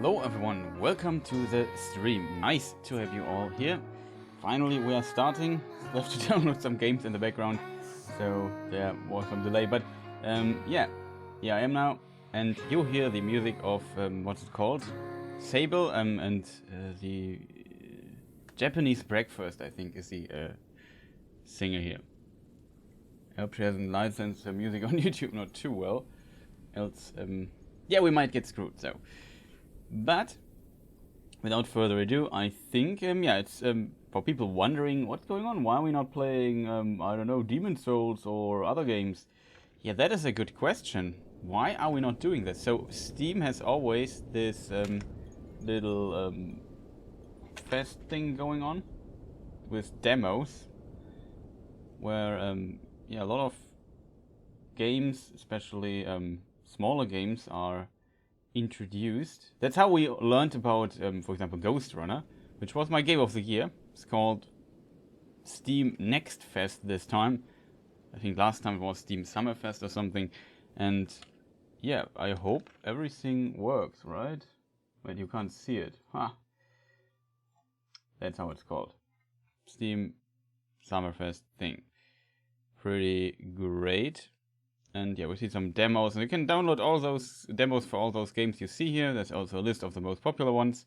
Hello everyone, welcome to the stream. Nice to have you all here. Finally we are starting. Left to download some games in the background, so there was some delay, but yeah, here I am now, and you hear the music of what's it called? Sable and the Japanese Breakfast, I think, is the singer here. I hope she hasn't licensed her music on YouTube not too well, else yeah, we might get screwed. So, but without further ado, I think yeah, it's for people wondering what's going on. Why are we not playing I don't know, Demon Souls or other games? Yeah, that is a good question. Why are we not doing this? So Steam has always this little fest thing going on with demos, where yeah, a lot of games, especially smaller games, are introduced. That's how we learned about, for example, Ghost Runner, which was my game of the year. It's called Steam Next Fest this time. I think last time it was Steam Summer Fest or something. And yeah, I hope everything works, right? But you can't see it. Huh. That's how it's called. Steam Summerfest thing. Pretty great. And yeah, we see some demos, and you can download all those demos for all those games you see here. There's also a list of the most popular ones.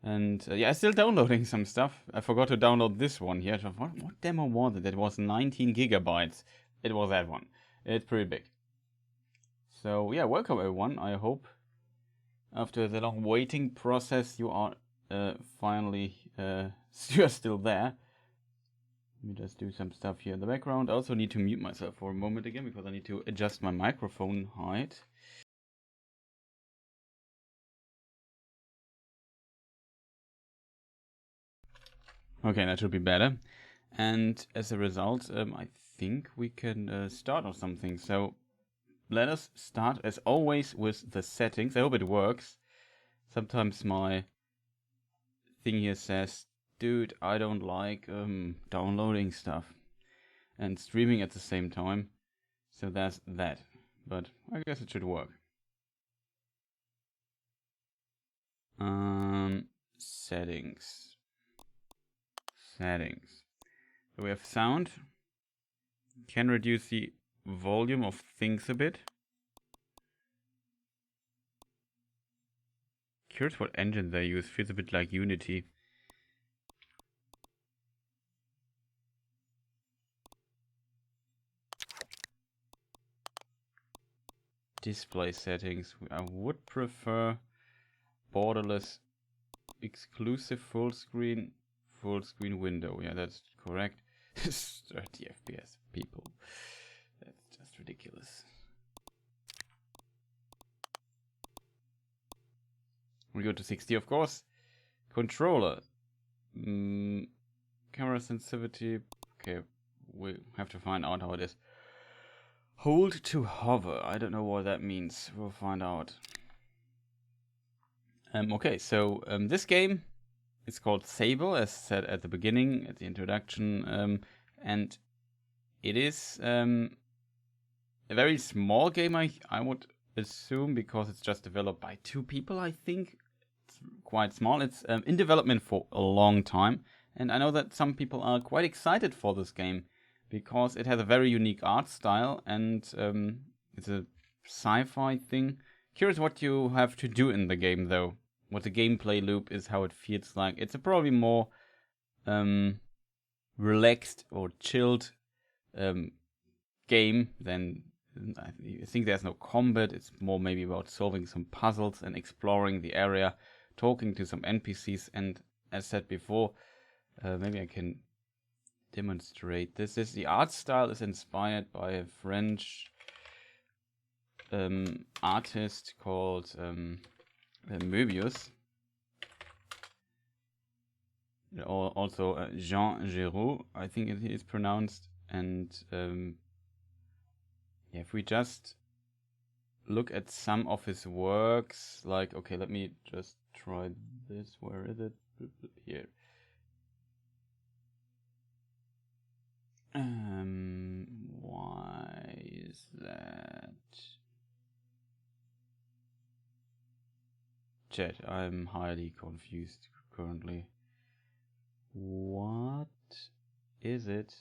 And yeah, I'm still downloading some stuff. I forgot to download this one here. What demo was it? It was 19 gigabytes. It was that one. It's pretty big. So yeah, welcome everyone. I hope after the long waiting process you are finally you're still there. Let me just do some stuff here in the background. I also need to mute myself for a moment again because I need to adjust my microphone height. Okay, that should be better. And as a result, I think we can start on something. So let us start, as always, with the settings. I hope it works. Sometimes my thing here says, dude, I don't like downloading stuff and streaming at the same time. So that's that. But I guess it should work. Settings. So we have sound. Can reduce the volume of things a bit. Curious what engine they use. Feels a bit like Unity. Display settings. I would prefer borderless exclusive full screen window. Yeah, that's correct. 30 FPS, people. That's just ridiculous. We go to 60, of course. Controller. Camera sensitivity. Okay, we have to find out how it is. Hold to hover. I don't know what that means. We'll find out. Okay, so this game is called Sable, as said at the beginning, at the introduction, and it is a very small game, I would assume, because it's just developed by 2 people, I think. It's quite small. It's in development for a long time, and I know that some people are quite excited for this game, because it has a very unique art style, and it's a sci-fi thing. Curious what you have to do in the game, though. What the gameplay loop is, how it feels like. It's a probably more relaxed or chilled game than... I think there's no combat. It's more maybe about solving some puzzles and exploring the area, talking to some NPCs, and as said before, maybe I can demonstrate this. The art style is inspired by a French artist called Moebius. Also Jean Giraud, I think it is pronounced. And yeah, if we just look at some of his works, like, okay, let me just try this. Where is it? Here. Why is that? Chat, I'm highly confused currently. What is it?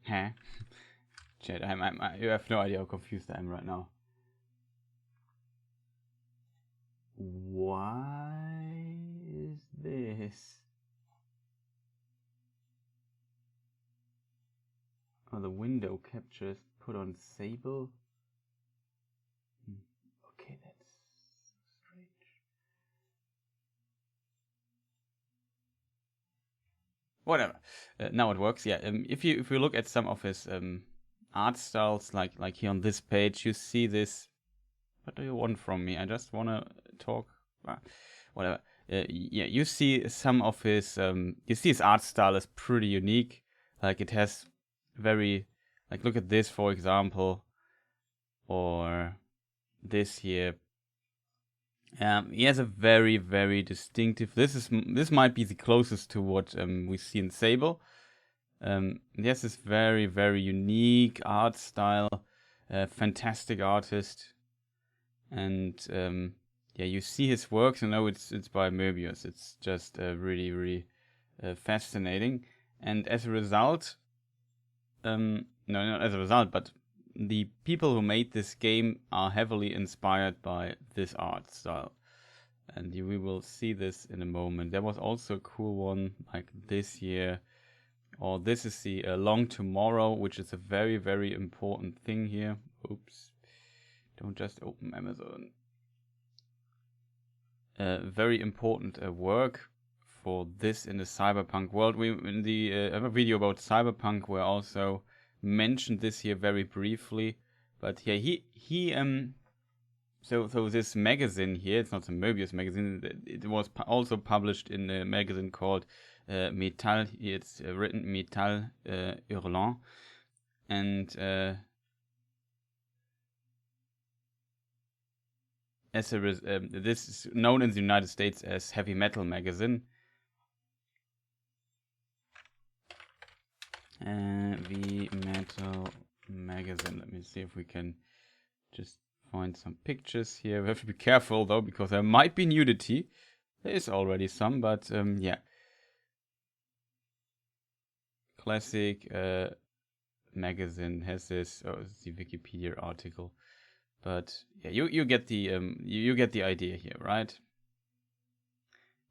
Huh? Chat, you have no idea how confused I am right now. Why is this? Oh, the window captures put on Sable. Okay, that's strange. Whatever. Now it works. Yeah. If you look at some of his art styles, like here on this page, you see this. What do you want from me? I just wanna talk. Whatever. Yeah, you see some of his. You see his art style is pretty unique. Like it has very. Like look at this for example, or this here. He has a very, very distinctive. This might be the closest to what we see in Sable. He has this very, very unique art style, fantastic artist, and yeah, you see his works. You know it's by Moebius. It's just really, really fascinating, and as a result, no, not as a result, but the people who made this game are heavily inspired by this art style. And we will see this in a moment. There was also a cool one like this year. Or this is the Long Tomorrow, which is a very, very important thing here. Oops. Don't just open Amazon. Very important work for this in the cyberpunk world. We in the other video about cyberpunk we also mentioned this here very briefly, but yeah, so this magazine here, it's not a Moebius magazine. It was also published in a magazine called Metal. It's written Metal Hurlant, and as a this is known in the United States as Heavy Metal Magazine. Heavy Metal Magazine. Let me see if we can just find some pictures here. We have to be careful though, because there might be nudity. There is already some, but yeah. Classic magazine has this. Oh, it's the Wikipedia article, but yeah, you get the you get the idea here, right?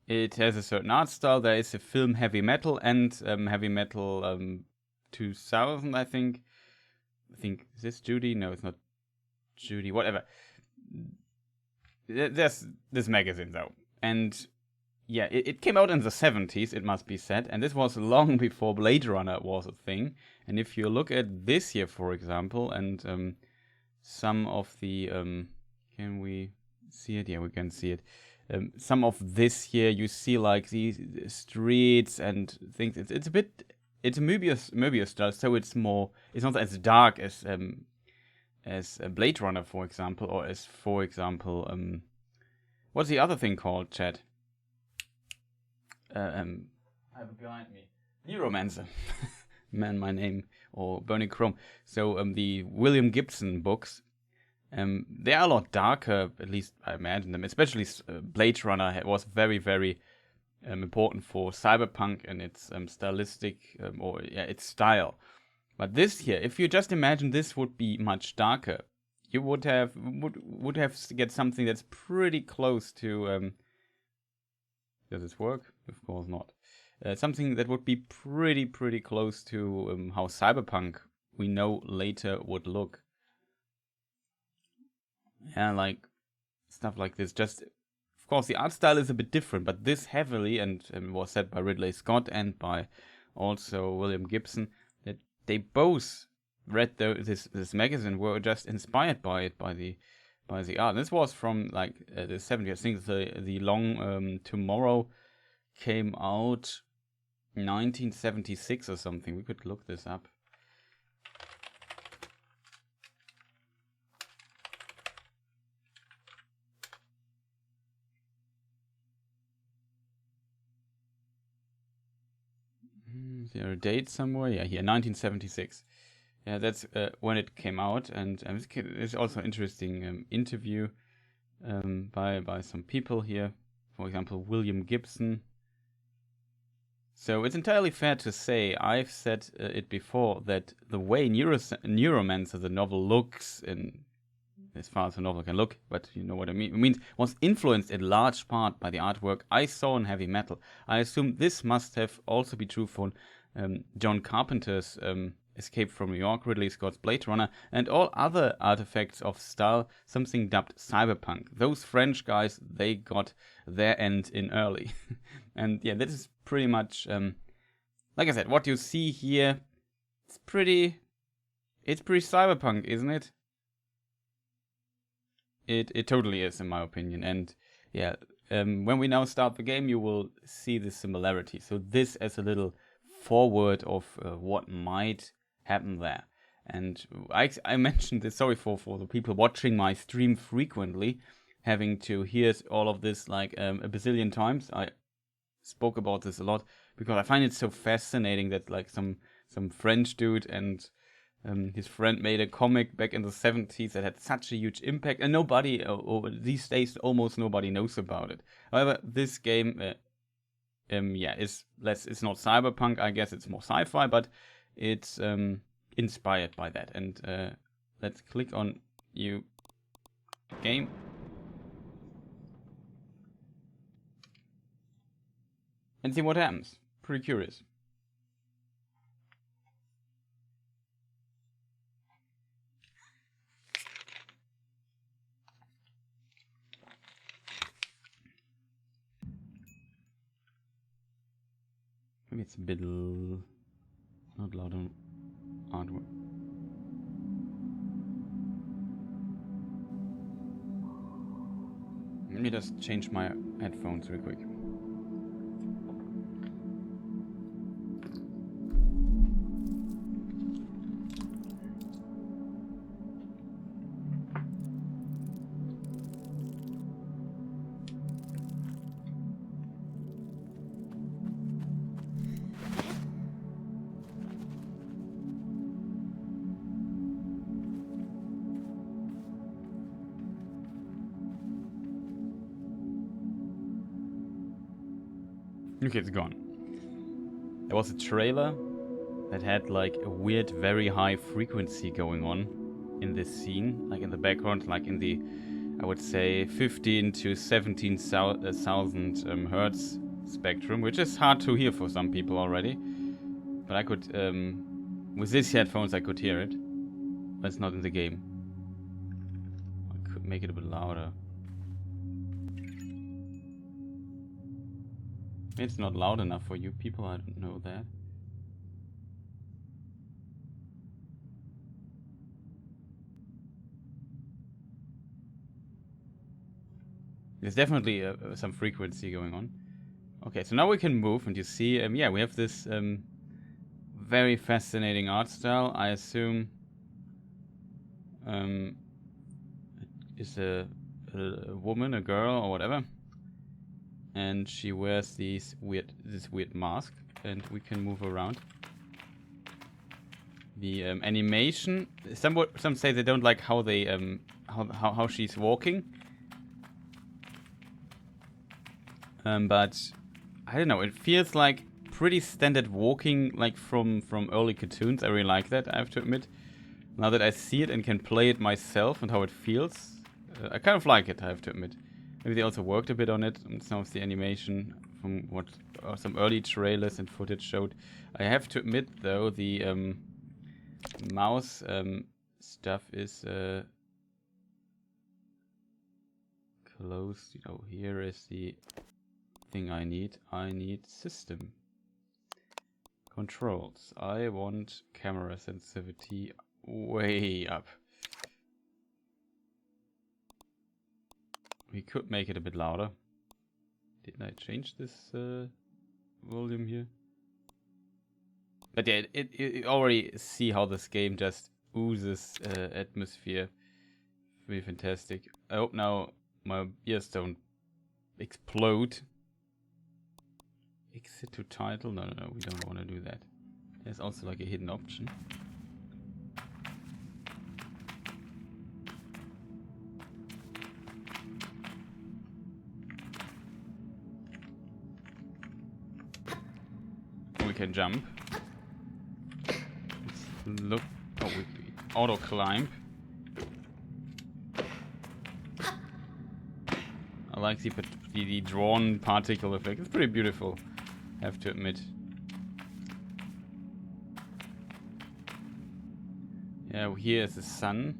It has a certain art style. There is a film Heavy Metal and Heavy Metal 2000, I think. Is this Judy? No, it's not Judy. Whatever. There's this magazine though, and yeah, it came out in the 70s, it must be said, and this was long before Blade Runner was a thing. And if you look at this here, for example, and some of the can we see it? Yeah, we can see it. Some of this here, you see like these streets and things. It's a bit. It's a Moebius style, so it's more. It's not as dark as Blade Runner, for example, or as, for example, what's the other thing called, Chad? I have it behind me. Neuromancer. Man, my name, or Burning Chrome. So the William Gibson books, they are a lot darker, at least I imagine them. Especially Blade Runner was very, very important for cyberpunk and its stylistic, or yeah, its style. But this here, if you just imagine this would be much darker, you would have to get something that's pretty close to. Does this work? Of course not. Something that would be pretty close to how cyberpunk we know later would look. Yeah, like stuff like this. Just, of course, the art style is a bit different, but this heavily, and was said by Ridley Scott and by also William Gibson, that they both read this magazine, were just inspired by it, by the art. This was from like the 70s. I think the Long Tomorrow came out 1976 or something. We could look this up. Is there a date somewhere? Yeah, here, 1976. yeah, that's when it came out, and it's also an interesting interview by some people here. For example, William Gibson. So it's entirely fair to say, I've said it before, that the way Neuromancer, the novel, looks, in as far as a novel can look, but you know what I mean. It means was influenced in large part by the artwork I saw in heavy metal. I assume this must have also be true for John Carpenter's Escape from New York, Ridley Scott's Blade Runner, and all other artifacts of style, something dubbed cyberpunk. Those French guys, they got their end in early. And yeah, that is pretty much, like I said, what you see here, it's pretty cyberpunk, isn't it? It totally is, in my opinion. And yeah, when we now start the game, you will see the similarity. So this as a little forward of what might happen there. And I mentioned this, sorry for the people watching my stream frequently, having to hear all of this like a bazillion times. I spoke about this a lot because I find it so fascinating that like some French dude and his friend made a comic back in the 70s that had such a huge impact, and nobody, these days, almost nobody knows about it. However, this game, it's not cyberpunk, I guess it's more sci-fi, but it's inspired by that. And let's click on new game. And see what happens. Pretty curious. Maybe it's a bit not loud on hardware. Let me just change my headphones real quick. Okay, it's gone. There was a trailer that had like a weird, very high frequency going on in this scene, like in the background, like in the, I would say, 15 to 17,000 hertz spectrum, which is hard to hear for some people already. But I could, with these headphones, I could hear it, but it's not in the game. I could make it a bit louder. It's not loud enough for you people, I don't know that. There's definitely some frequency going on. Okay, so now we can move, and you see, yeah, we have this very fascinating art style. I assume it's a woman, a girl, or whatever. And she wears this weird mask, and we can move around. The animation. Some say they don't like how they how she's walking. But I don't know. It feels like pretty standard walking, like from early cartoons. I really like that, I have to admit. Now that I see it and can play it myself and how it feels, I kind of like it, I have to admit. Maybe they also worked a bit on it, and some of the animation from what some early trailers and footage showed. I have to admit, though, the mouse stuff is closed. You know, here is the thing I need. I need system controls. I want camera sensitivity way up. We could make it a bit louder. Didn't I change this volume here? But yeah, it already see how this game just oozes atmosphere. Really fantastic. I hope now my ears don't explode. Exit to title? No, we don't want to do that. There's also like a hidden option. can jump. Let's look. Oh, we auto climb. I like the drawn particle effect. It's pretty beautiful, I have to admit. Yeah, here is the sun,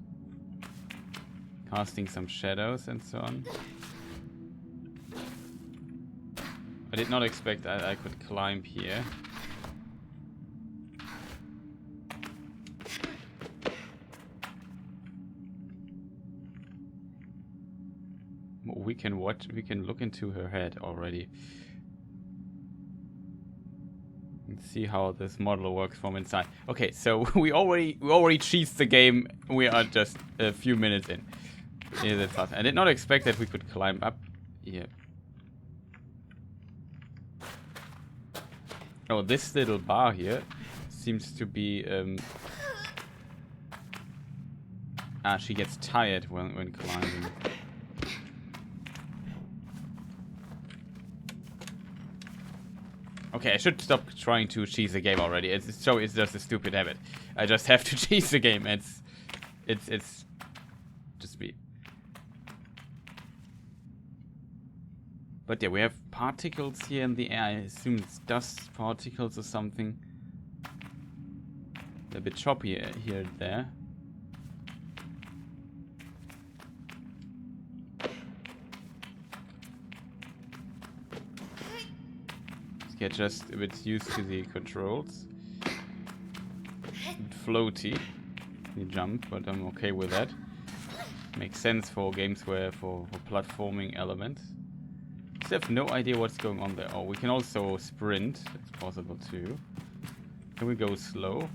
casting some shadows and so on. I did not expect that I could climb here. We can watch. We can look into her head already. And see how this model works from inside. Okay, so we already cheesed the game. We are just a few minutes in. Yeah, that's fast. I did not expect that we could climb up here. Oh, this little bar here seems to be. She gets tired when climbing. Okay, I should stop trying to cheese the game already. It's just a stupid habit. I just have to cheese the game. It's just me. But yeah, we have particles here in the air. I assume it's dust particles or something. They're a bit choppy here and there. Get just a bit used to the controls. A bit floaty, the jump, but I'm okay with that. Makes sense for games where for platforming elements. I have no idea what's going on there. Oh, we can also sprint. It's possible too. Can we go slow?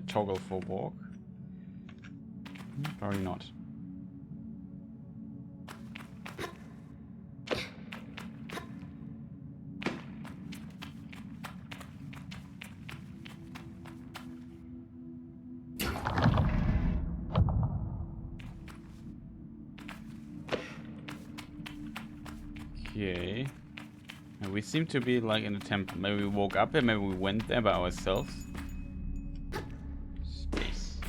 Toggle for walk? Probably not. Okay. And we seem to be like in a temple. Maybe we woke up there, maybe we went there by ourselves. Space.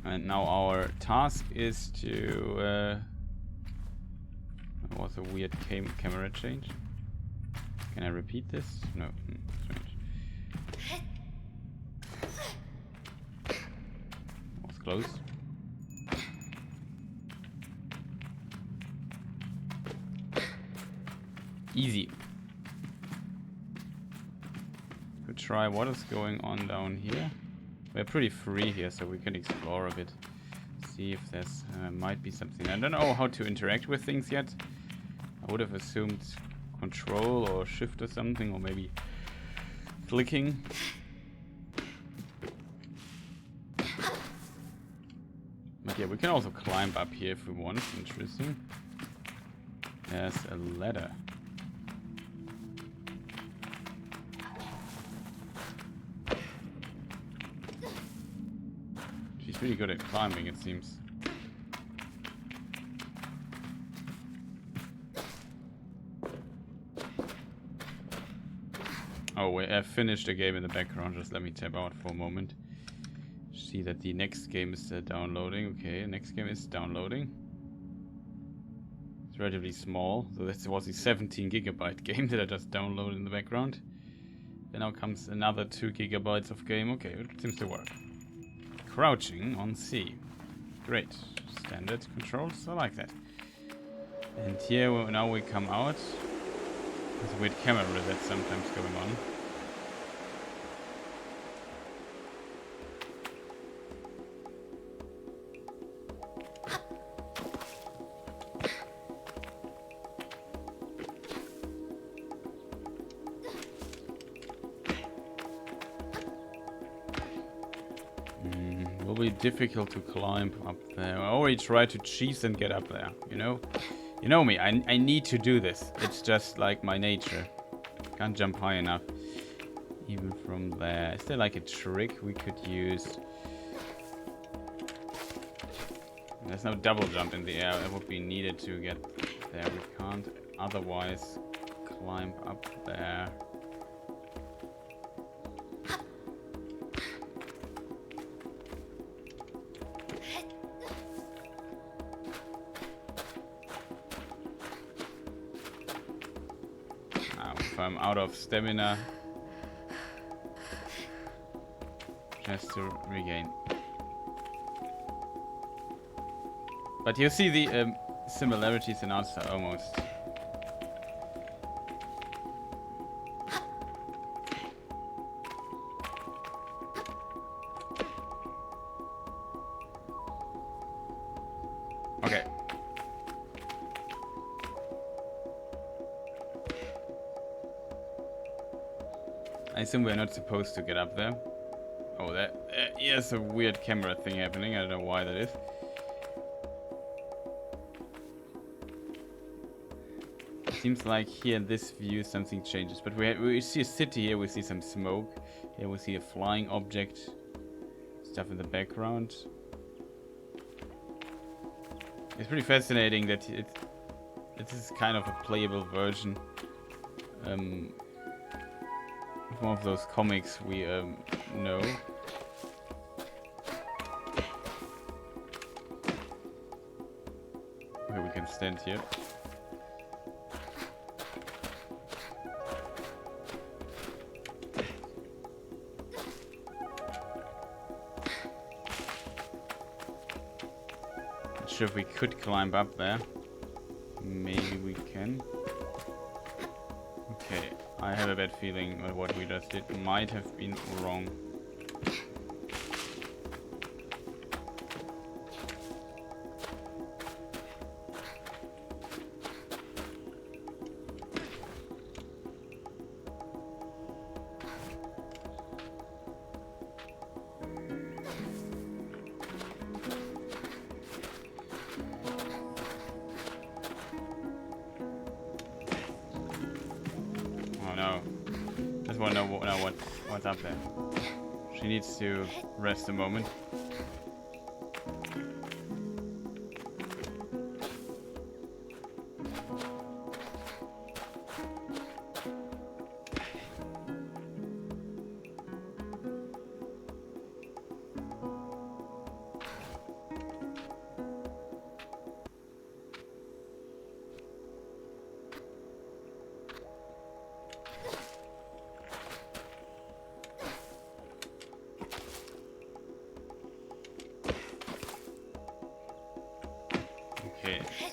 And now our task is to... That was a weird camera change. Can I repeat this? No. Strange. That was close. Easy. Could try what is going on down here. We're pretty free here, so we can explore a bit. See if there's might be something. I don't know how to interact with things yet. I would have assumed control or shift or something, or maybe clicking. But yeah, we can also climb up here if we want. Interesting. There's a ladder. She's really good at climbing, it seems. Oh, wait, I finished the game in the background. Just let me tab out for a moment. See that the next game is downloading. Okay, next game is downloading. It's relatively small. So this was the 17 gigabyte game that I just downloaded in the background. Then now comes another 2 gigabytes of game. Okay, it seems to work. Crouching on C. Great. Standard controls. I like that. And here now we come out. There's a weird camera that's sometimes going on. Will be difficult to climb up there. I already tried to cheese and get up there, you know? You know me, I need to do this. It's just like my nature. Can't jump high enough. Even from there. Is there like a trick we could use? There's no double jump in the air. That would be needed to get there. We can't otherwise climb up there. Now, if I'm out of stamina, just to regain. But you see the similarities in answer almost. Okay. I assume we're not supposed to get up there. Oh, here's a weird camera thing happening. I don't know why that is. Seems like here in this view something changes, but we see a city here, we see some smoke. Here we see a flying object, stuff in the background. It's pretty fascinating that it is kind of a playable version of one of those comics we know. Okay, we can stand here. Sure if we could climb up there. Maybe we can. Okay, I have a bad feeling that what we just did might have been wrong. What's up there? She needs to rest a moment.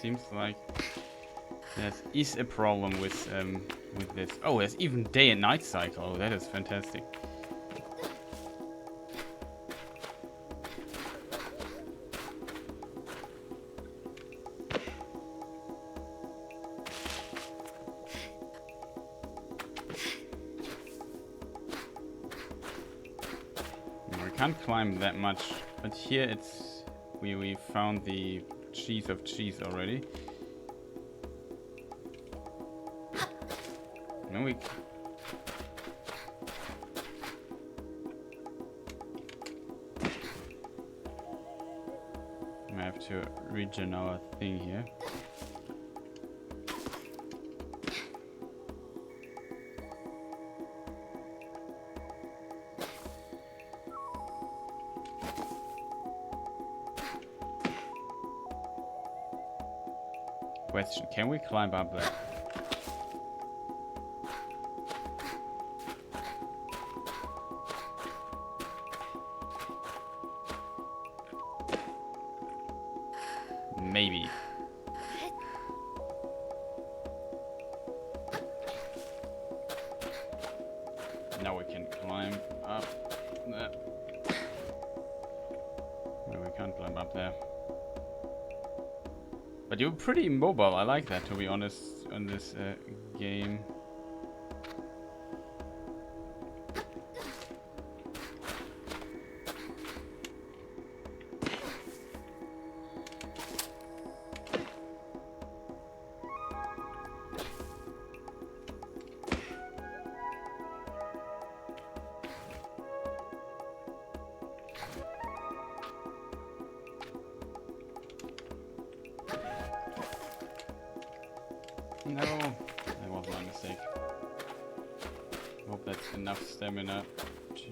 Seems like there is a problem with this. Oh, there's even day and night cycle. Oh, that is fantastic. We can't climb that much, but here it's we found the cheese of cheese already. No, we have to regen our thing here. Question, can we climb up there? Maybe. Now we can climb up there. No, we can't climb up there. But you're pretty mobile. I like that, to be honest, on this game. No, that was my mistake. Hope that's enough stamina to...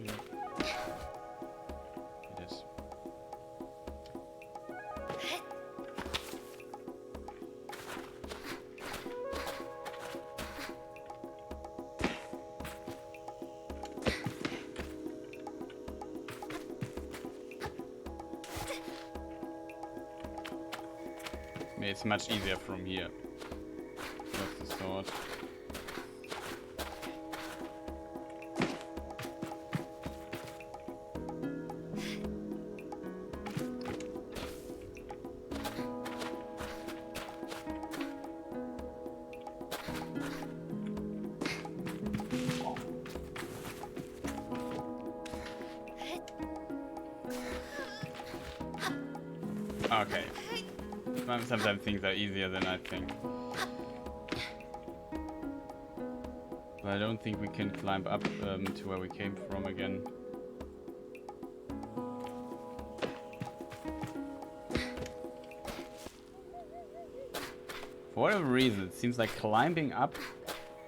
It is. It's much easier from here. That's the sword. Okay. Sometimes things are easier than I think. But I don't think we can climb up to where we came from again. For whatever reason, it seems like climbing up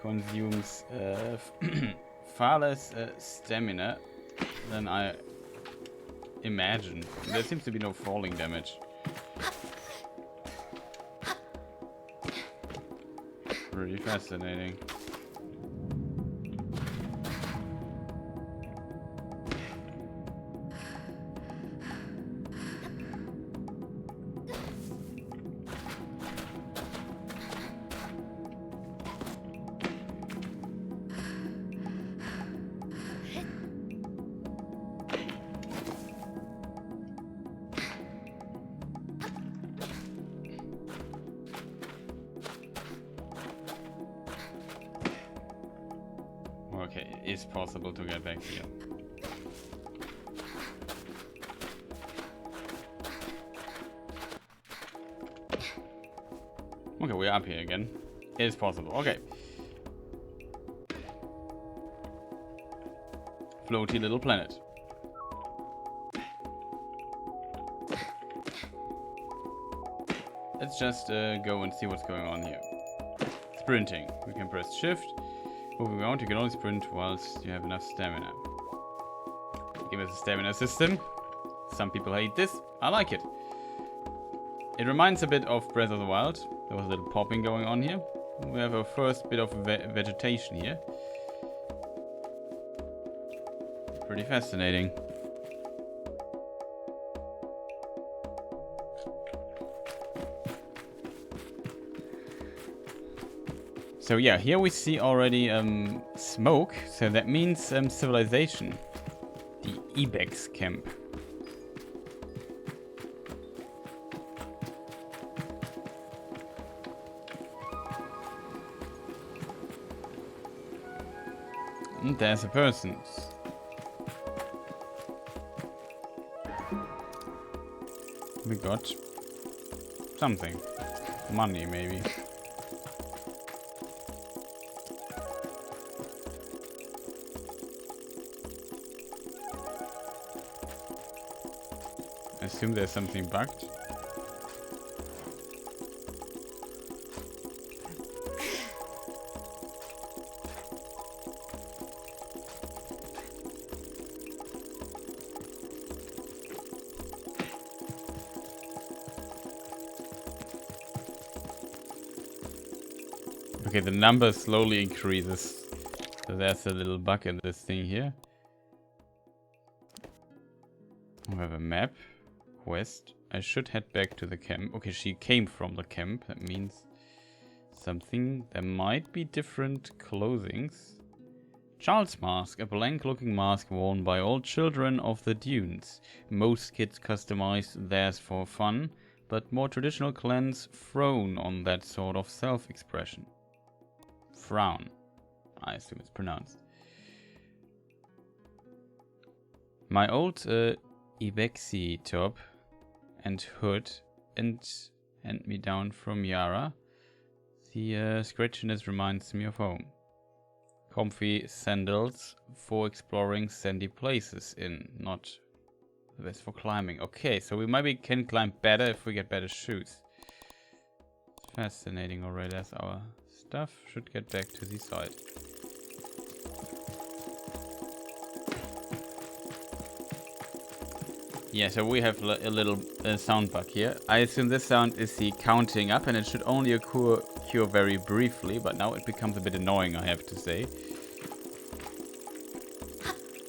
consumes far less stamina than I imagined. There seems to be no falling damage. Pretty fascinating. Okay, it is possible to get back here. Okay, we're up here again. It is possible. Okay. Floaty little planet. Let's just go and see what's going on here. Sprinting. We can press shift. Moving around, you can only sprint whilst you have enough stamina. Give us a stamina system. Some people hate this. I like it. It reminds a bit of Breath of the Wild. There was a little popping going on here. We have our first bit of vegetation here. Pretty fascinating. So yeah, here we see already smoke, so that means civilization. The Ibex camp. And there's a person. We got something. Money, maybe. I assume there's something bugged. Okay, the number slowly increases. So there's a little bug in this thing here. We have a map. Quest. I should head back to the camp. Okay, she came from the camp. That means something. There might be different clothings. Child's mask. A blank looking mask worn by all children of the dunes. Most kids customize theirs for fun, but more traditional clans frown on that sort of self-expression. Frown. I assume it's pronounced. My old Ibexi top and hood and me down from Yara. The scratchiness reminds me of home. Comfy sandals for exploring sandy places in, not the best for climbing. Okay, so we maybe can climb better if we get better shoes. Fascinating already. That's our stuff should get back to the side. Yeah, so we have a little sound bug here. I assume this sound is the counting up, and it should only occur very briefly, but now it becomes a bit annoying, I have to say.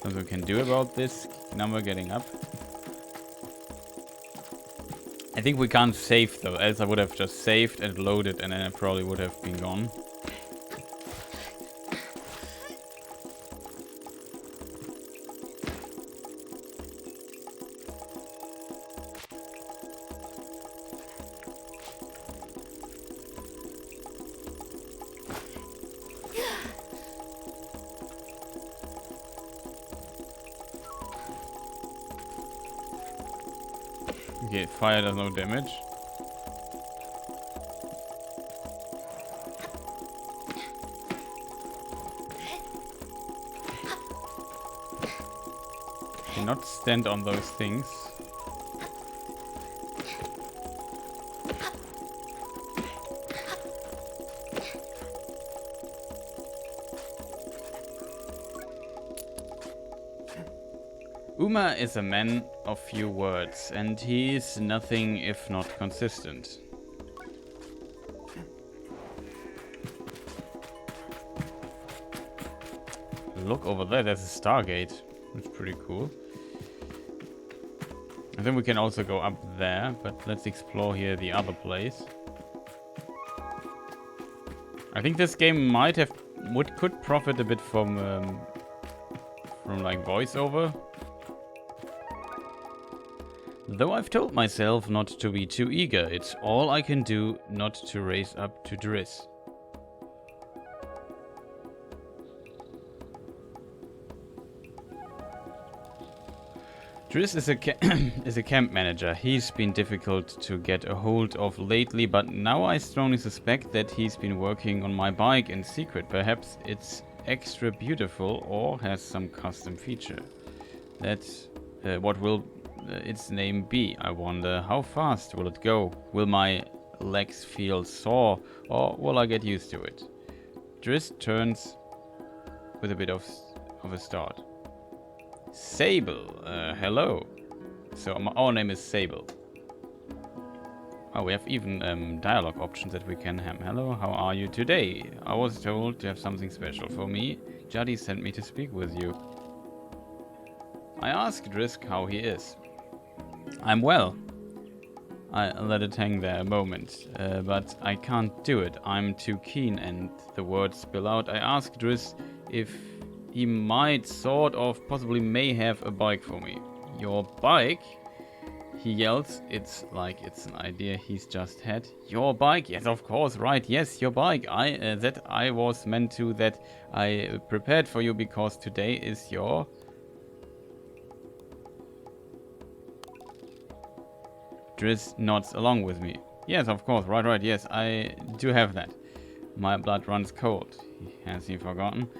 Something we can do about this number getting up. I think we can't save though, else I would have just saved and loaded, and then it probably would have been gone. Okay, fire does no damage. Cannot stand on those things. Uma is a man of few words, and he is nothing if not consistent. Look over there, there's a Stargate. That's pretty cool. I think we can also go up there, but let's explore here the other place. I think this game might have could profit a bit from like voiceover. Though I've told myself not to be too eager, it's all I can do not to race up to Driss. Driss is a camp manager. He's been difficult to get a hold of lately, but now I strongly suspect that he's been working on my bike in secret. Perhaps it's extra beautiful or has some custom feature. That's what will its name be. I wonder how fast will it go? Will my legs feel sore or will I get used to it? Driss turns with a bit of a start. Sable, hello. So our name is Sable. Oh, we have even dialogue options that we can have. Hello, how are you today? I was told to have something special for me. Juddy sent me to speak with you. I asked Driss how he is. I'm well. I let it hang there a moment, but I can't do it. I'm too keen, and the words spill out. I asked Driss if he might possibly may have a bike for me. Your bike? He yells. It's like it's an idea he's just had. Your bike? Yes, of course, right. Yes, your bike. That I was meant to, that I prepared for you because today is your... Driss nods along with me. Yes, of course, right, yes, I do have that. My blood runs cold. Has he forgotten?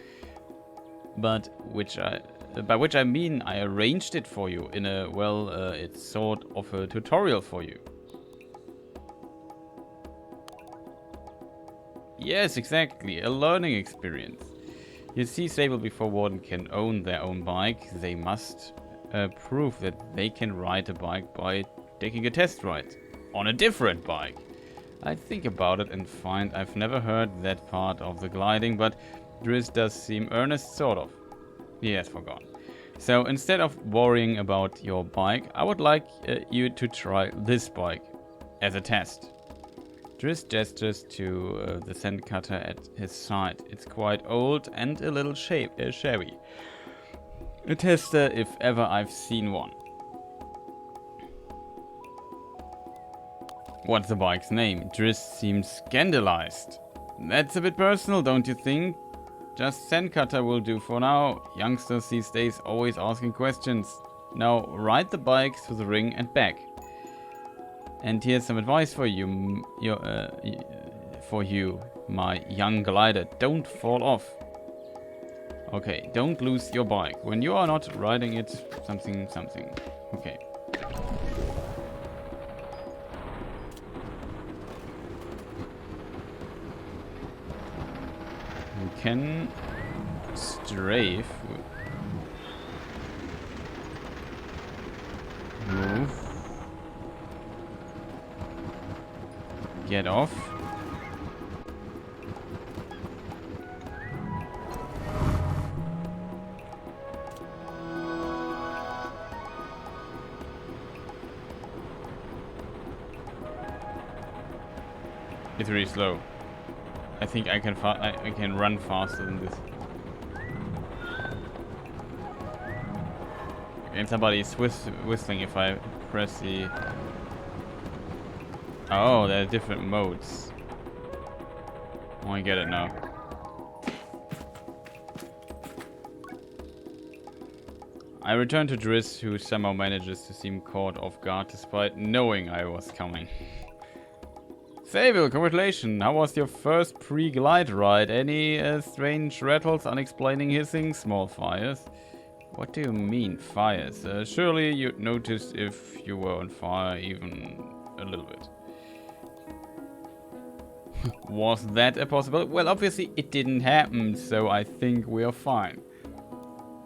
By which I mean I arranged it for you in a, well, it's sort of a tutorial for you. Yes, exactly, a learning experience. You see, Sable before Warden can own their own bike, they must prove that they can ride a bike by taking a test ride on a different bike. I think about it and find I've never heard that part of the gliding, but Driss does seem earnest, sort of. He has forgotten. So instead of worrying about your bike, I would like you to try this bike as a test. Driss gestures to the sand cutter at his side. It's quite old and a little shabby. A tester if ever I've seen one. What's the bike's name? Driss seems scandalized. That's a bit personal, don't you think? Just Sandcutter will do for now. Youngsters these days always asking questions. Now ride the bike to the ring and back. And here's some advice for you, my young glider. Don't fall off. Okay, don't lose your bike. When you are not riding it, something. Okay. can strafe. Move. Get off. It's really slow. I think I can run faster than this. And somebody is whistling if I press the... Oh, there are different modes. Oh, I get it now. I return to Driss, who somehow manages to seem caught off guard despite knowing I was coming. Sable, congratulations! How was your first pre-glide ride? Any strange rattles, unexplaining hissing, small fires? What do you mean, fires? Surely you'd notice if you were on fire even a little bit. Was that a possibility? Well, obviously it didn't happen, so I think we are fine.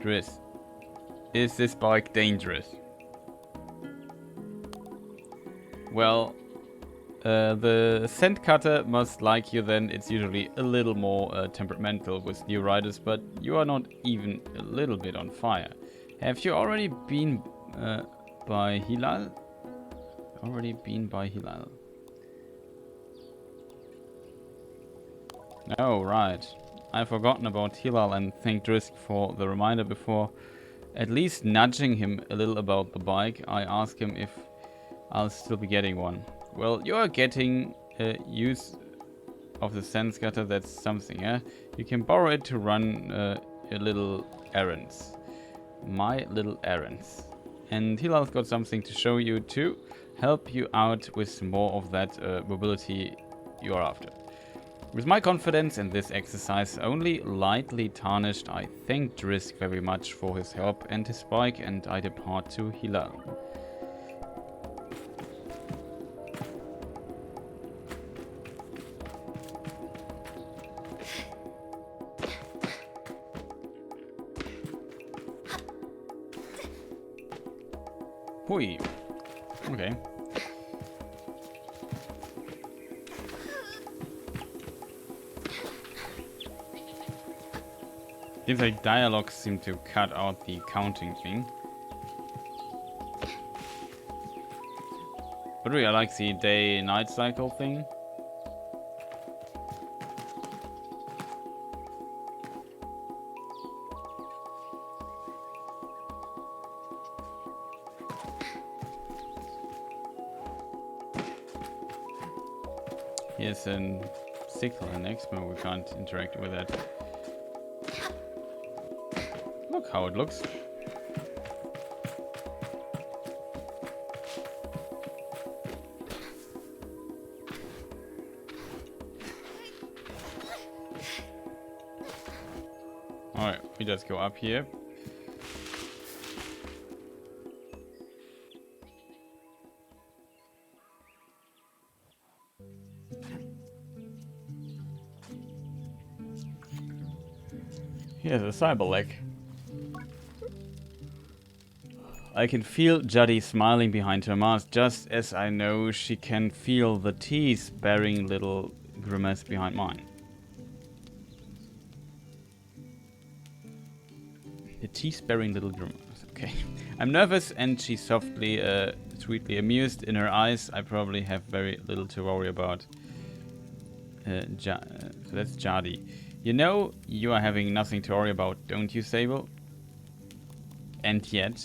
Driss, is this bike dangerous? Well, the scent cutter must like you then. It's usually a little more temperamental with new riders, but you are not even a little bit on fire. Have you already been by Hilal? Already been by Hilal. Oh, right. I've forgotten about Hilal and thanked Drisk for the reminder before. At least nudging him a little about the bike, I asked him if I'll still be getting one. Well, you are getting use of the sense cutter, that's something, yeah? You can borrow it to run your little errands. My little errands. And Hilal's got something to show you to help you out with more of that mobility you're after. With my confidence in this exercise only lightly tarnished, I thank Drisk very much for his help and his bike, and I depart to Hilal. Hui. Okay. Seems like dialogues seem to cut out the counting thing. But really, I like the day-night cycle thing. Here's an sickle and Expo, we can't interact with that. Look how it looks. Alright, we just go up here. Here's a cyber leg. I can feel Juddy smiling behind her mask, just as I know she can feel the teeth bearing little grimace behind mine. The teeth bearing little grimace, okay. I'm nervous and she's softly, sweetly amused in her eyes. I probably have very little to worry about. So that's Jaddy. You know, you are having nothing to worry about, don't you, Sable? And yet...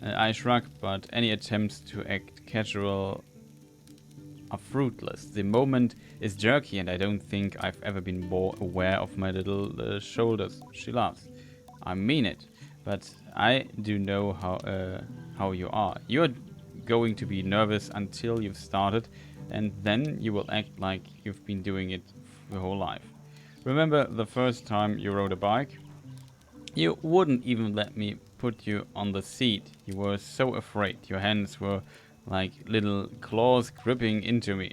I shrug, but any attempts to act casual are fruitless. The moment is jerky and I don't think I've ever been more aware of my little shoulders. She laughs. I mean it, but I do know how you are. You're going to be nervous until you've started, and then you will act like you've been doing it your whole life. Remember the first time you rode a bike? You wouldn't even let me put you on the seat. You were so afraid. Your hands were like little claws gripping into me.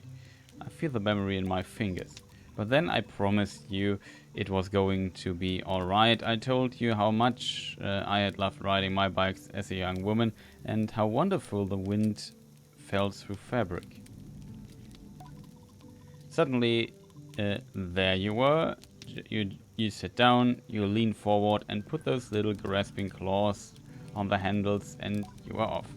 I feel the memory in my fingers. But then I promised you it was going to be alright. I told you how much I had loved riding my bikes as a young woman and how wonderful the wind felt through fabric. Suddenly, there you were. You sit down, you lean forward and put those little grasping claws on the handles and you were off.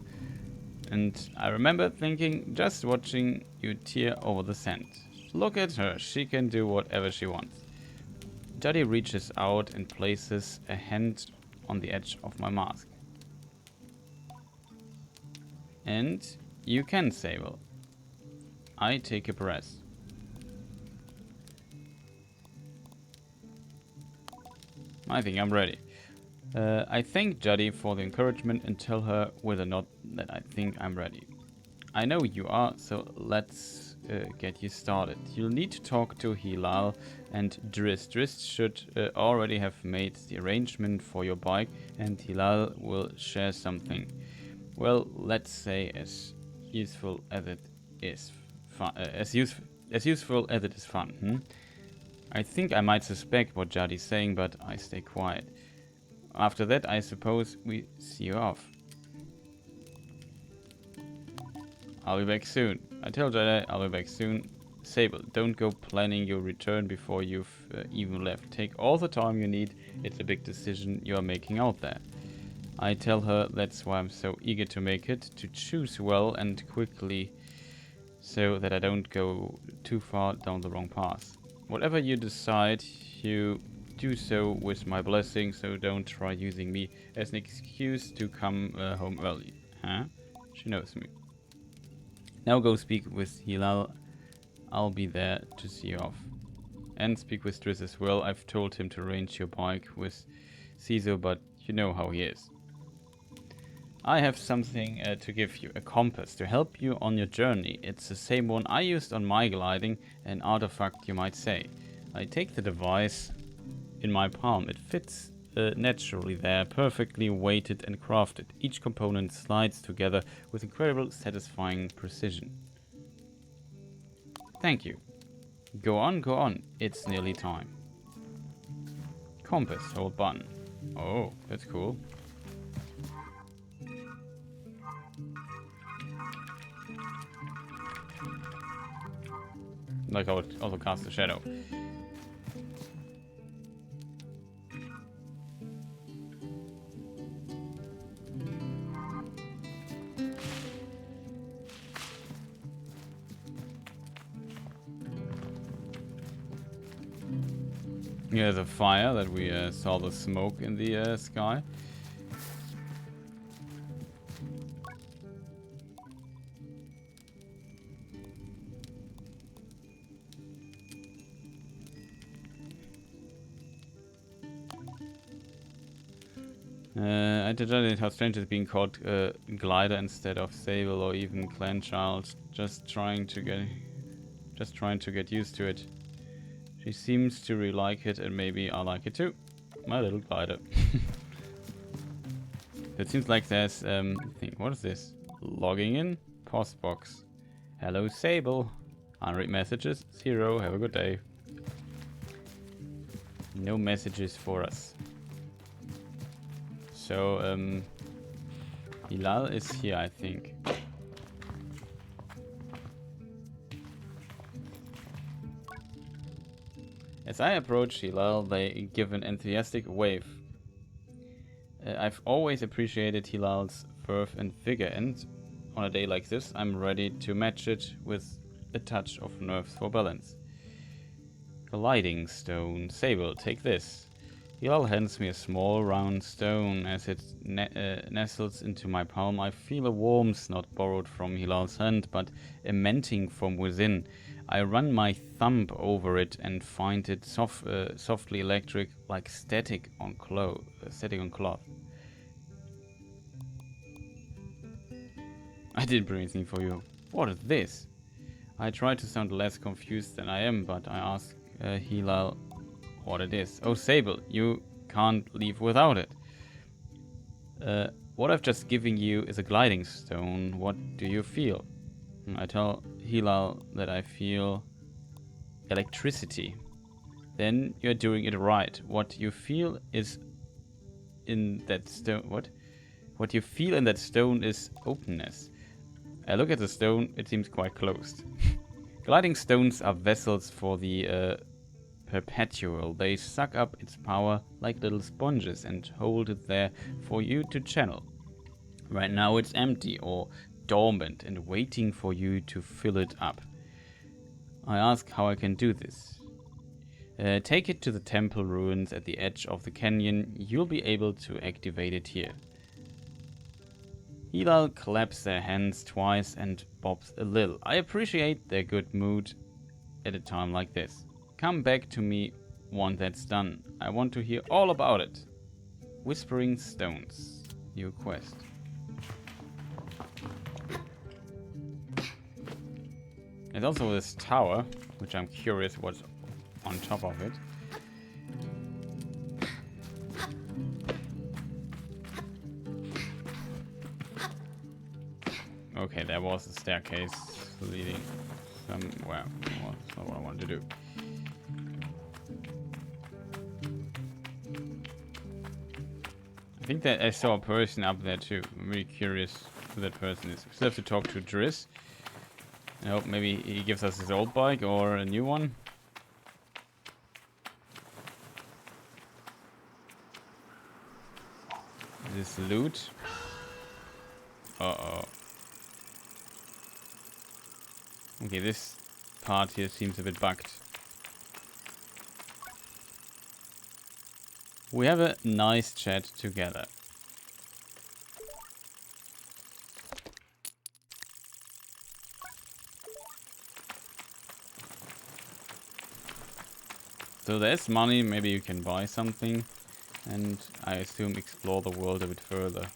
And I remember thinking, just watching you tear over the sand. Look at her, she can do whatever she wants. Juddy reaches out and places a hand on the edge of my mask. And you can, Sable. I take a breath. I think I'm ready. I thank Juddy for the encouragement and tell her with a nod that I think I'm ready. I know you are, so let's get you started. You'll need to talk to Hilal and Driss. Driss should already have made the arrangement for your bike, and Hilal will share something. Well, let's say as useful as it is fun. As useful as it is fun. I think I might suspect what Juddy's saying, but I stay quiet. After that, I suppose we see you off. I'll be back soon. I tell Jedi I'll be back soon. Sable, don't go planning your return before you've even left. Take all the time you need. It's a big decision you are making out there. I tell her that's why I'm so eager to make it, to choose well and quickly so that I don't go too far down the wrong path. Whatever you decide, you do so with my blessing, so don't try using me as an excuse to come home early. Huh? She knows me. Now go speak with Hilal. I'll be there to see you off. And speak with Driss as well. I've told him to arrange your bike with Caesar, but you know how he is. I have something to give you, a compass to help you on your journey. It's the same one I used on my gliding, an artifact you might say. I take the device in my palm. It fits naturally there, perfectly weighted and crafted. Each component slides together with incredible satisfying precision. Thank you. Go on, it's nearly time. Compass, hold button. Oh, that's cool. Like I would also cast a shadow. Yeah, the fire that we saw the smoke in the sky. I decided how strange it's being called glider instead of Sable or even clan child. Just trying to get used to it. She seems to really like it, and maybe I like it too. My little glider. It seems like there's what is this? Logging in? Post box. Hello Sable. Unread messages. 0. Have a good day. No messages for us. So Hilal is here, I think. As I approach Hilal, they give an enthusiastic wave. I've always appreciated Hilal's verve and vigor, and on a day like this, I'm ready to match it with a touch of nerves for balance. Gliding stone. Sable, take this. Hilal hands me a small round stone. As it nestles into my palm, I feel a warmth not borrowed from Hilal's hand, but emanating from within. I run my thumb over it and find it softly electric, like static on cloth. I didn't bring anything for you. What is this? I try to sound less confused than I am, but I ask Hilal what it is. Oh, Sable, you can't leave without it. What I've just given you is a gliding stone. What do you feel? I tell Hilal that I feel electricity, then you're doing it right. What you feel is in that stone. What you feel in that stone is openness. I look at the stone, it seems quite closed. Gliding stones are vessels for the perpetual. They suck up its power like little sponges and hold it there for you to channel. Right now it's empty or dormant and waiting for you to fill it up. I ask how I can do this. Take it to the temple ruins at the edge of the canyon. You'll be able to activate it here. Hilal claps their hands twice and bobs a little. I appreciate their good mood at a time like this. Come back to me once that's done. I want to hear all about it. Whispering Stones. New quest. There's also this tower, which I'm curious what's on top of it. Okay, there was a staircase leading somewhere. Well, that's not what I wanted to do. I think that I saw a person up there too. I'm really curious who that person is. We still have to talk to Driss. I hope maybe he gives us his old bike or a new one. This loot. Uh-oh. Okay, this part here seems a bit bugged. We have a nice chat together. So there's money, maybe you can buy something, and I assume explore the world a bit further.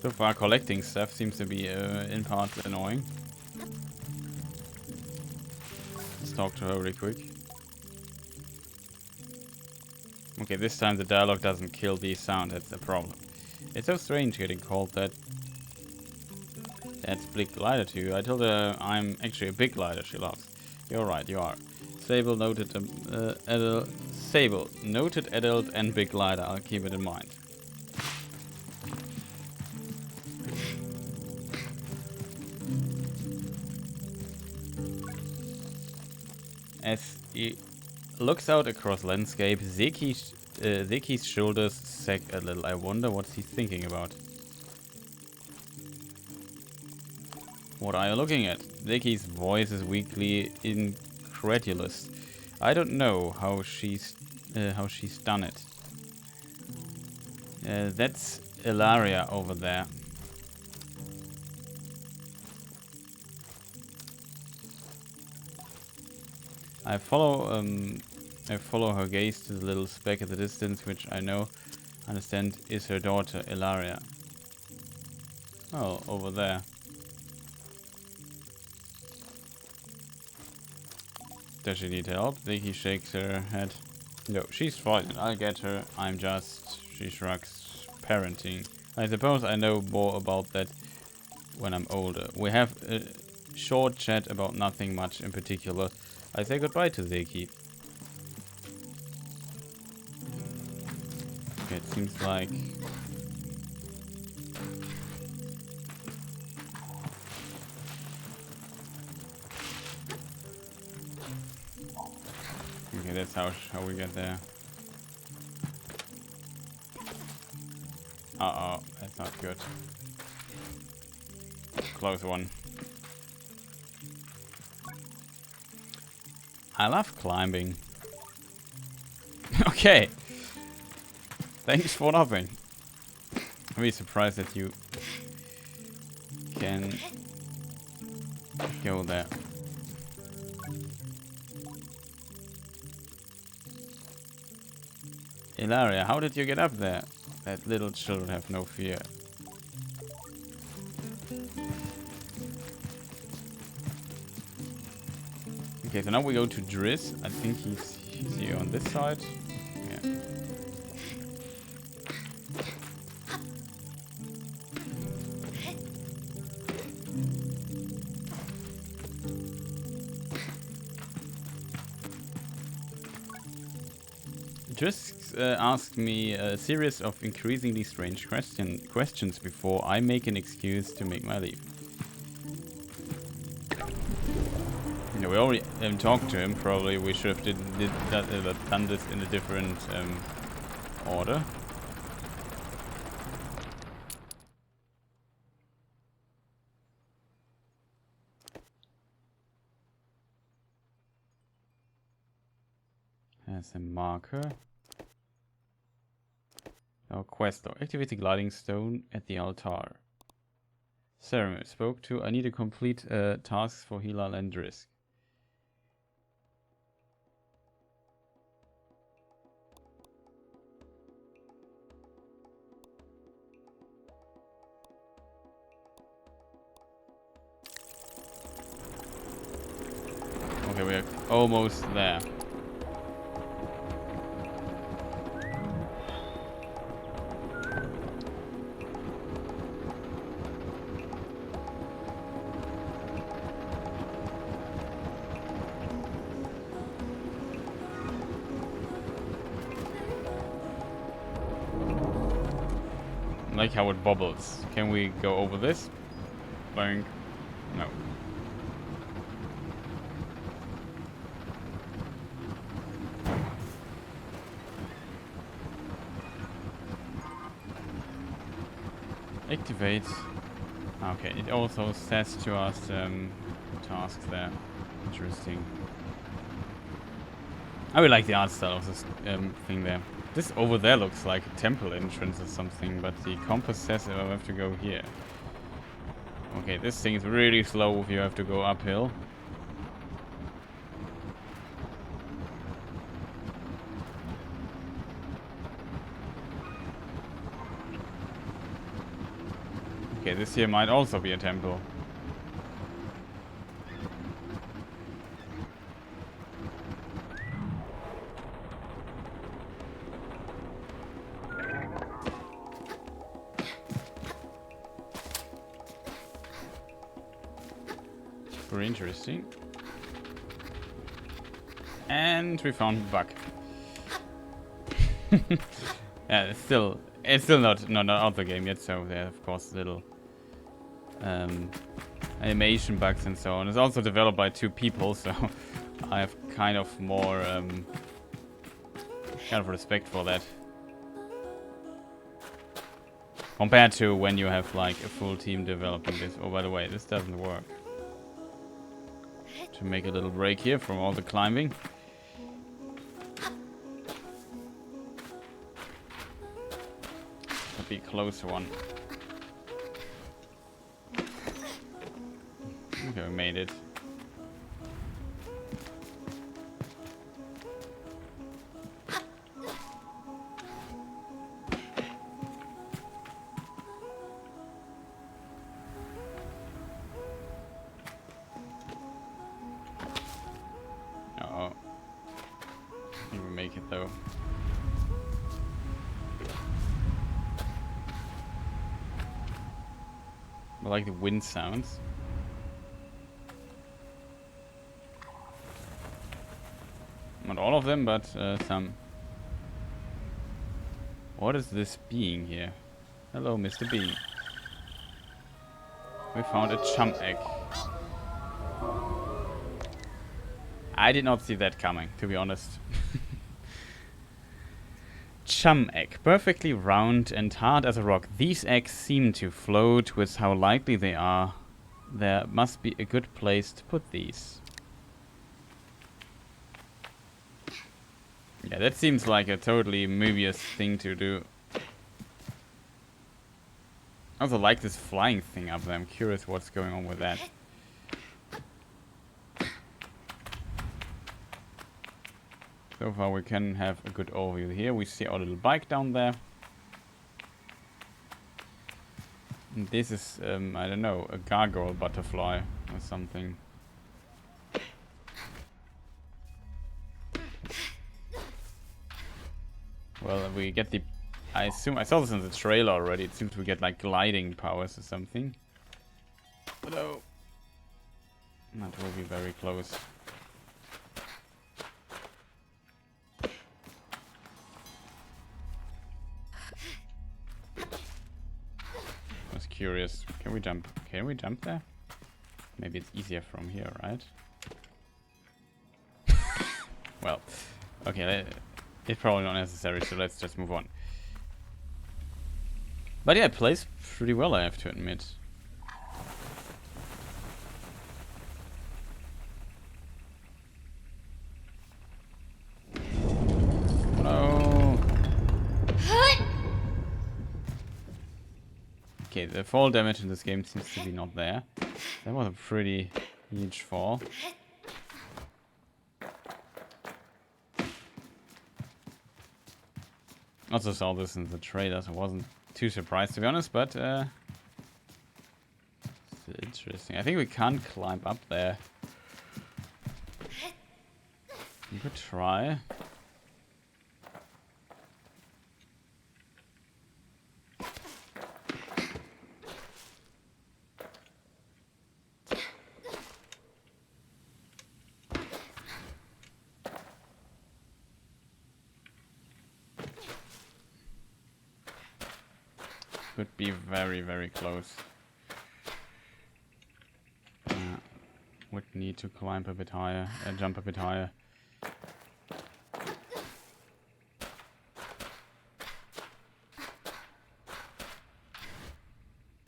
So far collecting stuff seems to be in parts annoying. Let's talk to her really quick. Okay, this time the dialogue doesn't kill the sound, that's the problem. It's so strange getting called that. That's big glider to you. I told her I'm actually a big glider she loves. You're right, you are. Sable noted adult, Sable noted adult and big glider. I'll keep it in mind. As he looks out across landscape, Zeki's shoulders sag a little. I wonder what he's thinking about. What are you looking at? Zeki's voice is weakly incredulous. I don't know how she's done it. That's Ilaria over there. I follow her gaze to the little speck at the distance, which I understand is her daughter, Ilaria. Oh, over there. Does she need help? Vicky shakes her head. No, she's fine. I'll get her. She shrugs. Parenting. I suppose I know more about that when I'm older. We have a short chat about nothing much in particular. I say goodbye to Zeki. Okay, it seems like... Okay, that's how we get there. Uh-oh, that's not good. Close one. I love climbing. Okay. Thanks for nothing. I'm really surprised that you can go there. Ilaria, how did you get up there? That little children have no fear. Okay, so now we go to Driss. I think he's here on this side. Yeah. Just ask me a series of increasingly strange questions before I make an excuse to make my leave. You know, we already talked to him. Probably we should have done this in a different order. Has a marker. Our quest log. Activate the gliding stone at the altar. Ceremony spoke to. I need to complete tasks for Hilal and Drisk. Okay, we're almost there. I like how it bubbles. Can we go over this? Bang. No. Activate. Okay, it also says to us tasks there. Interesting. I really like the art style of this thing there. This over there looks like a temple entrance or something, but the compass says I have to go here. Okay, this thing is really slow if you have to go uphill. Okay, this here might also be a temple. Very interesting. And we found a bug. Yeah, it's still not out the game yet, so there are of course little animation bugs and so on. It's also developed by 2 people, so I have kind of more kind of respect for that. Compared to when you have like a full team developing this. Oh, by the way, this doesn't work. To make a little break here from all the climbing. A bit closer one. Okay, we made it. Uh-oh. I think we make it though. I like the wind sounds. Not all of them, but some. What is this being here? Hello, Mr. Being. We found a chum egg. I did not see that coming, to be honest. Chum egg. Perfectly round and hard as a rock. These eggs seem to float with how lightly they are. There must be a good place to put these. Yeah, that seems like a totally Moebius thing to do. I also like this flying thing up there. I'm curious what's going on with that. So far we can have a good overview here. We see our little bike down there. And this is, I don't know, a gargoyle butterfly or something. Well, we get the... I assume... I saw this in the trailer already. It seems we get like gliding powers or something. Hello. That will be very close. curious. Can we jump? Can we jump there? Maybe it's easier from here, right? Well, okay, it's probably not necessary, so let's just move on. But yeah, it plays pretty well, I have to admit. No. Okay, the fall damage in this game seems to be not there. That was a pretty huge fall. Also saw this in the trailer, so I wasn't too surprised to be honest, but it's interesting. I think we can't climb up there. We could try. Could be very, very close. Would need to climb a bit higher, jump a bit higher.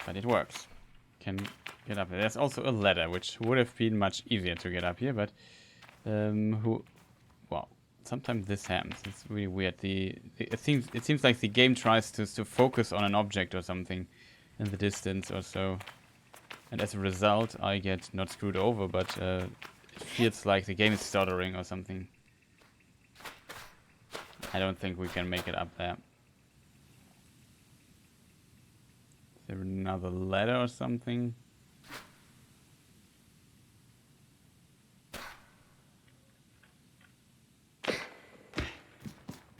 But it works. Can get up there. There's also a ladder, which would have been much easier to get up here, but well, sometimes this happens. It's really weird. It seems like the game tries to focus on an object or something in the distance or so, and as a result, I get not screwed over, but it feels like the game is stuttering or something. I don't think we can make it up there. Is there another ladder or something?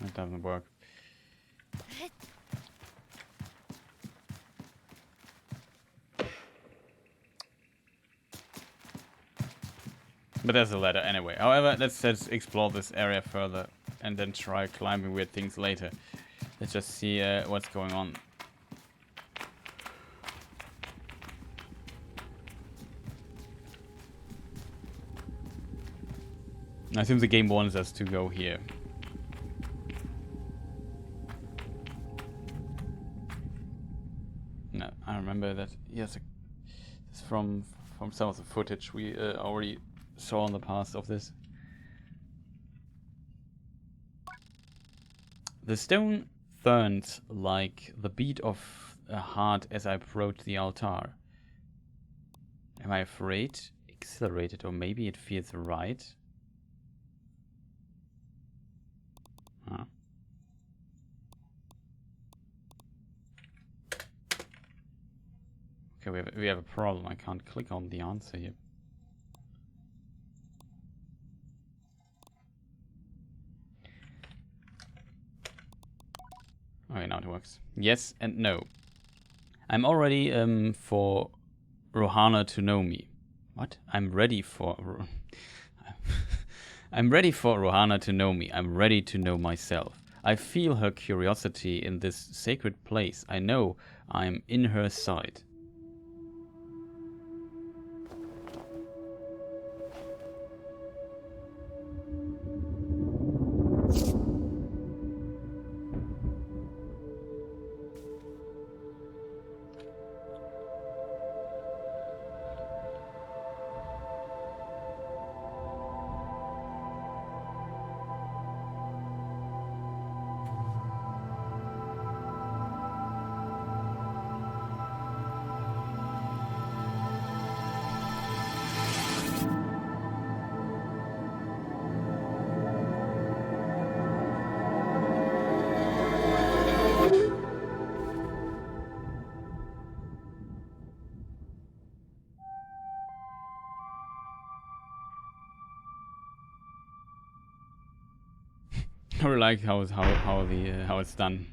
That doesn't work. But there's a ladder anyway. However, let's explore this area further and then try climbing weird things later. Let's just see what's going on. I assume the game wants us to go here. No, I remember that. Yes, it's from some of the footage we already saw in the past of this. The stone burned like the beat of a heart as I approached the altar. Am I afraid? Exhilarated, or maybe it feels right? Huh. Okay, we have a problem. I can't click on the answer here. Okay, now it works. Yes and no. I'm already for Rohana to know me. What? I'm ready for I'm ready for Rohana to know me. I'm ready to know myself. I feel her curiosity in this sacred place. I know I'm in her sight. I really like how it's done.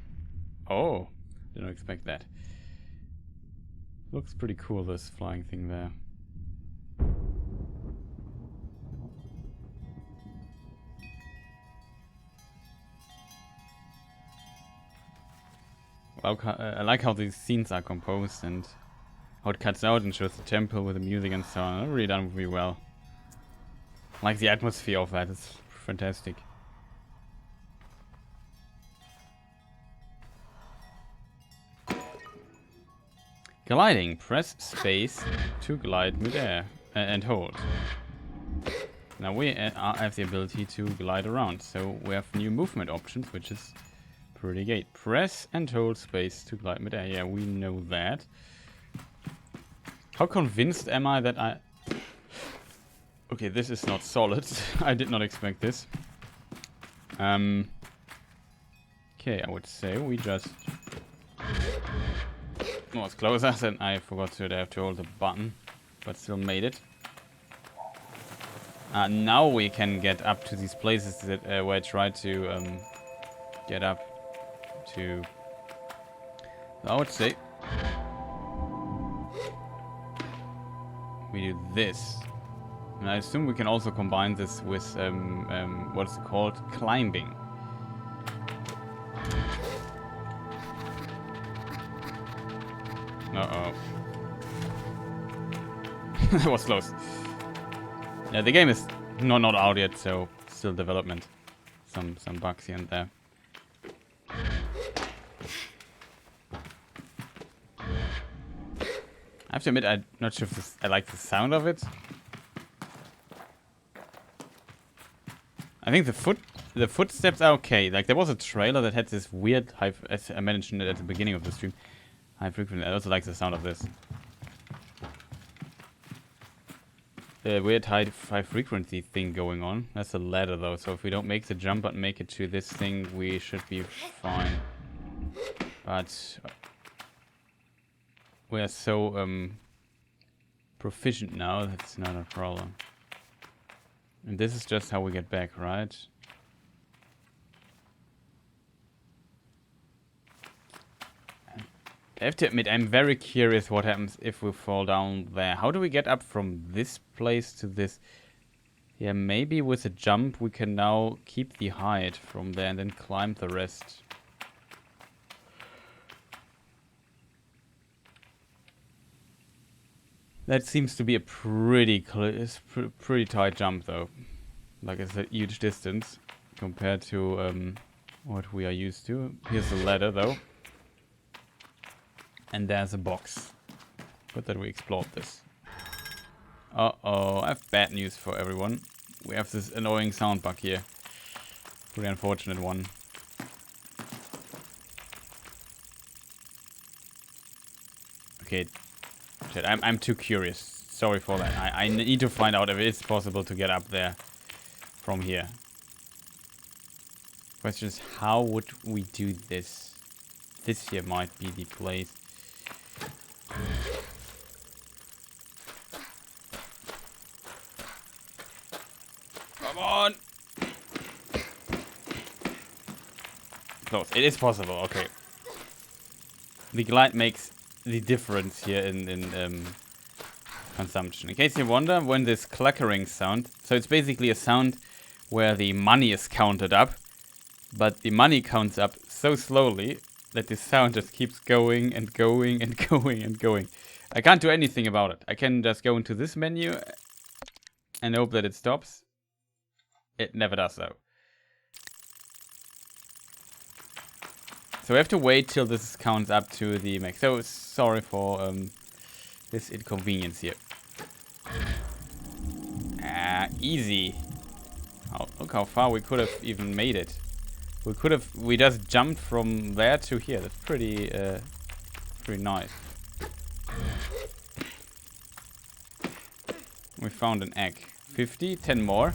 Oh, didn't expect that. Looks pretty cool, this flying thing there. I like how these scenes are composed, and how it cuts out and shows the temple with the music and so on. Really done really well. Like the atmosphere of that, it's fantastic. Gliding. Press space to glide midair and hold. Now we have the ability to glide around, so we have new movement options, which is pretty great. Press and hold space to glide midair. Yeah, we know that. How convinced am I that I... Okay, this is not solid. I did not expect this. Okay, I would say we just... Oh, it's closer than I forgot to have to hold the button, but still made it. Now we can get up to these places that where I tried to get up to. I would say we do this, and I assume we can also combine this with what's it called, climbing. Uh-oh. That was close. Yeah, the game is not out yet, so still development. Some bugs here and there. I have to admit, I'm not sure if I like the sound of it. I think the footsteps are okay. Like, there was a trailer that had this weird high, as I mentioned it at the beginning of the stream, high frequency. I also like the sound of this. The weird high frequency thing going on. That's a ladder though, so if we don't make the jump but make it to this thing, we should be fine. But we are so proficient now, that's not a problem. And this is just how we get back, right? I have to admit, I'm very curious what happens if we fall down there. How do we get up from this place to this? Yeah, maybe with a jump we can now keep the height from there and then climb the rest. That seems to be a pretty tight jump though. Like it's a huge distance compared to what we are used to. Here's the ladder though. And there's a box. Good that we explored this. Uh-oh, I have bad news for everyone. We have this annoying sound bug here. Pretty unfortunate one. Okay, shit, I'm too curious. Sorry for that. I need to find out if it's possible to get up there from here. Question is, how would we do this? This here might be the place. Come on! Close. It is possible, okay. The glide makes the difference here in consumption. In case you wonder, when this clackering sound, so it's basically a sound where the money is counted up, but the money counts up so slowly that the sound just keeps going and going and going and going. I can't do anything about it. I can just go into this menu and hope that it stops. It never does though. So we have to wait till this counts up to the max. So sorry for this inconvenience here. Easy. Oh, look how far we could have even made it. We just jumped from there to here. That's pretty nice. We found an egg. 50, 10 more.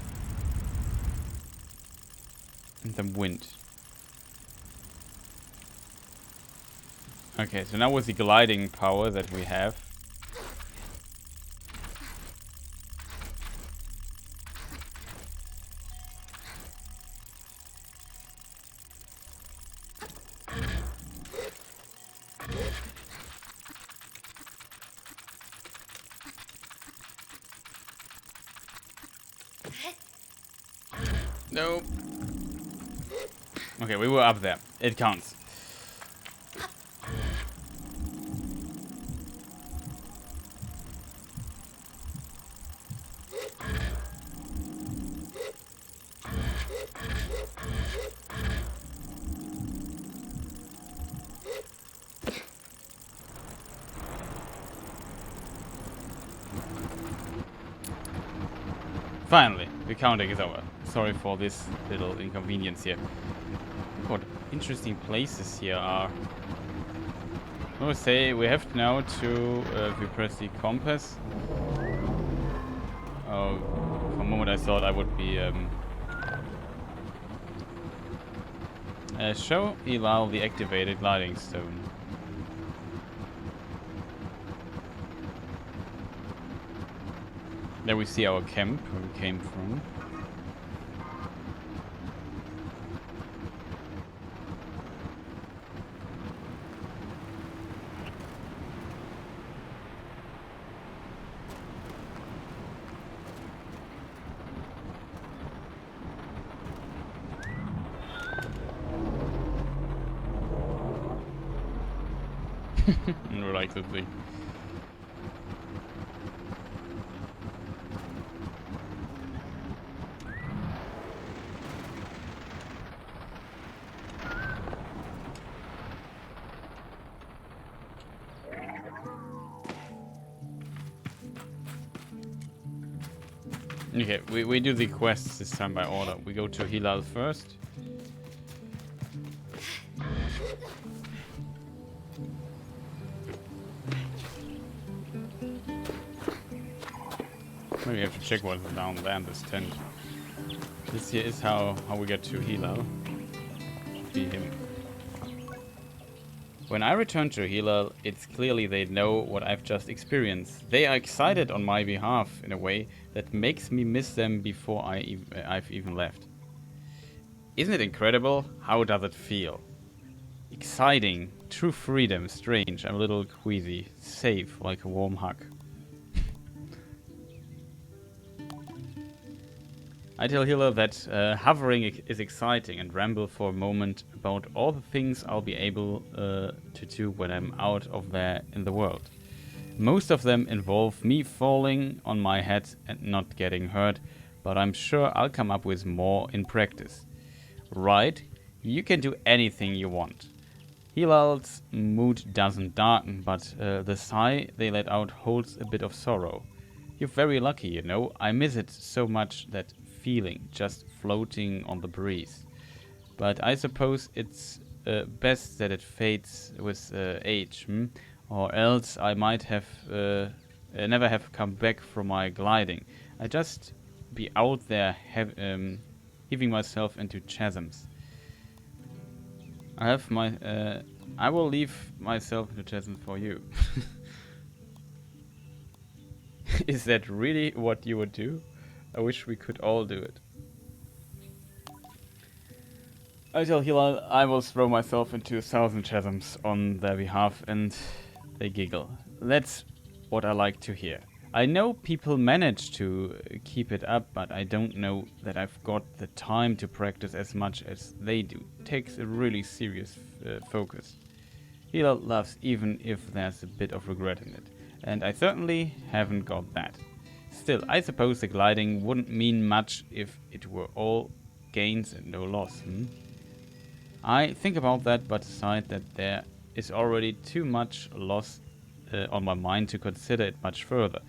And some wind. Okay, so now with the gliding power that we have. Nope. Okay, we were up there. It counts. Finally, the counting is over. Sorry for this little inconvenience here. What interesting places here are. I would say we have now to, if we press the compass. Oh, for a moment I thought I would be, show Elal the activated gliding stone. There we see our camp, where we came from. Reluctantly. Okay, we do the quests this time by order. We go to Hilal first. Maybe I have to check what's down there in this tent. This here is how we get to Hilal. Be him. When I return to Hilal, it's clearly they know what I've just experienced. They are excited on my behalf in a way that makes me miss them before I've even left. Isn't it incredible? How does it feel? Exciting, true freedom, strange, I'm a little queasy, safe like a warm hug. I tell Hila that hovering is exciting and ramble for a moment about all the things I'll be able to do when I'm out of there in the world. Most of them involve me falling on my head and not getting hurt, but I'm sure I'll come up with more in practice. Right, you can do anything you want. Hilal's mood doesn't darken, but the sigh they let out holds a bit of sorrow. You're very lucky, you know. I miss it so much, that feeling, just floating on the breeze. But I suppose it's best that it fades with age, or else I might have never have come back from my gliding. I just be out there heaving myself into chasms. I will leave myself into chasms for you. Is that really what you would do? I wish we could all do it. I tell Hilal I will throw myself into 1,000 chasms on their behalf, and they giggle. That's what I like to hear. I know people manage to keep it up, but I don't know that I've got the time to practice as much as they do. It takes a really serious focus. Hilal laughs even if there's a bit of regret in it, and I certainly haven't got that. Still, I suppose the gliding wouldn't mean much if it were all gains and no loss, I think about that, but decide that there is already too much loss on my mind to consider it much further.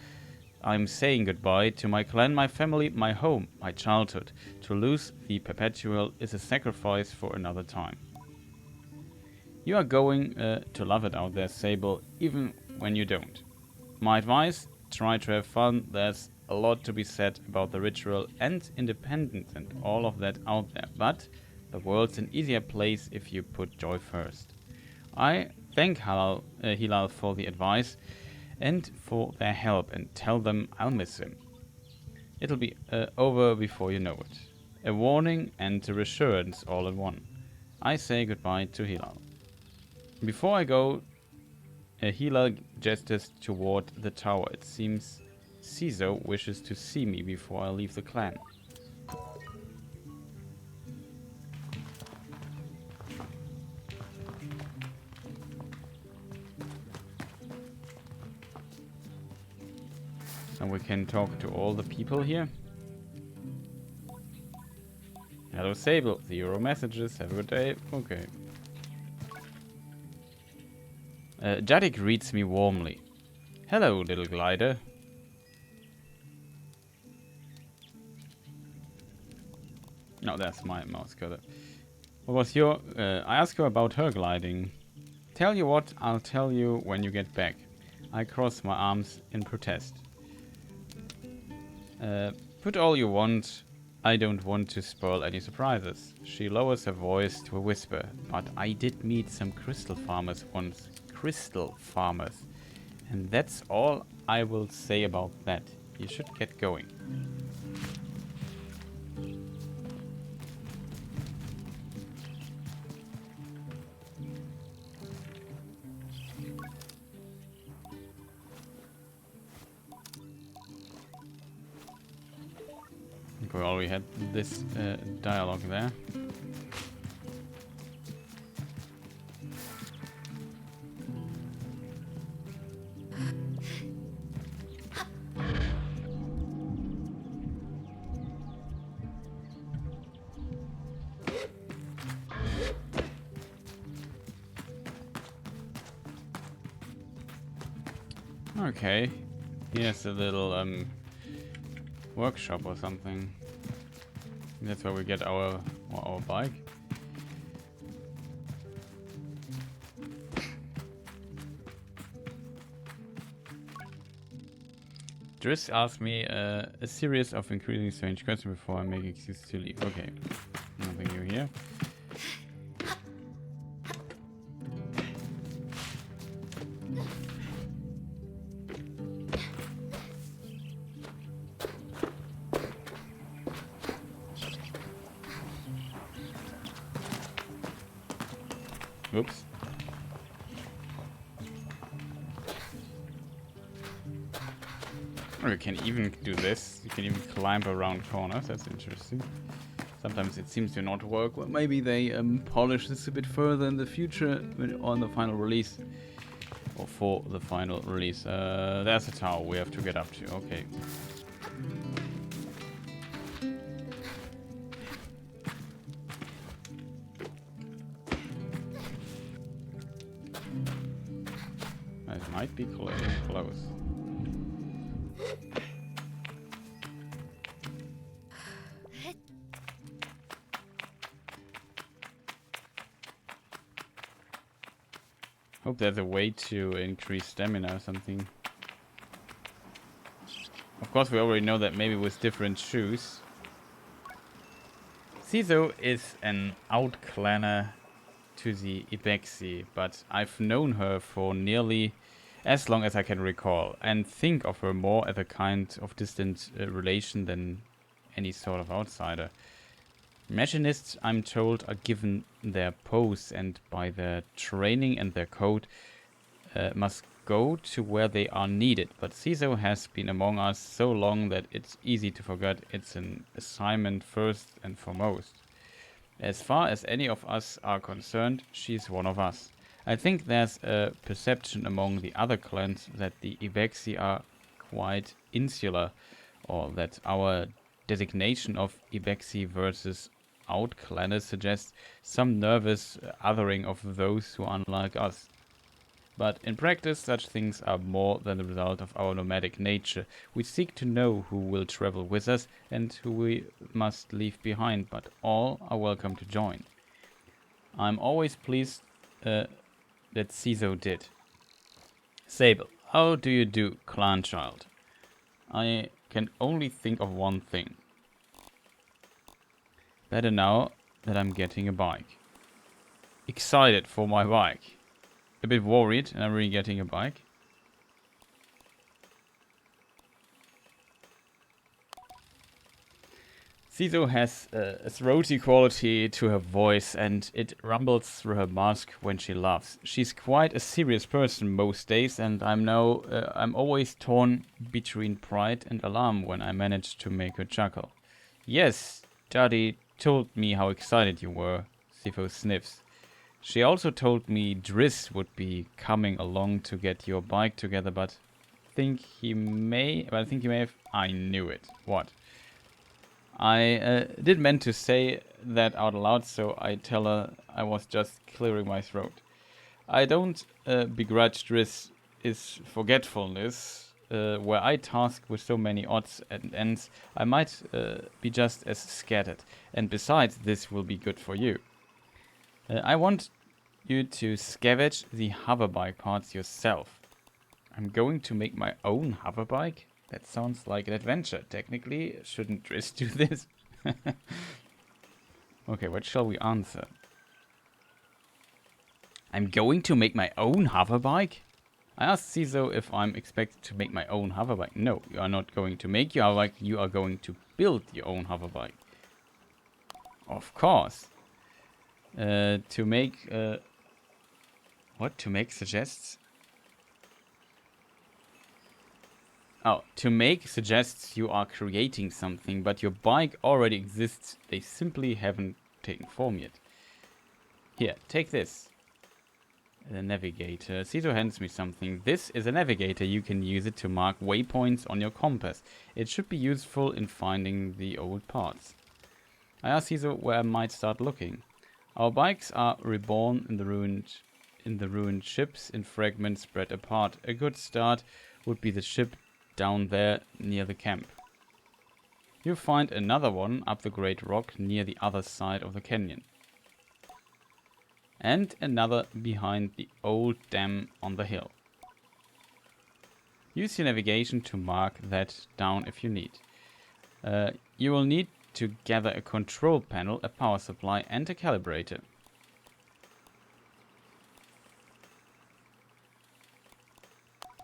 I'm saying goodbye to my clan, my family, my home, my childhood. To lose the perpetual is a sacrifice for another time. You are going to love it out there, Sable, even when you don't. My advice, try to have fun. There's a lot to be said about the ritual and independence and all of that out there, but the world's an easier place if you put joy first. I thank Hilal for the advice and for their help, and tell them I'll miss him. It'll be over before you know it. A warning and a reassurance all in one. I say goodbye to Hilal. Before I go, Hilal gestures toward the tower. It seems Ciso wishes to see me before I leave the clan. and we can talk to all the people here. Hello Sable, 0 messages, have a good day. Okay. Jaddik greets me warmly. Hello, little glider. No, that's my mouse cursor. What was your... I asked her about her gliding. Tell you what, I'll tell you when you get back. I cross my arms in protest. Put all you want. I don't want to spoil any surprises. She lowers her voice to a whisper. But I did meet some crystal farmers once. Crystal farmers. And that's all I will say about that. You should get going. We already had this dialogue there. Okay, here's a little workshop or something. That's where we get our bike. Driss asked me a series of increasingly strange questions before I make excuse to leave. Okay, nothing new here. Oops. Oh, you can even do this. You can even climb around corners. That's interesting. Sometimes it seems to not work. Well, maybe they polish this a bit further in the future on the final release. Or for the final release. There's a tower we have to get up to. Okay. It might be close. Hope there's a way to increase stamina or something. Of course, we already know that maybe with different shoes. Ciso is an outclanner to the Ibexi, but I've known her for nearly as long as I can recall, and think of her more as a kind of distant relation than any sort of outsider. Machinists, I'm told, are given their pose, and by their training and their code, must go to where they are needed. But Ciso has been among us so long that it's easy to forget it's an assignment first and foremost. As far as any of us are concerned, she's one of us. I think there's a perception among the other clans that the Ibexi are quite insular, or that our designation of Ibexi versus outclanners suggests some nervous othering of those who are unlike us. But in practice, such things are more than the result of our nomadic nature. We seek to know who will travel with us and who we must leave behind, but all are welcome to join. I'm always pleased that Ciso did. Sable, how do you do, clan child? I can only think of one thing. Better now that I'm getting a bike. Excited for my bike. A bit worried, and I'm really getting a bike. Ciso has a throaty quality to her voice, and it rumbles through her mask when she laughs. She's quite a serious person most days, and I'm always torn between pride and alarm when I manage to make her chuckle. Yes, Daddy told me how excited you were, Ciso sniffs. She also told me Driss would be coming along to get your bike together, but think he may... But I think he may have... I knew it. What? I did meant to say that out loud, so I tell her I was just clearing my throat. I don't begrudge this is forgetfulness, where I task with so many odds and ends, I might be just as scattered. And besides, this will be good for you. I want you to scavenge the hoverbike parts yourself. I'm going to make my own hoverbike? That sounds like an adventure. Technically, shouldn't Driss do this? Okay, what shall we answer? I'm going to make my own hoverbike? I asked Ciso if I'm expected to make my own hoverbike. No, you are not going to make your hoverbike. You are going to build your own hoverbike. Of course. To make... what? To make suggests? Oh, to make suggests you are creating something, but your bike already exists. They simply haven't taken form yet. Here, take this. The navigator. Ciso hands me something. This is a navigator. You can use it to mark waypoints on your compass. It should be useful in finding the old parts. I asked Ciso where I might start looking. Our bikes are reborn in the ruined ships in fragments spread apart. A good start would be the ship down there near the camp. You'll find another one up the great rock near the other side of the canyon. And another behind the old dam on the hill. Use your navigation to mark that down if you need. You will need to gather a control panel, a power supply and a calibrator.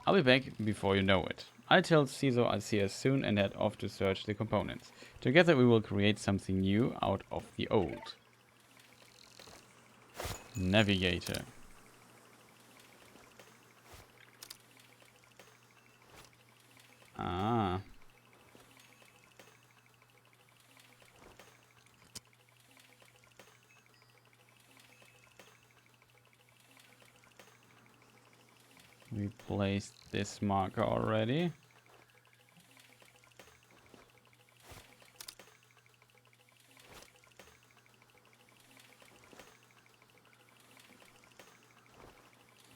I'll be back before you know it. I tell Ciso I'll see her soon and head off to search the components. Together we will create something new out of the old. Navigator. Ah. We placed this marker already.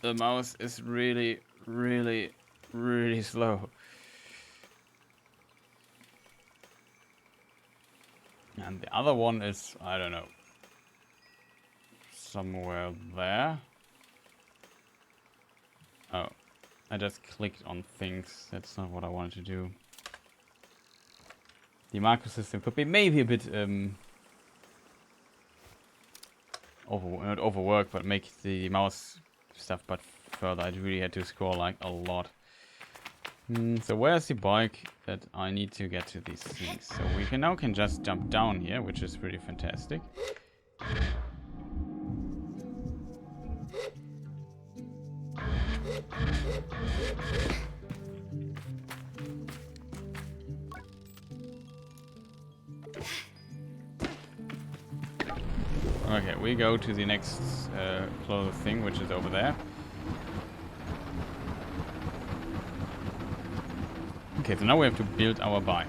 The mouse is really slow. And the other one is, I don't know, somewhere there. Oh, I just clicked on things. That's not what I wanted to do. The macro system could be maybe a bit not overwork, but make the mouse stuff but further. I really had to scroll like a lot. So where's the bike that I need to get to these things? So we can just jump down here, which is pretty fantastic. Okay, we go to the next closest thing, which is over there. Okay, so now we have to build our bike.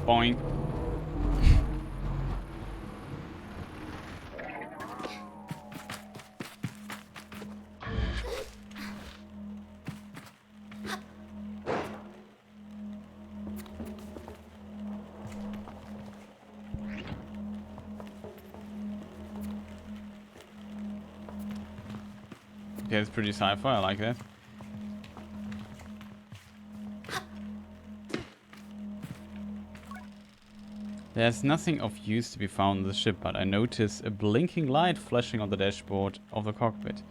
Boing. Okay, it's pretty sci-fi, I like that. There's nothing of use to be found on the ship, but I notice a blinking light flashing on the dashboard of the cockpit.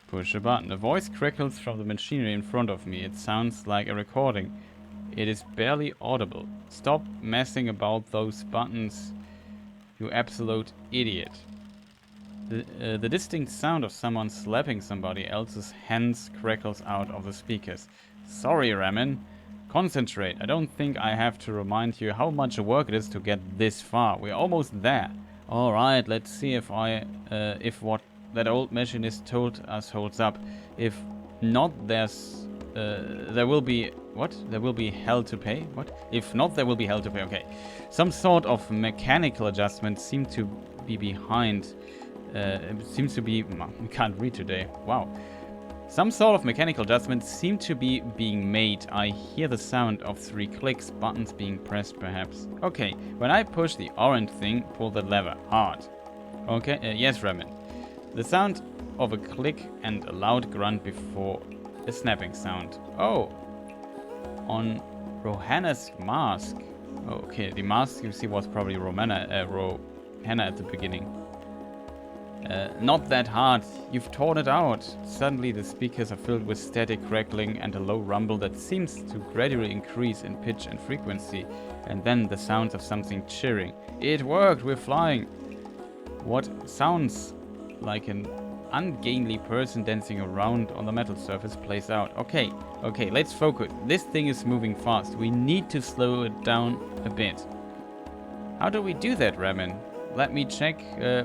Push a button. A voice crackles from the machinery in front of me. It sounds like a recording. It is barely audible. Stop messing about those buttons, you absolute idiot. The distinct sound of someone slapping somebody else's hands crackles out of the speakers. Sorry, Ramen. Concentrate. I don't think I have to remind you how much work it is to get this far. We're almost there. Alright, let's see if if what that old machinist told us holds up. If not, there will be... What? There will be hell to pay? What? If not, there will be hell to pay. Okay. Some sort of mechanical adjustment seemed to be behind. It seems to be... I can't read today. Wow. Some sort of mechanical adjustment seemed to be being made. I hear the sound of 3 clicks, buttons being pressed perhaps. Okay, when I push the orange thing, pull the lever hard. Okay, yes, Ramen. The sound of a click and a loud grunt before a snapping sound. Oh, on Rohanna's mask. Oh, okay, the mask you see was probably Rohanna at the beginning. Not that hard. You've torn it out. Suddenly the speakers are filled with static crackling and a low rumble that seems to gradually increase in pitch and frequency. And then the sounds of something cheering. It worked! We're flying! What sounds like an ungainly person dancing around on the metal surface plays out. Okay, let's focus. This thing is moving fast. We need to slow it down a bit. How do we do that, Ramen? Let me check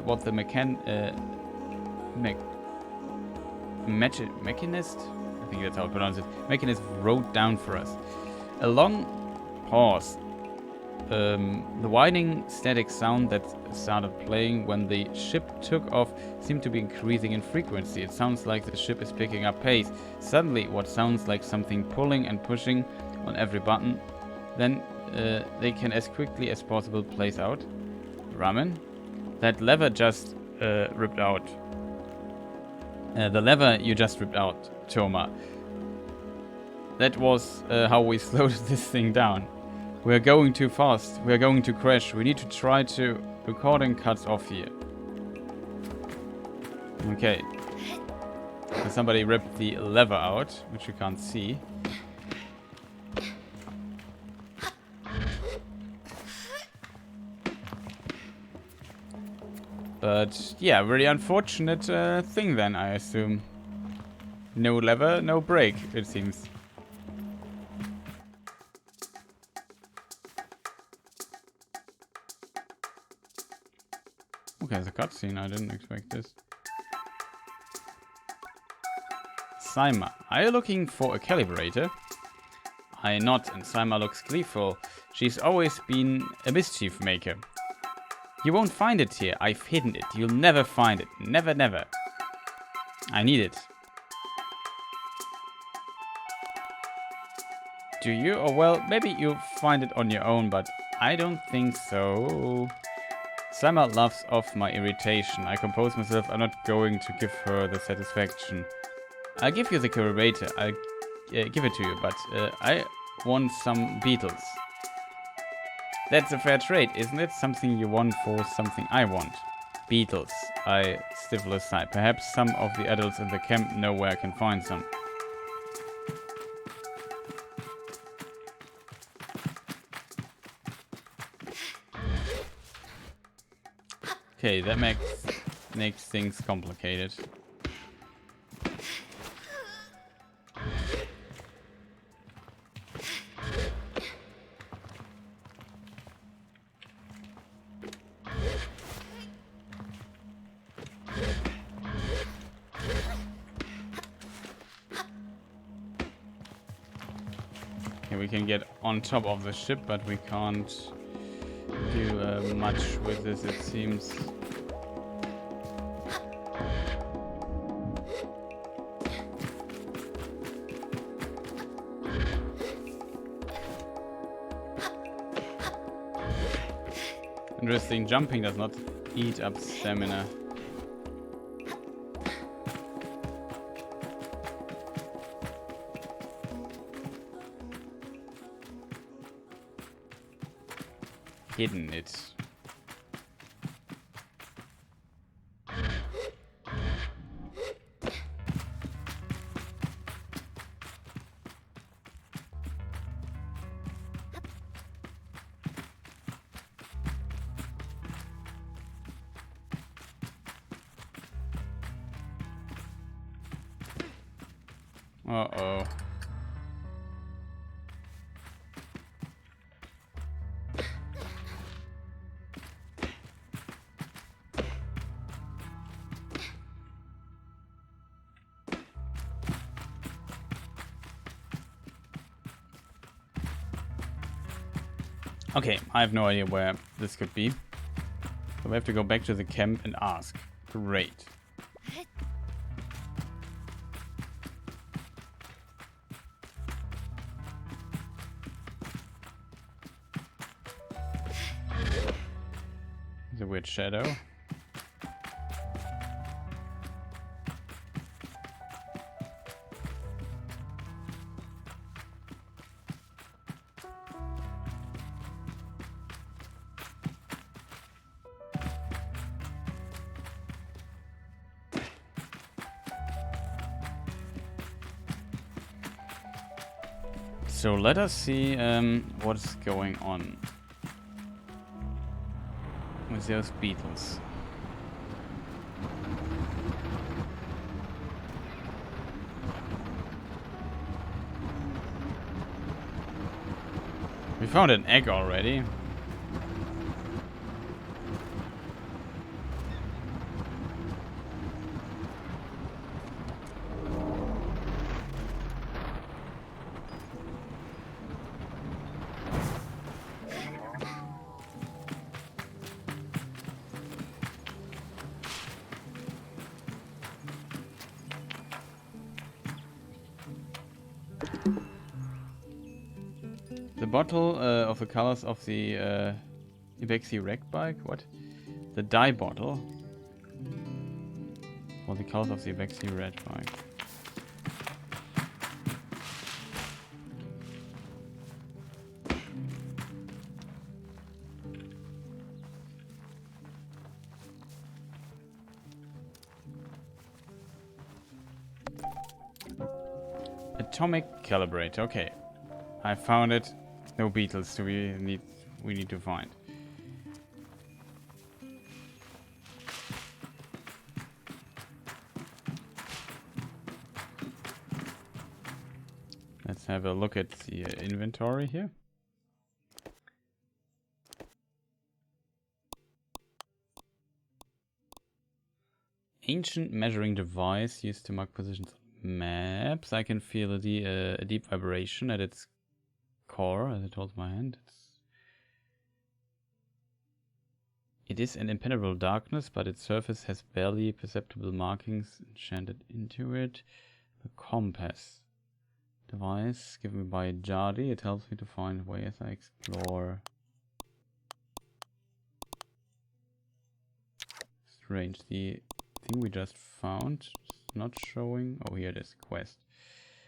what the mechanist, I think that's how I pronounce it, mechanist wrote down for us. A long pause. The whining static sound that started playing when the ship took off seemed to be increasing in frequency. It sounds like the ship is picking up pace. Suddenly, what sounds like something pulling and pushing on every button, then they can as quickly as possible plays out. Ramen? That lever just ripped out. The lever you just ripped out, Toma. That was how we slowed this thing down. We're going too fast. We're going to crash. We need to try to... Recording cuts off here. Okay. So somebody ripped the lever out, which you can't see. But yeah, very unfortunate thing then, I assume. No lever, no brake, it seems. Okay, it's a cutscene, I didn't expect this. Saima, are you looking for a calibrator? I nod and Saima looks gleeful. She's always been a mischief maker. You won't find it here. I've hidden it. You'll never find it. Never, never. I need it. Do you? Or well, maybe you'll find it on your own, but I don't think so. Summer laughs off my irritation. I compose myself. I'm not going to give her the satisfaction. I'll give you the calibrator. I'll give it to you, but I want some beetles. That's a fair trade, isn't it? Something you want for something I want. Beetles. I stifle a sigh. Perhaps some of the adults in the camp know where I can find some. Okay, that makes things complicated. We can get on top of the ship, but we can't do much with this, it seems. Interesting, jumping does not eat up stamina. Hidden it. Uh-oh. Okay, I have no idea where this could be. So we have to go back to the camp and ask. Great. There's a weird shadow. So let us see what's going on with those beetles. We found an egg already. The bottle of the colors of the Ibexi wreck bike? What? The dye bottle for the colors of the Ibexi red bike. Atomic calibrator. Okay, I found it. No beetles, so we need to find. Let's have a look at the inventory here. Ancient measuring device used to mark positions on maps. I can feel a deep vibration at its core as it holds my hand. It is an impenetrable darkness, but its surface has barely perceptible markings enchanted into it. The compass device given me by Jardi. It helps me to find ways as I explore. Strange. The thing we just found is not showing. Oh, here it is. Quest.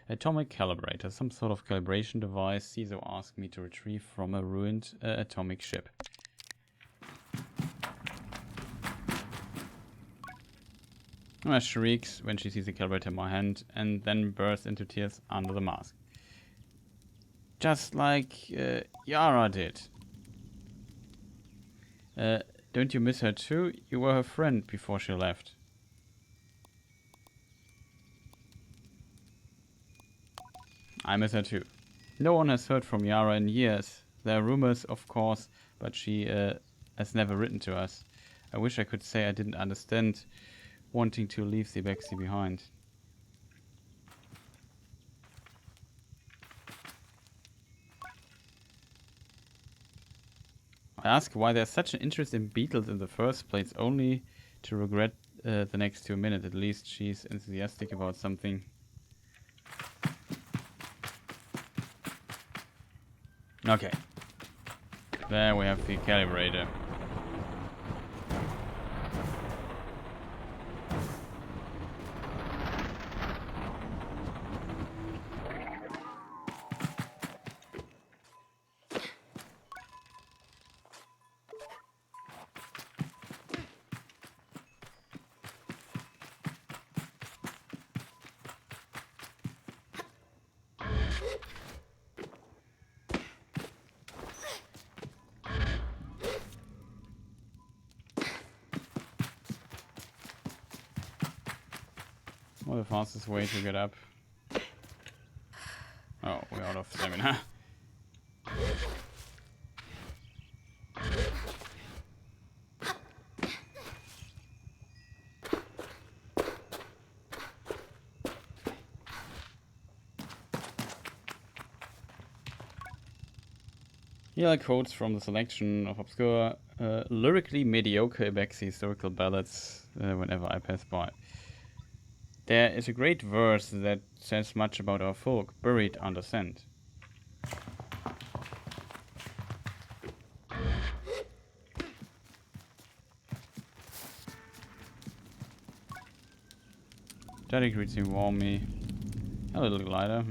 Atomic calibrator. Some sort of calibration device. Ciso asked me to retrieve from a ruined atomic ship. Emma shrieks when she sees the calibrator in my hand and then bursts into tears under the mask. Just like Yara did. Don't you miss her too? You were her friend before she left. I miss her too. No one has heard from Yara in years. There are rumors, of course, but she has never written to us. I wish I could say I didn't understand wanting to leave the Bexy behind. I ask why there's such an interest in beetles in the first place, only to regret the next 2 minutes. At least she's enthusiastic about something. Okay. There we have the calibrator. What's the fastest way to get up? Oh, we're out of stamina. Here are quotes from the selection of obscure, lyrically mediocre Ibexi historical ballads whenever I pass by. There is a great verse that says much about our folk, buried under sand. Daddy greets me warmly. Hello, little glider.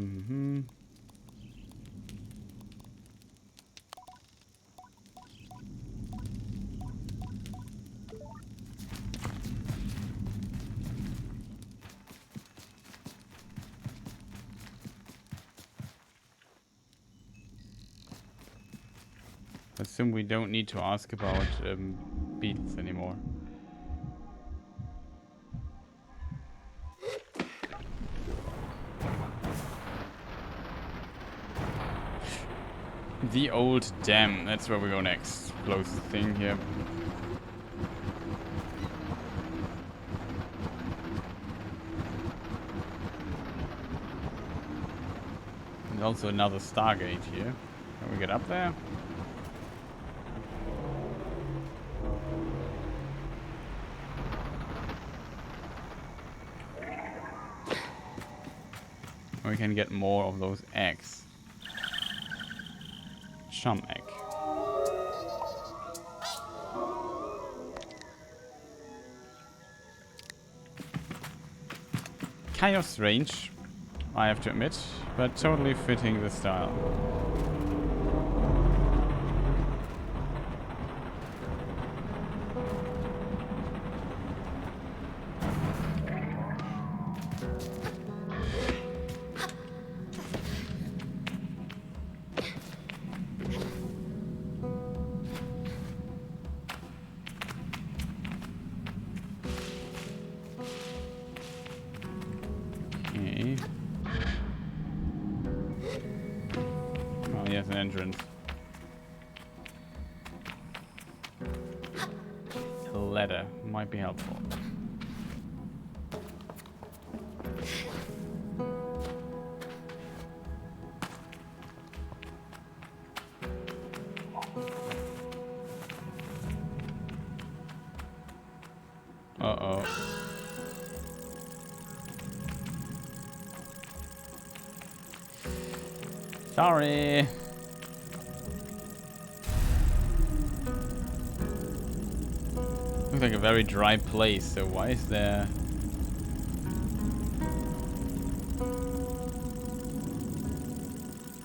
I assume we don't need to ask about beetles anymore. The old dam, that's where we go next. Closest thing here. And also another Stargate here. Can we get up there? We can get more of those eggs. Chum egg. Kind of strange, I have to admit, but totally fitting the style. An entrance. A ladder might be helpful. Uh-oh. Sorry. Looks like a very dry place, so why is there...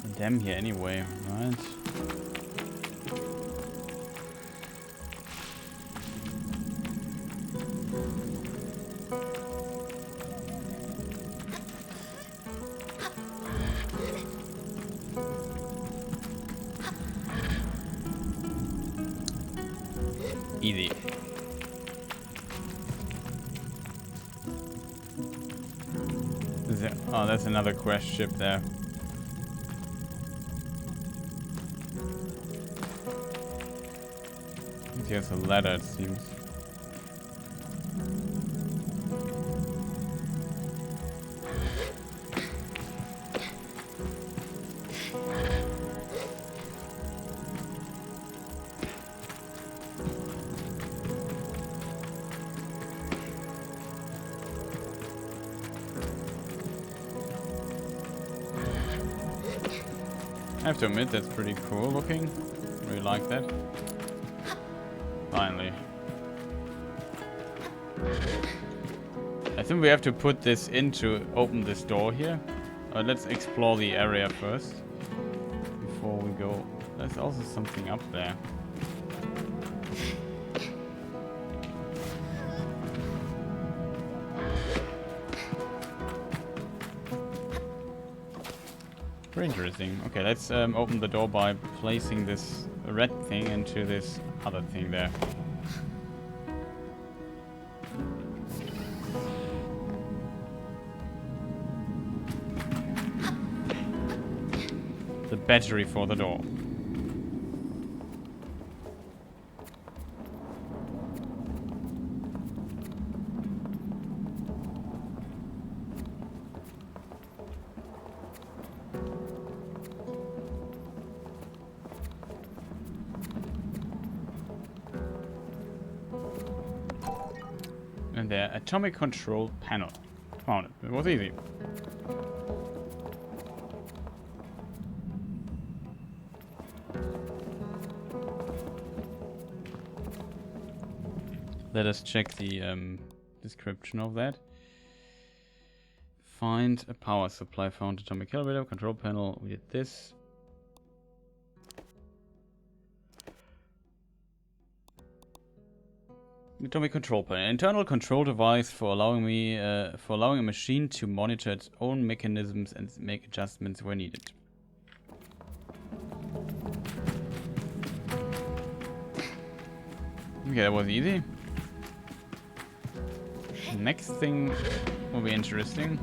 a dam here anyway, right? Easy. Oh, that's another quest ship there. Here's a ladder, it seems. I have to admit, that's pretty cool looking. Really like that. Finally. I think we have to put this in to open this door here. Let's explore the area first. Before we go. There's also something up there. Very interesting. Okay, let's open the door by placing this red thing into this other thing there. The battery for the door. their atomic control panel. Found it. It was easy. Let us check the description of that. Find a power supply, found atomic calibrator, control panel. We did this. Atomic control panel, internal control device for allowing a machine to monitor its own mechanisms and make adjustments where needed. Okay, that was easy. Next thing will be interesting.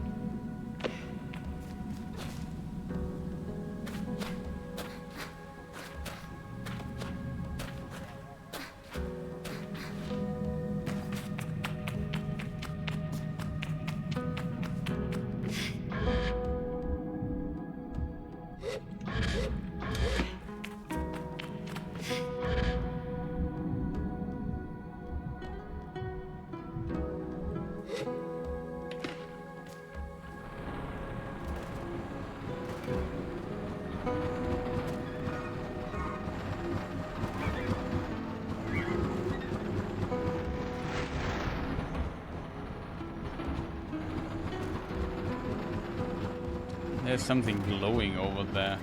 There's something glowing over there.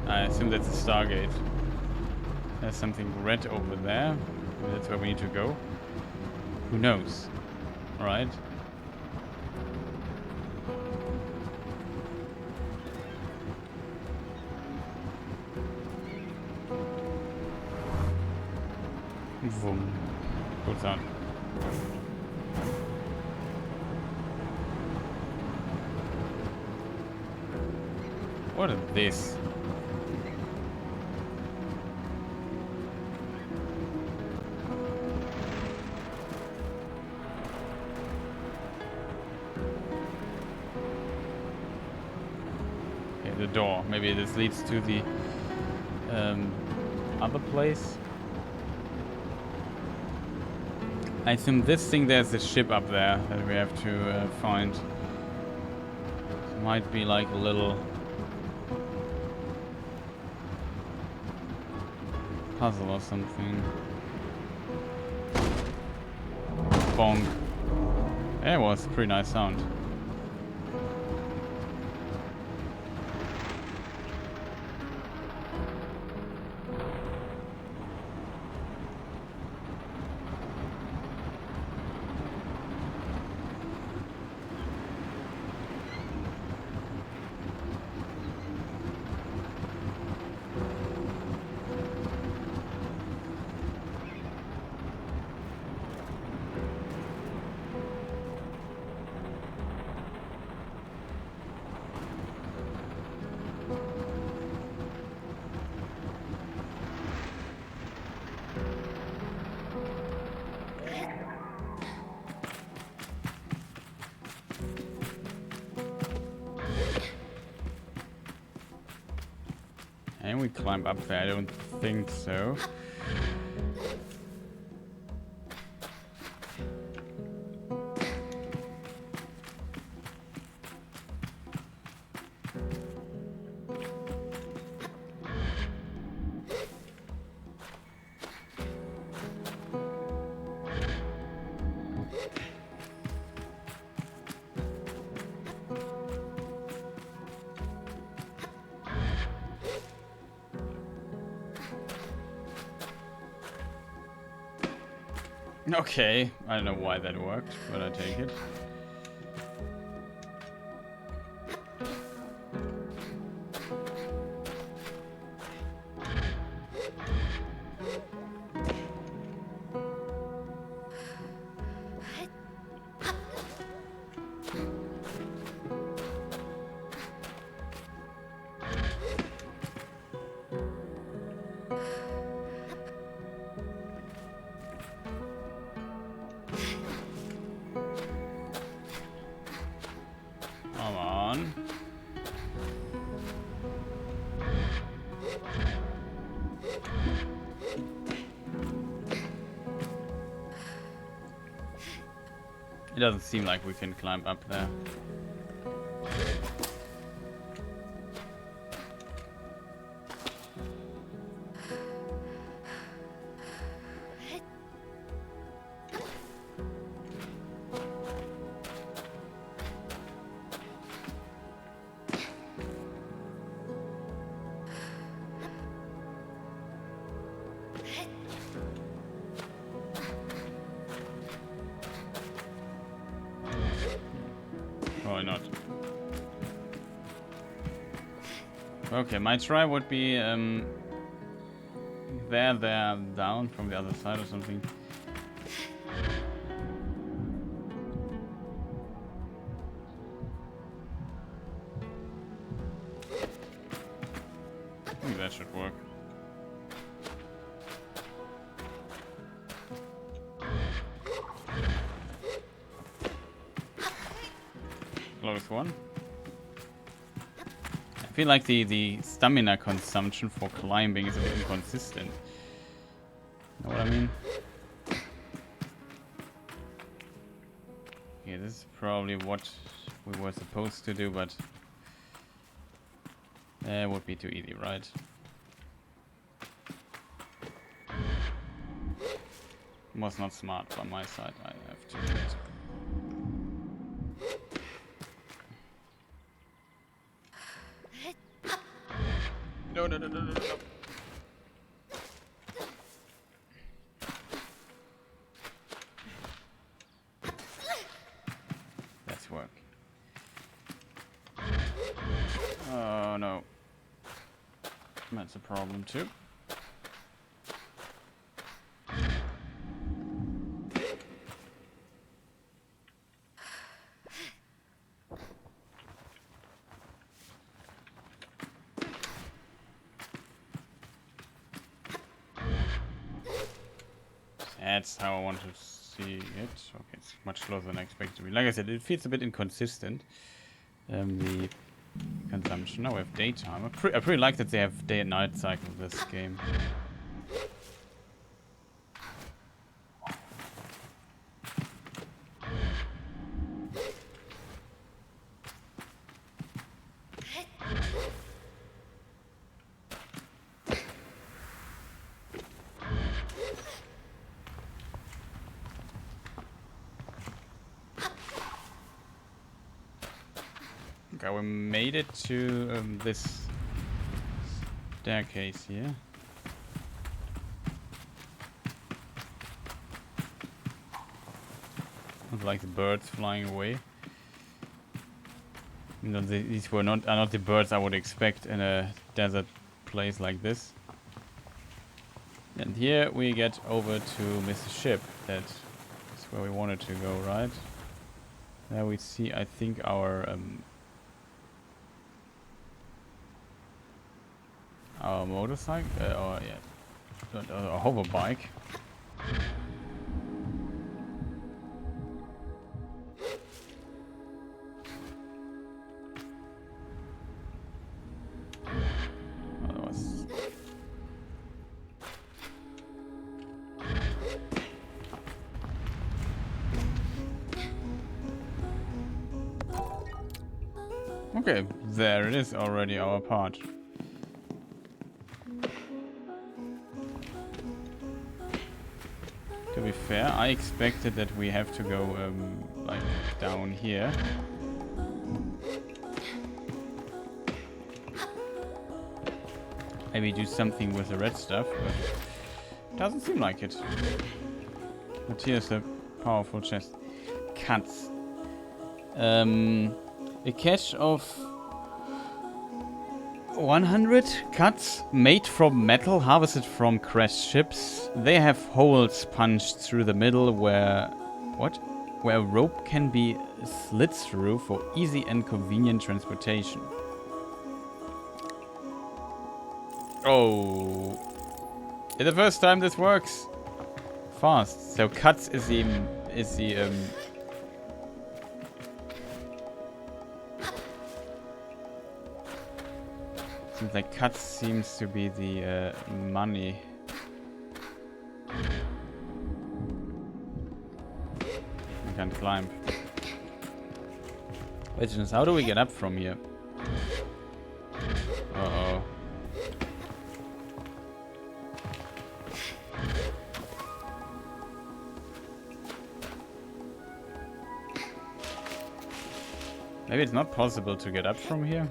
I assume that's a Stargate. There's something red over there. Maybe that's where we need to go. Who knows? Alright. Vroom. Good sound. What is this? Okay, the door. Maybe this leads to the other place. I assume this thing, there's a ship up there that we have to find. It might be like a little puzzle or something. Bonk. That was a pretty nice sound. Can we climb up there? I don't think so. Okay, I don't know why that worked, but I take it. It doesn't seem like we can climb up there. Why not? Okay, my try would be there, down from the other side or something. I think that should work. Close one. I feel like the stamina consumption for climbing is a bit inconsistent. Know what I mean? Yeah, this is probably what we were supposed to do, but that would be too easy, right? Was not smart by my side, I have to admit. No, no, no, no, no, no. Let's work. Oh no. That's a problem too. That's how I want to see it. Okay, it's much closer than I expected to be. Like I said, it feels a bit inconsistent. The consumption. Now we have daytime. I pretty like that they have day and night cycle in this game. Okay, we made it to this staircase here. Looks like the birds flying away. You know, these are not the birds I would expect in a desert place like this. And here we get over to Mr. Ship. That is where we wanted to go, right? There we see, I think, our motorcycle, or yeah, a hover bike. Okay, there it is already, our part. To be fair, I expected that we have to go like down here. Maybe do something with the red stuff, but doesn't seem like it. But here's a powerful chest. Cuts. A cache of 100 cuts made from metal harvested from crashed ships. They have holes punched through the middle where a rope can be slid through for easy and convenient transportation. Oh, it's the first time this works. Fast. So cuts is the seems like cuts seems to be the money. can't climb. Question is, how do we get up from here? Uh-oh. Maybe it's not possible to get up from here.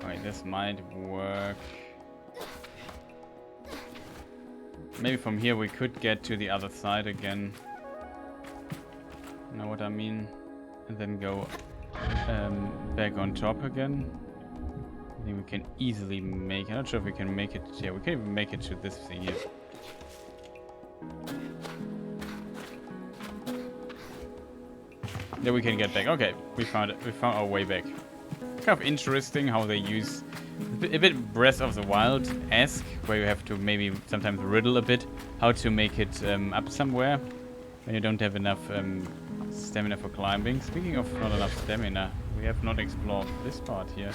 Wait, this might work. Maybe from here we could get to the other side again. You know what I mean? And then go back on top again. I think we can easily make... I'm not sure if we can make it... Yeah, we can even make it to this thing here. Yeah, we can get back. Okay, we found it. We found our way back. Kind of interesting how they use... A bit Breath of the Wild-esque, where you have to maybe sometimes riddle a bit how to make it up somewhere when you don't have enough stamina for climbing. Speaking of not enough stamina, we have not explored this part here,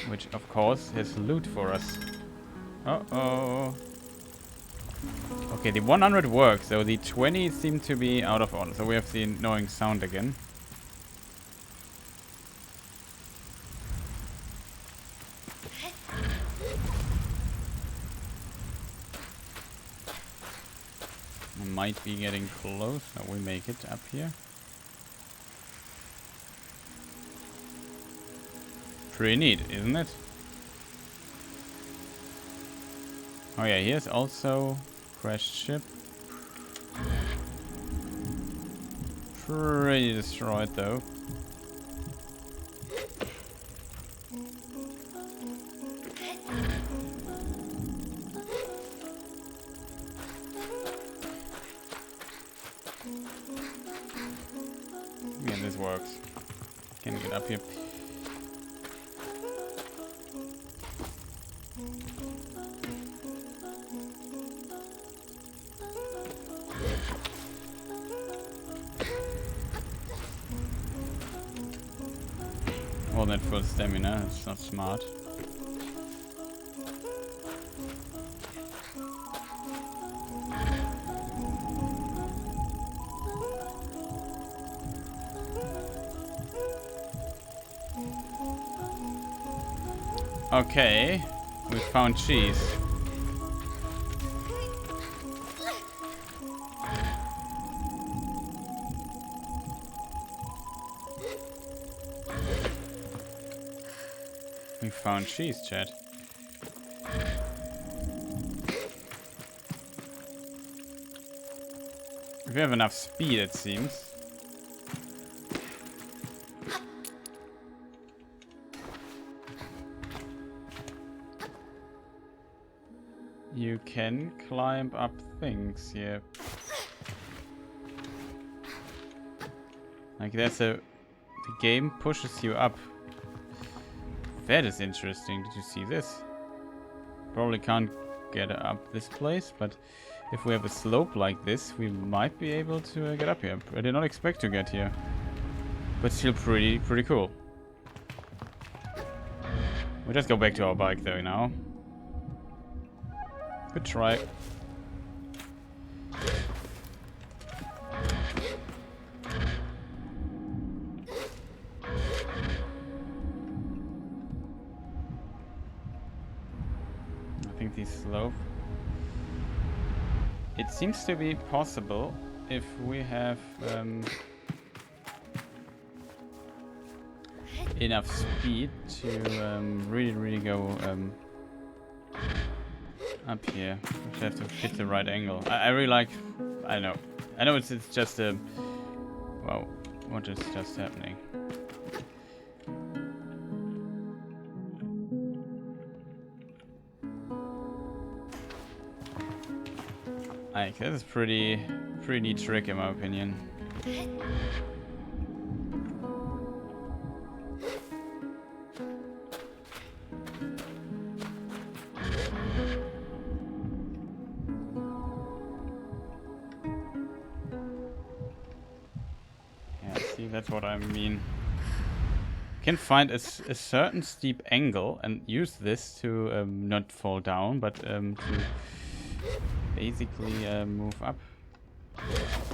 which of course has loot for us. Uh-oh. Okay, the 100 works, so the 20 seem to be out of order. So we have the annoying sound again. Might be getting close. No, we make it up here. Pretty neat, isn't it? Oh yeah, here's also crashed ship. Pretty destroyed though. Yeah, this works. Can get up here. All that full stamina, it's not smart. Okay, we found cheese. We found cheese, chat. If we have enough speed, it seems. You can climb up things here. Like that's the game pushes you up. That is interesting. Did you see this? Probably can't get up this place, but if we have a slope like this, we might be able to get up here. I did not expect to get here, but still pretty cool. We'll just go back to our bike though now. Good try. I think the slope. It seems to be possible if we have enough speed to really go up here. We have to hit the right angle. I really like... I know it's just a... Wow, what is just happening? Like, this is pretty neat trick in my opinion. That's what I mean. Can find a certain steep angle and use this to not fall down, but to basically move up.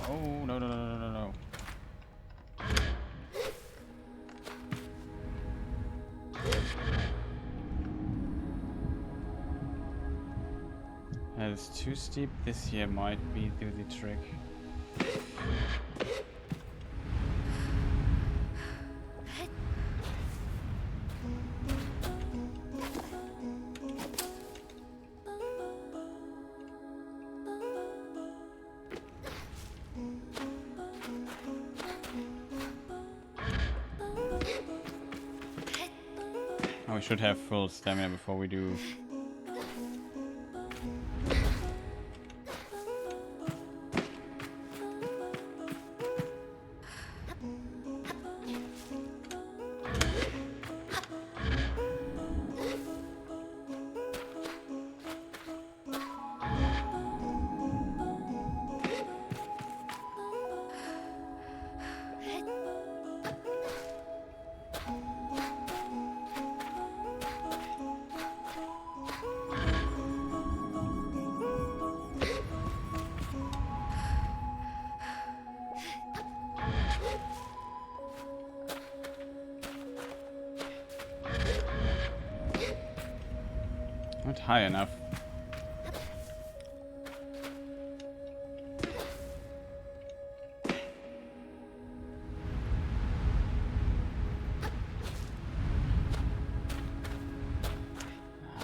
Oh, no, no, no, no, no, no. It's too steep. This here might be the trick. Oh, we should have full stamina before we do. Not high enough.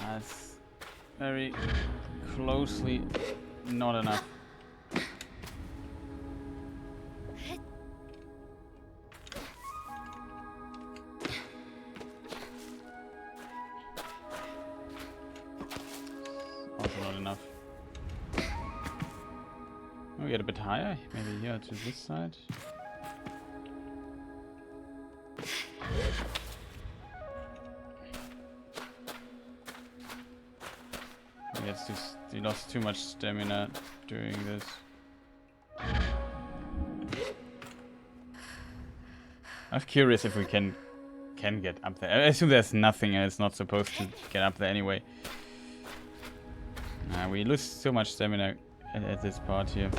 That's very closely not enough. We get a bit higher, maybe here to this side. Yes, he lost too much stamina doing this. I'm curious if we can get up there. I assume there's nothing and it's not supposed to get up there anyway. We lose so much stamina at this part here.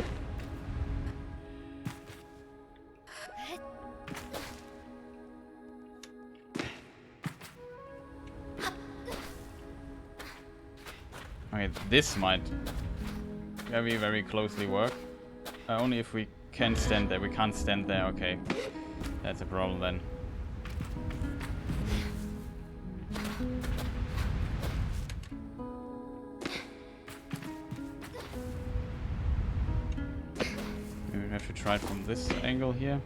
Okay, this might very, very closely work. Only if we can stand there. We can't stand there. Okay, that's a problem then. We have to try it from this angle here.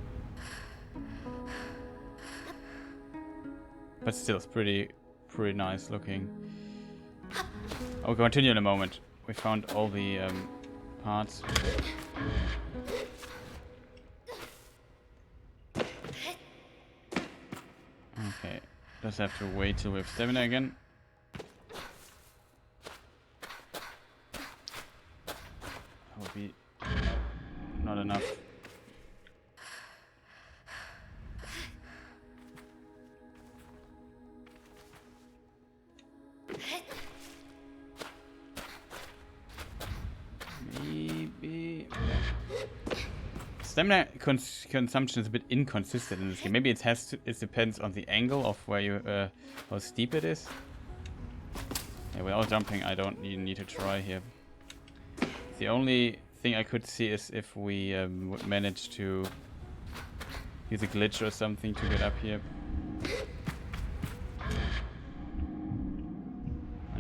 But still, it's pretty nice looking. I'll continue in a moment. We found all the parts. Okay, just have to wait till we have stamina again. That will be not enough. Stamina consumption is a bit inconsistent in this game. Maybe it depends on the angle of where you how steep it is. Yeah, without jumping, I don't even need to try here. The only thing I could see is if we would manage to use a glitch or something to get up here.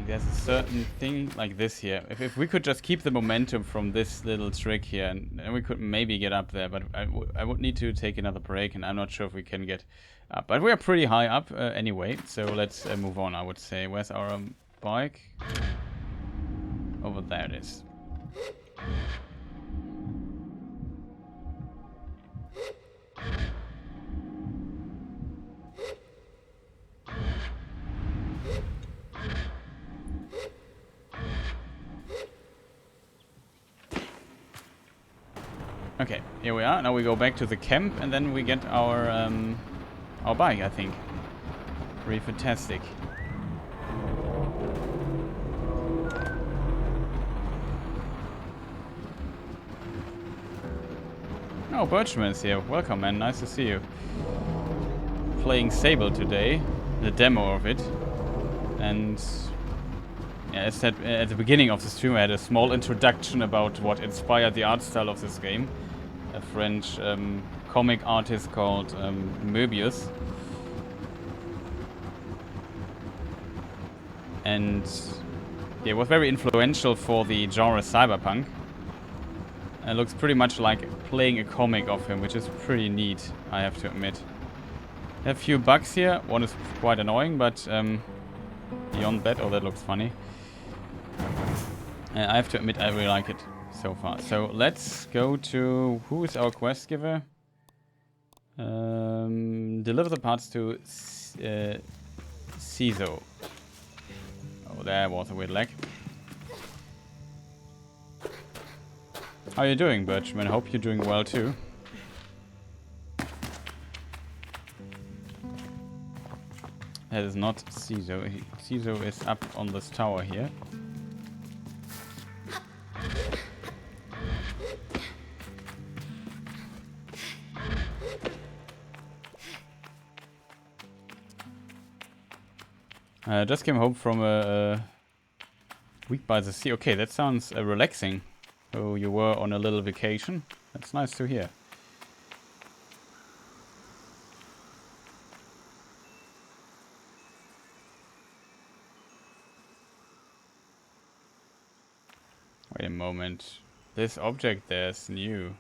There's a certain thing like this here. If we could just keep the momentum from this little trick here, and we could maybe get up there, but I would need to take another break, and I'm not sure if we can get up. But we are pretty high up anyway, so let's move on, I would say. Where's our bike? Over there it is. Okay, here we are. Now we go back to the camp and then we get our bike, I think. Pretty fantastic. Oh, Birchman is here. Welcome, man. Nice to see you. Playing Sable today, the demo of it. And yeah, as said at the beginning of the stream, I had a small introduction about what inspired the art style of this game. A French comic artist called Moebius. And yeah, it was very influential for the genre cyberpunk. It looks pretty much like playing a comic of him, which is pretty neat, I have to admit. A few bugs here. One is quite annoying, but beyond that, oh, that looks funny. I have to admit, I really like it so far. So let's go to... Who is our quest giver? Deliver the parts to Ciso. Oh, there was a weird lag. How are you doing, Birchman? Hope you're doing well too. That is not Ciso. Ciso is up on this tower here. Just came home from a week by the sea. Okay, that sounds relaxing. So you were on a little vacation. That's nice to hear. Wait a moment. This object there is new.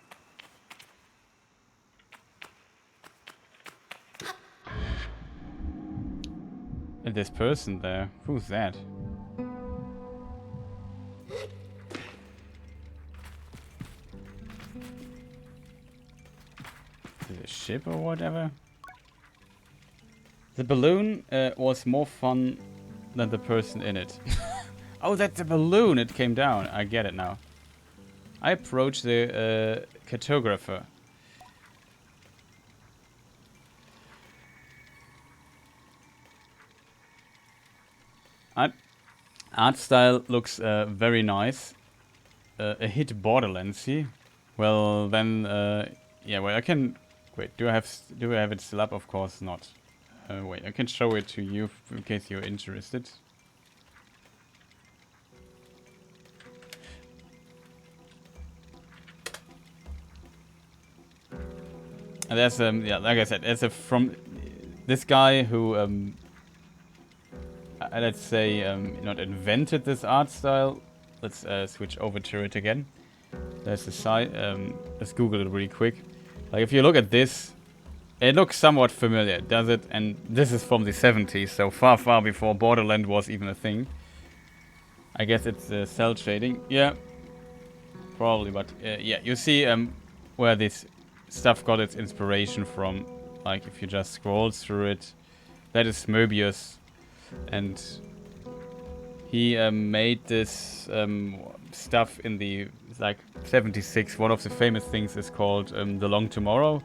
And this person there, who's that? Is it a ship or whatever? The balloon was more fun than the person in it. Oh, that's the balloon! It came down. I get it now. I approach the cartographer. Art style looks very nice. A hit Borderlandsy. Well, then, yeah. Well, I can. Wait, do I have it still up? Of course not. Wait, I can show it to you in case you're interested. And there's yeah, like I said, there's from this guy who let's say not invented this art style. Let's switch over to it again. There's the site. Let's Google it really quick. Like if you look at this, it looks somewhat familiar, does it? And this is from the 70s, so far, far before Borderland was even a thing. I guess it's cell shading. Yeah, probably. But yeah, you see where this stuff got its inspiration from. Like if you just scroll through it, that is Moebius, and he made this stuff in the like 76. One of the famous things is called The Long Tomorrow,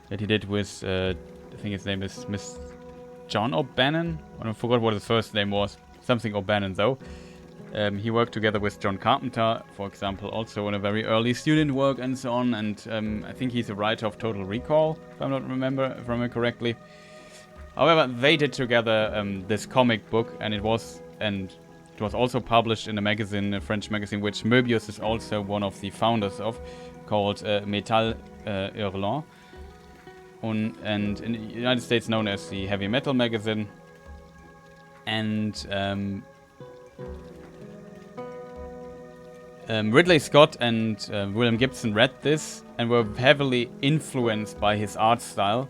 that he did with I think his name is Miss John O'Bannon. I forgot what his first name was. Something O'Bannon though. He worked together with John Carpenter, for example, also on a very early student work and so on. And I think he's a writer of Total Recall, if I remember correctly. However, they did together this comic book, and it was also published in a magazine, a French magazine, which Moebius is also one of the founders of, called Metal Hurlant, and in the United States known as the Heavy Metal magazine. And Ridley Scott and William Gibson read this and were heavily influenced by his art style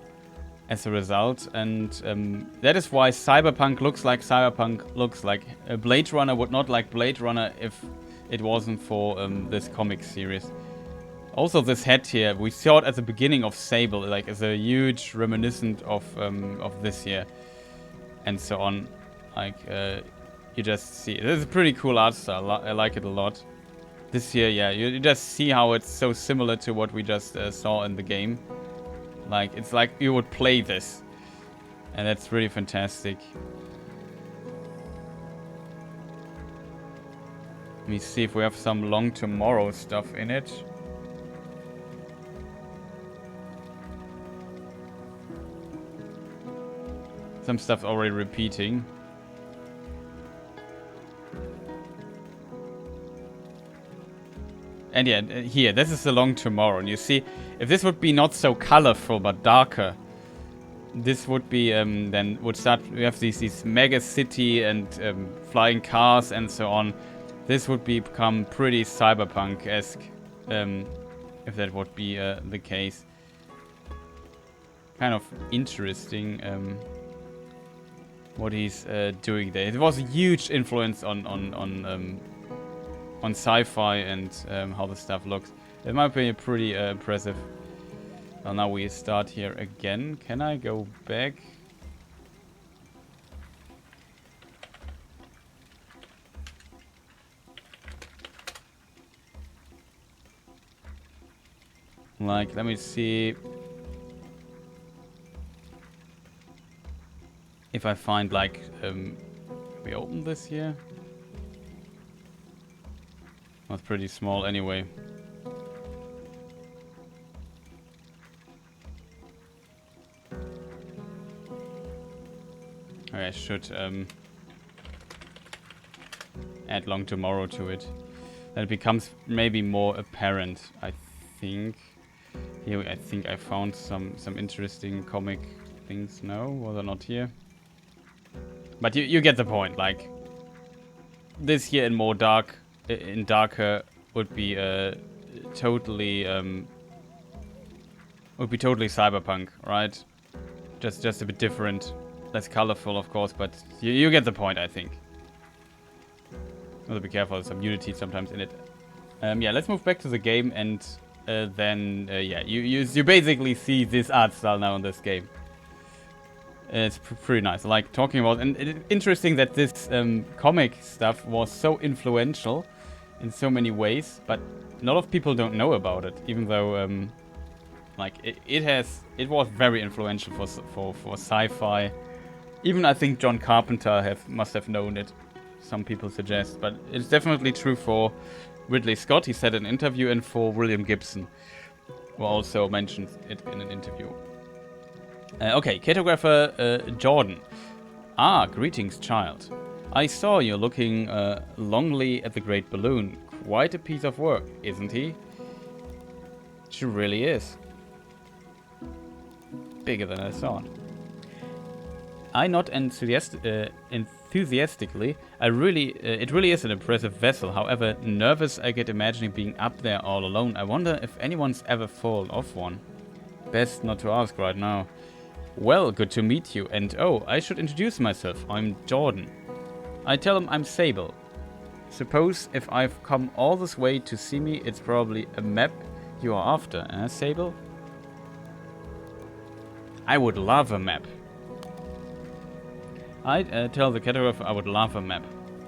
as a result, and that is why Cyberpunk looks like Cyberpunk looks like. Blade Runner would not like Blade Runner if it wasn't for this comic series. Also, this head here, we saw it at the beginning of Sable, like as a huge reminiscent of this here, and so on. Like you just see, this is a pretty cool art style. I like it a lot. This here, yeah, you just see how it's so similar to what we just saw in the game. Like, it's like you would play this. And that's really fantastic. Let me see if we have some Long Tomorrow stuff in it. Some stuff already repeating. And yeah, here, this is the Long Tomorrow. And you see, if this would be not so colorful but darker, this would be, then would start, we have these mega city and flying cars and so on. This would become pretty cyberpunk-esque, if that would be the case. Kind of interesting what he's doing there. It was a huge influence on sci-fi and how the stuff looks. It might be pretty impressive. Well, now we start here again. Can I go back? Like, let me see if I find, like, we open this here. That's pretty small anyway. I should add Long Tomorrow to it. Then it becomes maybe more apparent, I think. Here, I think I found some interesting comic things. No, was I not here? But you get the point. Like, this here in more dark, in darker would be totally cyberpunk, right? Just a bit different, less colorful, of course, but you get the point, I think. Also be careful, there's some Unity sometimes in it. Yeah, let's move back to the game and. Then yeah, you basically see this art style now in this game. It's pretty nice. I like talking about, and it's interesting that this comic stuff was so influential in so many ways, but a lot of people don't know about it. Even though, like it was very influential for sci-fi. Even I think John Carpenter must have known it. Some people suggest, but it's definitely true for Ridley Scott, he said in an interview, and for William Gibson, who also mentioned it in an interview. Okay, cartographer Jordan. Ah, greetings, child. I saw you looking longly at the great balloon. Quite a piece of work, isn't he? She really is. Bigger than I thought. I nod enthusiastically. It really is an impressive vessel. However, nervous I get imagining being up there all alone. I wonder if anyone's ever fallen off one. Best not to ask right now. Well, good to meet you. And oh, I should introduce myself. I'm Jordan. I tell him I'm Sable. Suppose if I've come all this way to see me, it's probably a map you are after, Sable? I would love a map. I'd tell the cartographer I would love a map.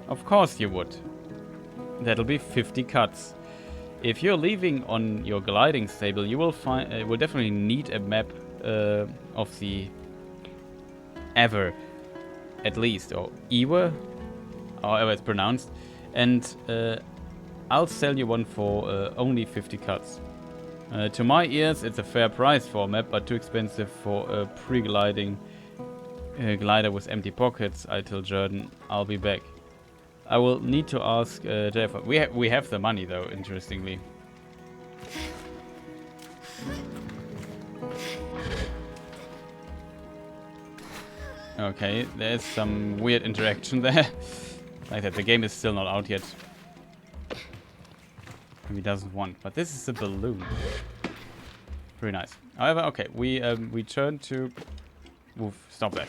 Of course you would. That'll be 50 cuts. If you're leaving on your gliding stable, you will will definitely need a map of the Ever, at least, or Ewer, however it's pronounced. And I'll sell you one for only 50 cuts. To my ears, it's a fair price for a map, but too expensive for a pre-gliding glider with empty pockets. I tell Jordan I'll be back. I will need to ask Jeff. We have the money though, interestingly. Okay, there's some weird interaction there. Like that, the game is still not out yet. Maybe doesn't want, but this is a balloon. Very nice. However, okay, we turn to. Move. Stop that.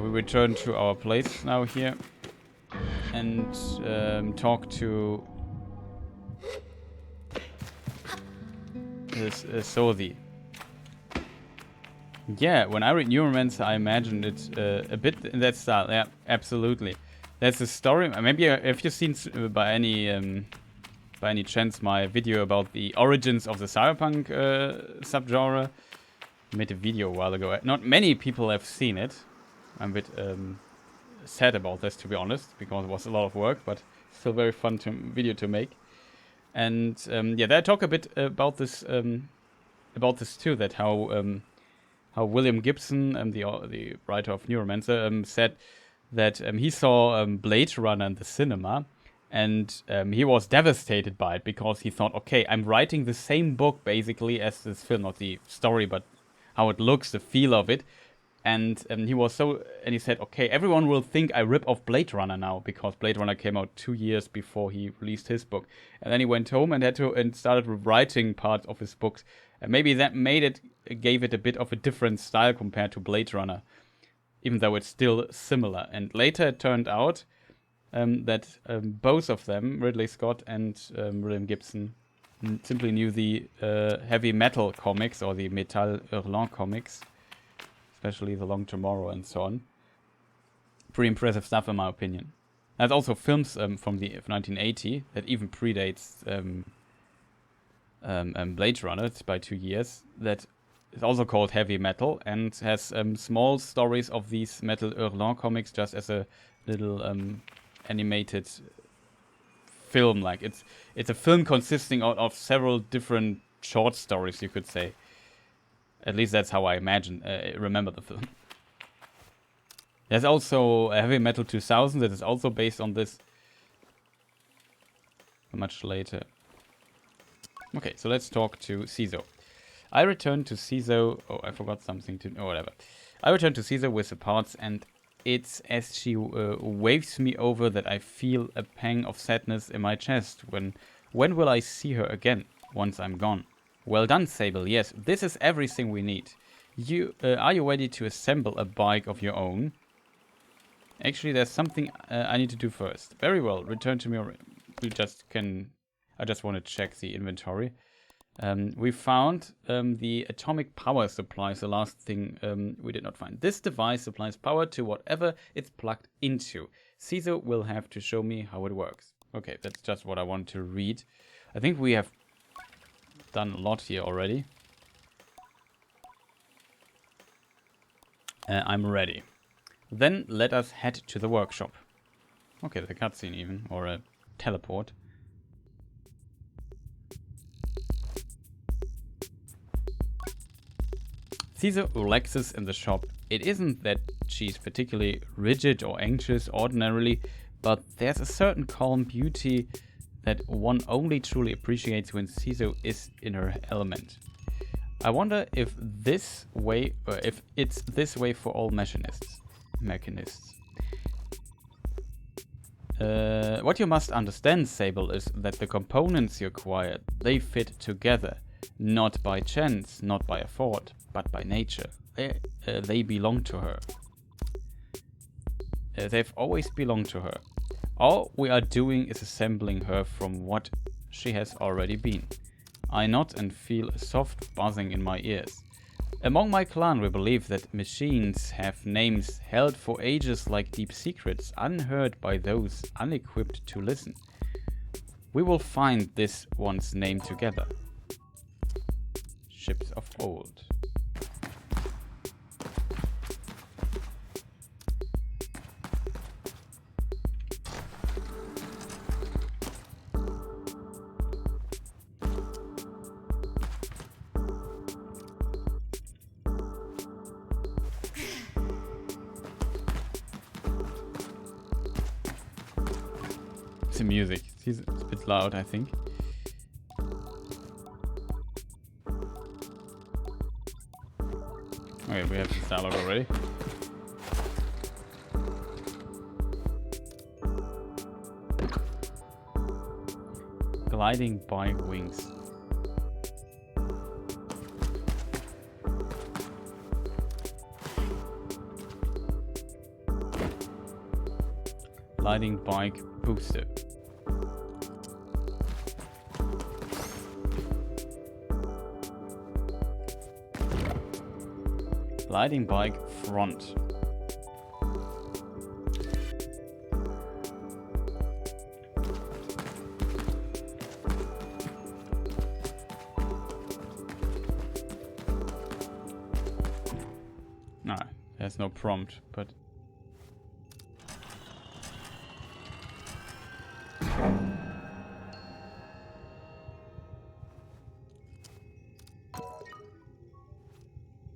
We return to our place now here and talk to this Sothi. Yeah, when I read Neuromancer, I imagined it a bit in that style. Yeah, absolutely. There's a story. Maybe if you've seen by any chance my video about the origins of the cyberpunk subgenre. I made a video a while ago. Not many people have seen it. I'm a bit sad about this, to be honest, because it was a lot of work, but still very fun video to make. And yeah, there I talk a bit about this too. That how William Gibson, the writer of Neuromancer, said that he saw Blade Runner in the cinema, and he was devastated by it because he thought, okay, I'm writing the same book basically as this film, not the story, but how it looks, the feel of it. And he said, okay, everyone will think I rip off Blade Runner now because Blade Runner came out 2 years before he released his book. And then he went home and started writing parts of his books. And maybe that gave it a bit of a different style compared to Blade Runner, even though it's still similar. And later it turned out that both of them, Ridley Scott and William Gibson, simply knew the heavy metal comics or the Metal Hurlant comics, especially The Long Tomorrow and so on. Pretty impressive stuff in my opinion. There's also films from the 1980 that even predates Blade Runner by 2 years, that is also called Heavy Metal and has small stories of these Metal Hurlant comics just as a little animated film. Like it's a film consisting of several different short stories, you could say. At least that's how I remember the film. There's also a Heavy Metal 2000 that is also based on this. Much later. Okay, so let's talk to CISO. I returned to CISO. Oh, I forgot something to. Oh, whatever. I returned to CISO with the parts, and it's as she waves me over that I feel a pang of sadness in my chest. When will I see her again? Once I'm gone. Well done, Sable. Yes, this is everything we need. Are you ready to assemble a bike of your own? Actually, there's something I need to do first. Very well. Return to me. I just want to check the inventory. We found the atomic power supplies, the last thing we did not find. This device supplies power to whatever it's plugged into. CISO will have to show me how it works. Okay, that's just what I want to read. I think we have done a lot here already. I'm ready. Then let us head to the workshop. Okay, the cutscene even, or a teleport. CISO relaxes in the shop. It isn't that she's particularly rigid or anxious ordinarily, but there's a certain calm beauty that one only truly appreciates when CISO is in her element. I wonder if it's this way for all mechanists. What you must understand, Sable, is that the components you acquired, they fit together, not by chance, not by effort, but by nature. They belong to her. They've always belonged to her. All we are doing is assembling her from what she has already been. I nod and feel a soft buzzing in my ears. Among my clan we believe that machines have names held for ages like deep secrets, unheard by those unequipped to listen. We will find this one's name together. Ships of old. The music. It's a bit loud, I think. Okay, we have this dialogue already. Gliding by wings. Gliding bike booster. Gliding bike front. no prompt, but...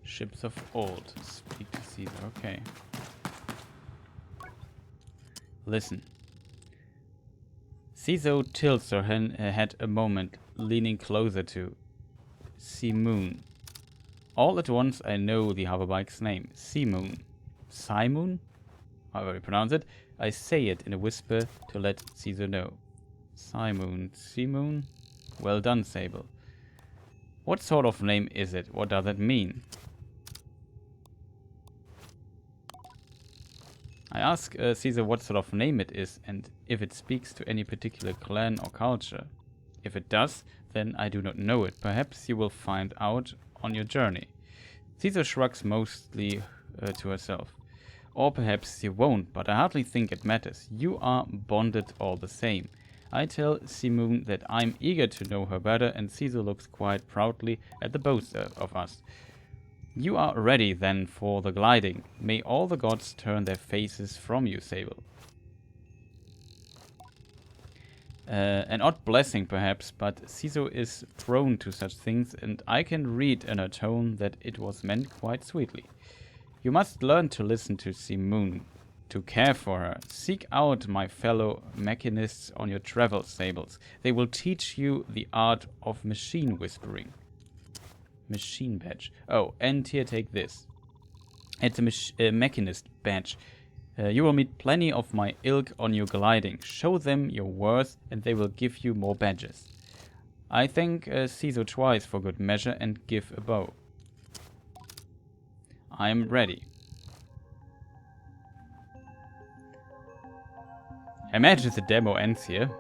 Ships of old. Speak to Caesar. Okay. Listen. Caesar tilts her head a moment, leaning closer to Simoon. All at once I know the hoverbike's name. Simoon. Simoon? However you pronounce it. I say it in a whisper to let Caesar know. Simoon. Simoon? Well done, Sable. What sort of name is it? What does it mean? I ask Caesar what sort of name it is and if it speaks to any particular clan or culture. If it does, then I do not know it. Perhaps you will find out on your journey. Caesar shrugs mostly to herself. Or perhaps you won't, but I hardly think it matters. You are bonded all the same. I tell Simoon that I'm eager to know her better, and Caesar looks quite proudly at the both of us. You are ready then for the gliding. May all the gods turn their faces from you, Sable. An odd blessing perhaps, but Caesar is prone to such things, and I can read in her tone that it was meant quite sweetly. You must learn to listen to Simoon, to care for her. Seek out my fellow mechanists on your travels, Sables. They will teach you the art of machine whispering. Machine badge. Oh, and here, take this. It's a mechanist badge. You will meet plenty of my ilk on your gliding. Show them your worth and they will give you more badges. I thank Caesar twice for good measure and give a bow. I am ready. I imagine the demo ends here.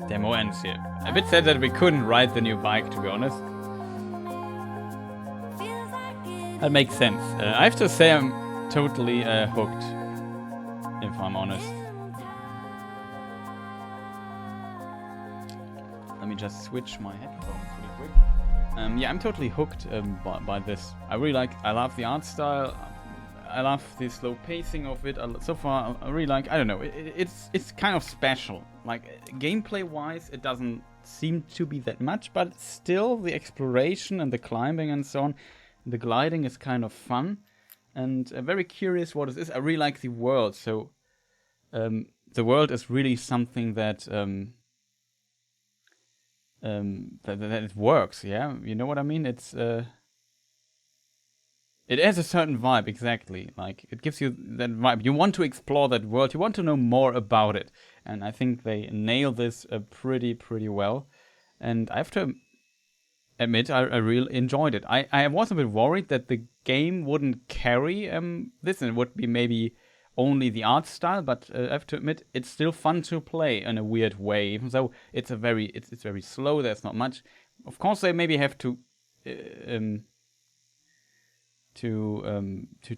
Demo ends here. A bit sad that we couldn't ride the new bike, to be honest. That makes sense. I have to say I'm totally hooked, if I'm honest. Let me just switch my headphones really quick. Yeah, I'm totally hooked by this. I love the art style. I love the slow pacing of it. So far, I really like. I don't know. It's kind of special. Like gameplay-wise, it doesn't seem to be that much, but still, the exploration and the climbing and so on, the gliding is kind of fun, and very curious what it is. I really like the world. So the world is really something that that it works. Yeah, you know what I mean. It has a certain vibe, exactly. Like, it gives you that vibe. You want to explore that world. You want to know more about it. And I think they nail this pretty well. And I have to admit, I really enjoyed it. I was a bit worried that the game wouldn't carry this. And it would be maybe only the art style. But I have to admit, it's still fun to play in a weird way. Even though it's very slow. There's not much. Of course, they maybe have to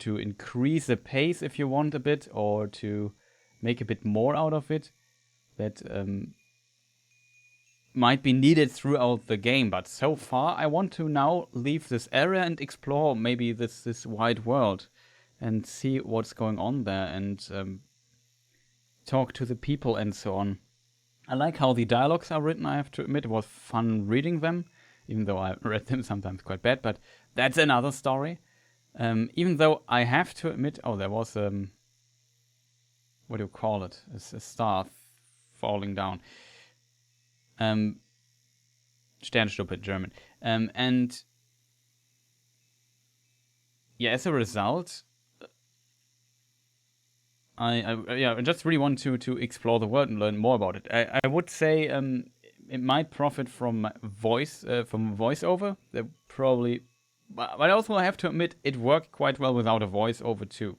increase the pace if you want a bit, or to make a bit more out of it. That might be needed throughout the game. But so far, I want to now leave this area and explore maybe this wide world and see what's going on there and talk to the people and so on. I like how the dialogues are written. I have to admit, it was fun reading them, even though I read them sometimes quite bad. But that's another story. Even though I have to admit, there was what do you call it? A star falling down. Sternstuppe, German. And yeah, as a result, I just really want to explore the world and learn more about it. I would say it might profit from voiceover. That probably. But I also have to admit, it worked quite well without a voiceover too.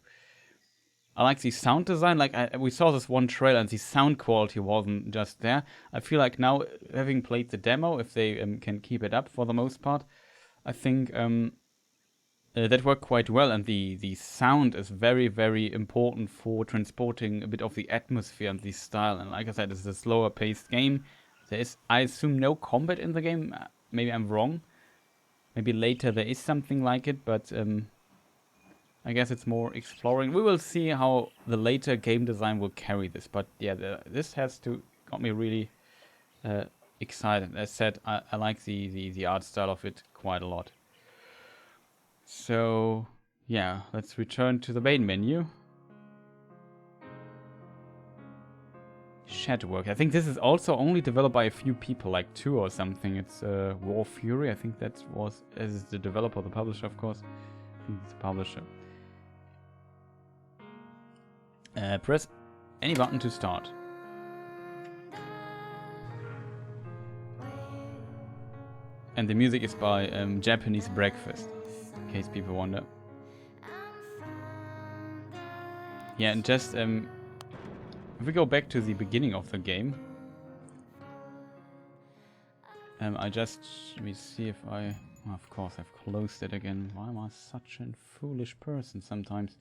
I like the sound design. Like we saw this one trailer and the sound quality wasn't just there. I feel like now, having played the demo, if they can keep it up for the most part, I think that worked quite well. And the sound is very, very important for transporting a bit of the atmosphere and the style. And like I said, it's a slower paced game. There is, I assume, no combat in the game. Maybe I'm wrong. Maybe later there is something like it, but I guess it's more exploring. We will see how the later game design will carry this. But yeah, this got me really excited. As said, I like the art style of it quite a lot. So yeah, let's return to the main menu. Shadowwork. I think this is also only developed by a few people, like 2 or something. It's War Fury. I think that was as the developer, the publisher, of course. I think it's the publisher. Press any button to start. And the music is by Japanese Breakfast, in case people wonder. Yeah, and just if we go back to the beginning of the game, let me see if I, well, of course I've closed it again. Why am I such a foolish person sometimes?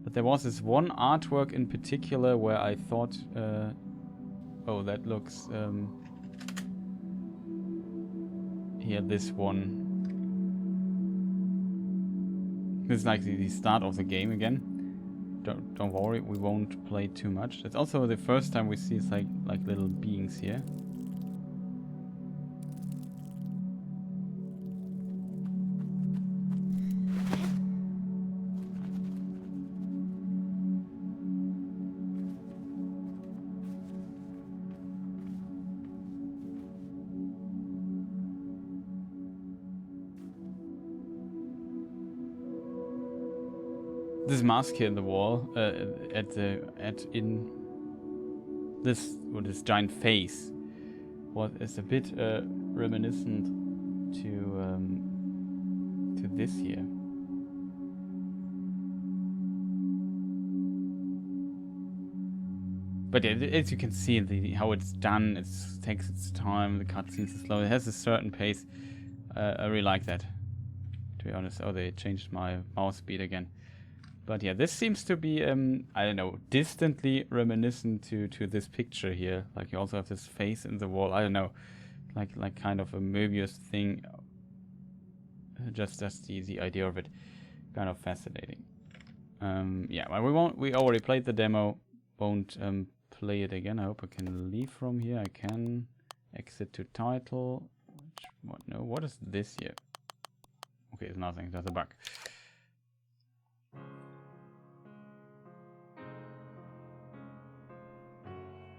But there was this one artwork in particular where I thought, oh, that looks, here, this one. This is like the start of the game again. Don't worry, we won't play too much. It's also the first time we see it's like little beings here. This mask here in the wall, in this giant face, is a bit reminiscent to this here. But yeah, as you can see, how it's done, it takes its time. The cutscenes are slow. It has a certain pace. I really like that, to be honest. Oh, they changed my mouse speed again. But yeah, this seems to be, I don't know, distantly reminiscent to this picture here. Like you also have this face in the wall. I don't know, like kind of a Moebius thing. Just the idea of it, kind of fascinating. Yeah, well, we already played the demo. Won't play it again. I hope I can leave from here. I can exit to title. What is this here? Okay, it's nothing. That's a bug.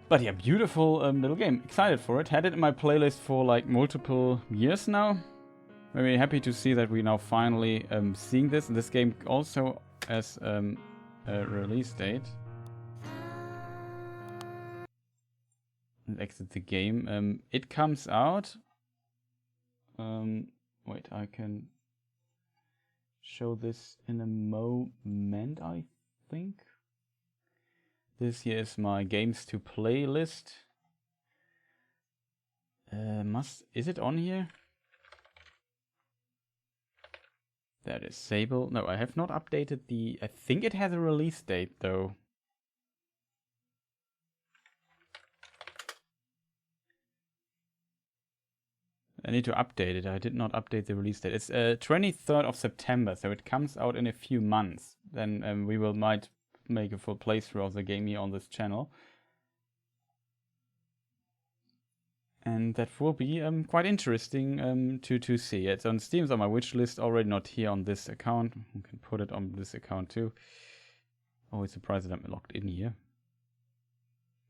But yeah, beautiful little game. Excited for it. Had it in my playlist for like multiple years now. Very happy to see that we now finally seeing this. And this game also has a release date. And exit the game. It comes out. Wait, I can show this in a moment, I think. This here is my games to play list. Is it on here? That is Sable. No, I have not updated I think it has a release date though. I need to update it. I did not update the release date. It's 23rd of September, so it comes out in a few months. Then we might make a full playthrough of the game here on this channel. And that will be quite interesting to see. It's on Steam, it's on my wish list already, not here on this account. You can put it on this account too. Always surprised that I'm logged in here.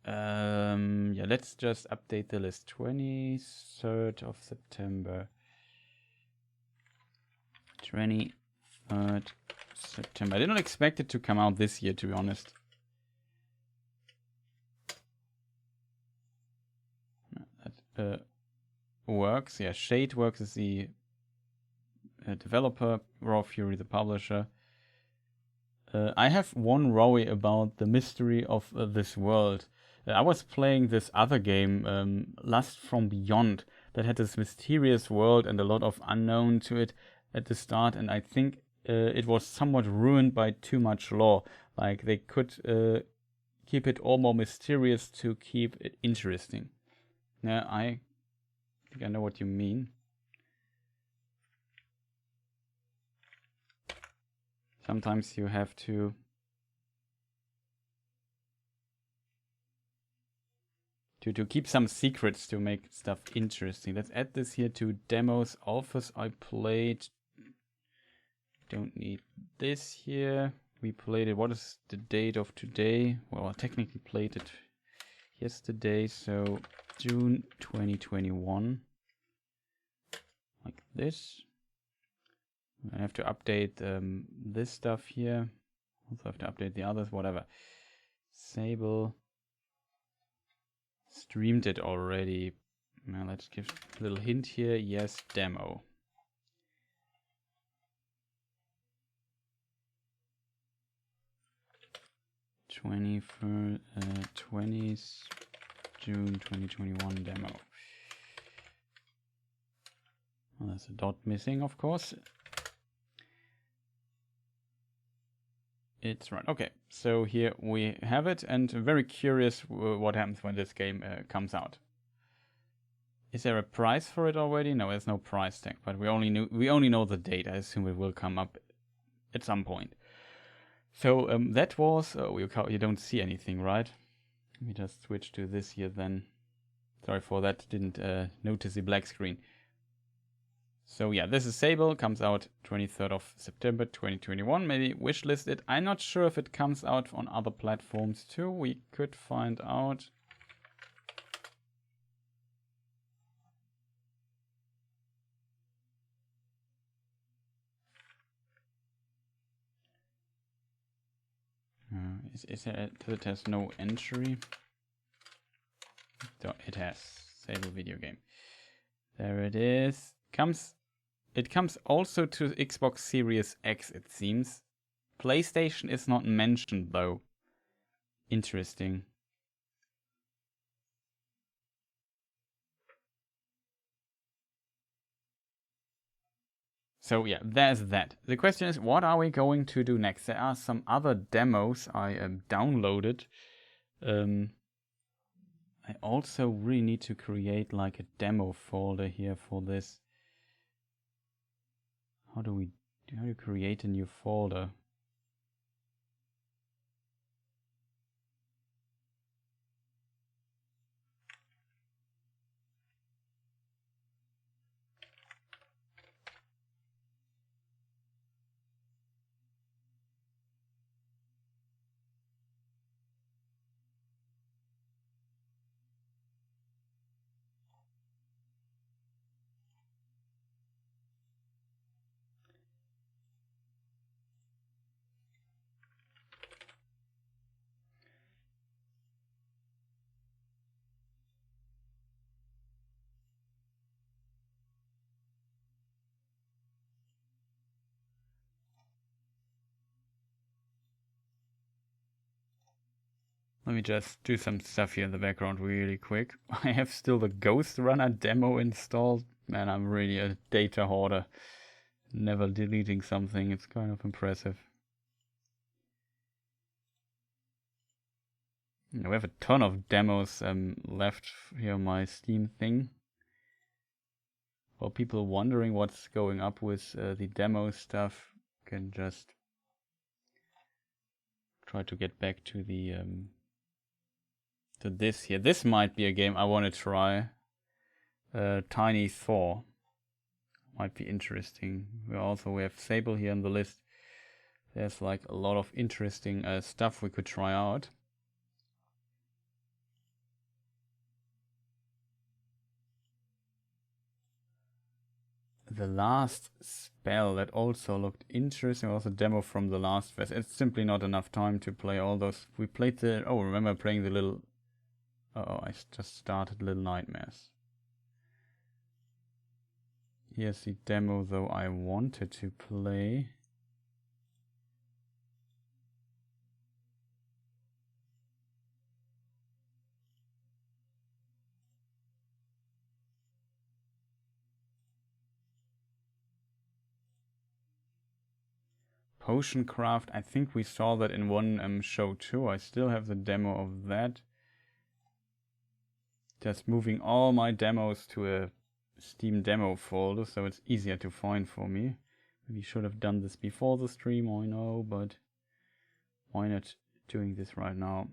Yeah, let's just update the list. 23rd of September. 23rd September. I did not expect it to come out this year, to be honest. That works. Yeah, Shadeworks is the developer, Raw Fury the publisher. I have one worry about the mystery of this world. I was playing this other game, Lust from Beyond, that had this mysterious world and a lot of unknown to it at the start, and I think it was somewhat ruined by too much lore. Like, they could keep it all more mysterious to keep it interesting. Yeah, I think I know what you mean. Sometimes you have to keep some secrets to make stuff interesting. Let's add this here to demos. Alphas I played. Don't need this here. We played it. What is the date of today? Well, I technically played it yesterday, so June 2021. Like this. I have to update this stuff here. Also have to update the others, whatever. Sable. Streamed it already. Now let's give a little hint here. Yes, demo. /20th June 2021 demo. Well, there's a dot missing, of course. It's right. Okay, so here we have it, and I'm very curious what happens when this game comes out. Is there a price for it already? No, there's no price tag, but we only know the date. I assume it will come up at some point. So that was. Oh, you don't see anything, right? Let me just switch to this here then. Sorry for that. Didn't notice the black screen. So yeah, this is Sable, comes out 23rd of September 2021. Maybe wishlist it. I'm not sure if it comes out on other platforms too. We could find out. It has no entry? So it has Sable video game. There it is. It comes also to Xbox Series X, it seems. PlayStation is not mentioned though. Interesting. So yeah, there's that. The question is, what are we going to do next? There are some other demos I downloaded. I also really need to create like a demo folder here for this. How do you create a new folder? Let me just do some stuff here in the background really quick. I have still the Ghost Runner demo installed. Man, I'm really a data hoarder. Never deleting something, it's kind of impressive. We have a ton of demos left here on my Steam thing. For people wondering what's going up with the demo stuff, can just try to get back to the to this here. This might be a game I want to try. Tiny Thor might be interesting. We have Sable here on the list. There's like a lot of interesting stuff we could try out. The Last Spell, that also looked interesting. Also demo from the last fest. It's simply not enough time to play all those. We played remember playing the little... Oh, I just started Little Nightmares. Here's the demo though I wanted to play. Potion craft. I think we saw that in one show too. I still have the demo of that. Just moving all my demos to a Steam demo folder, so it's easier to find for me. Maybe should have done this before the stream, I know, but why not doing this right now?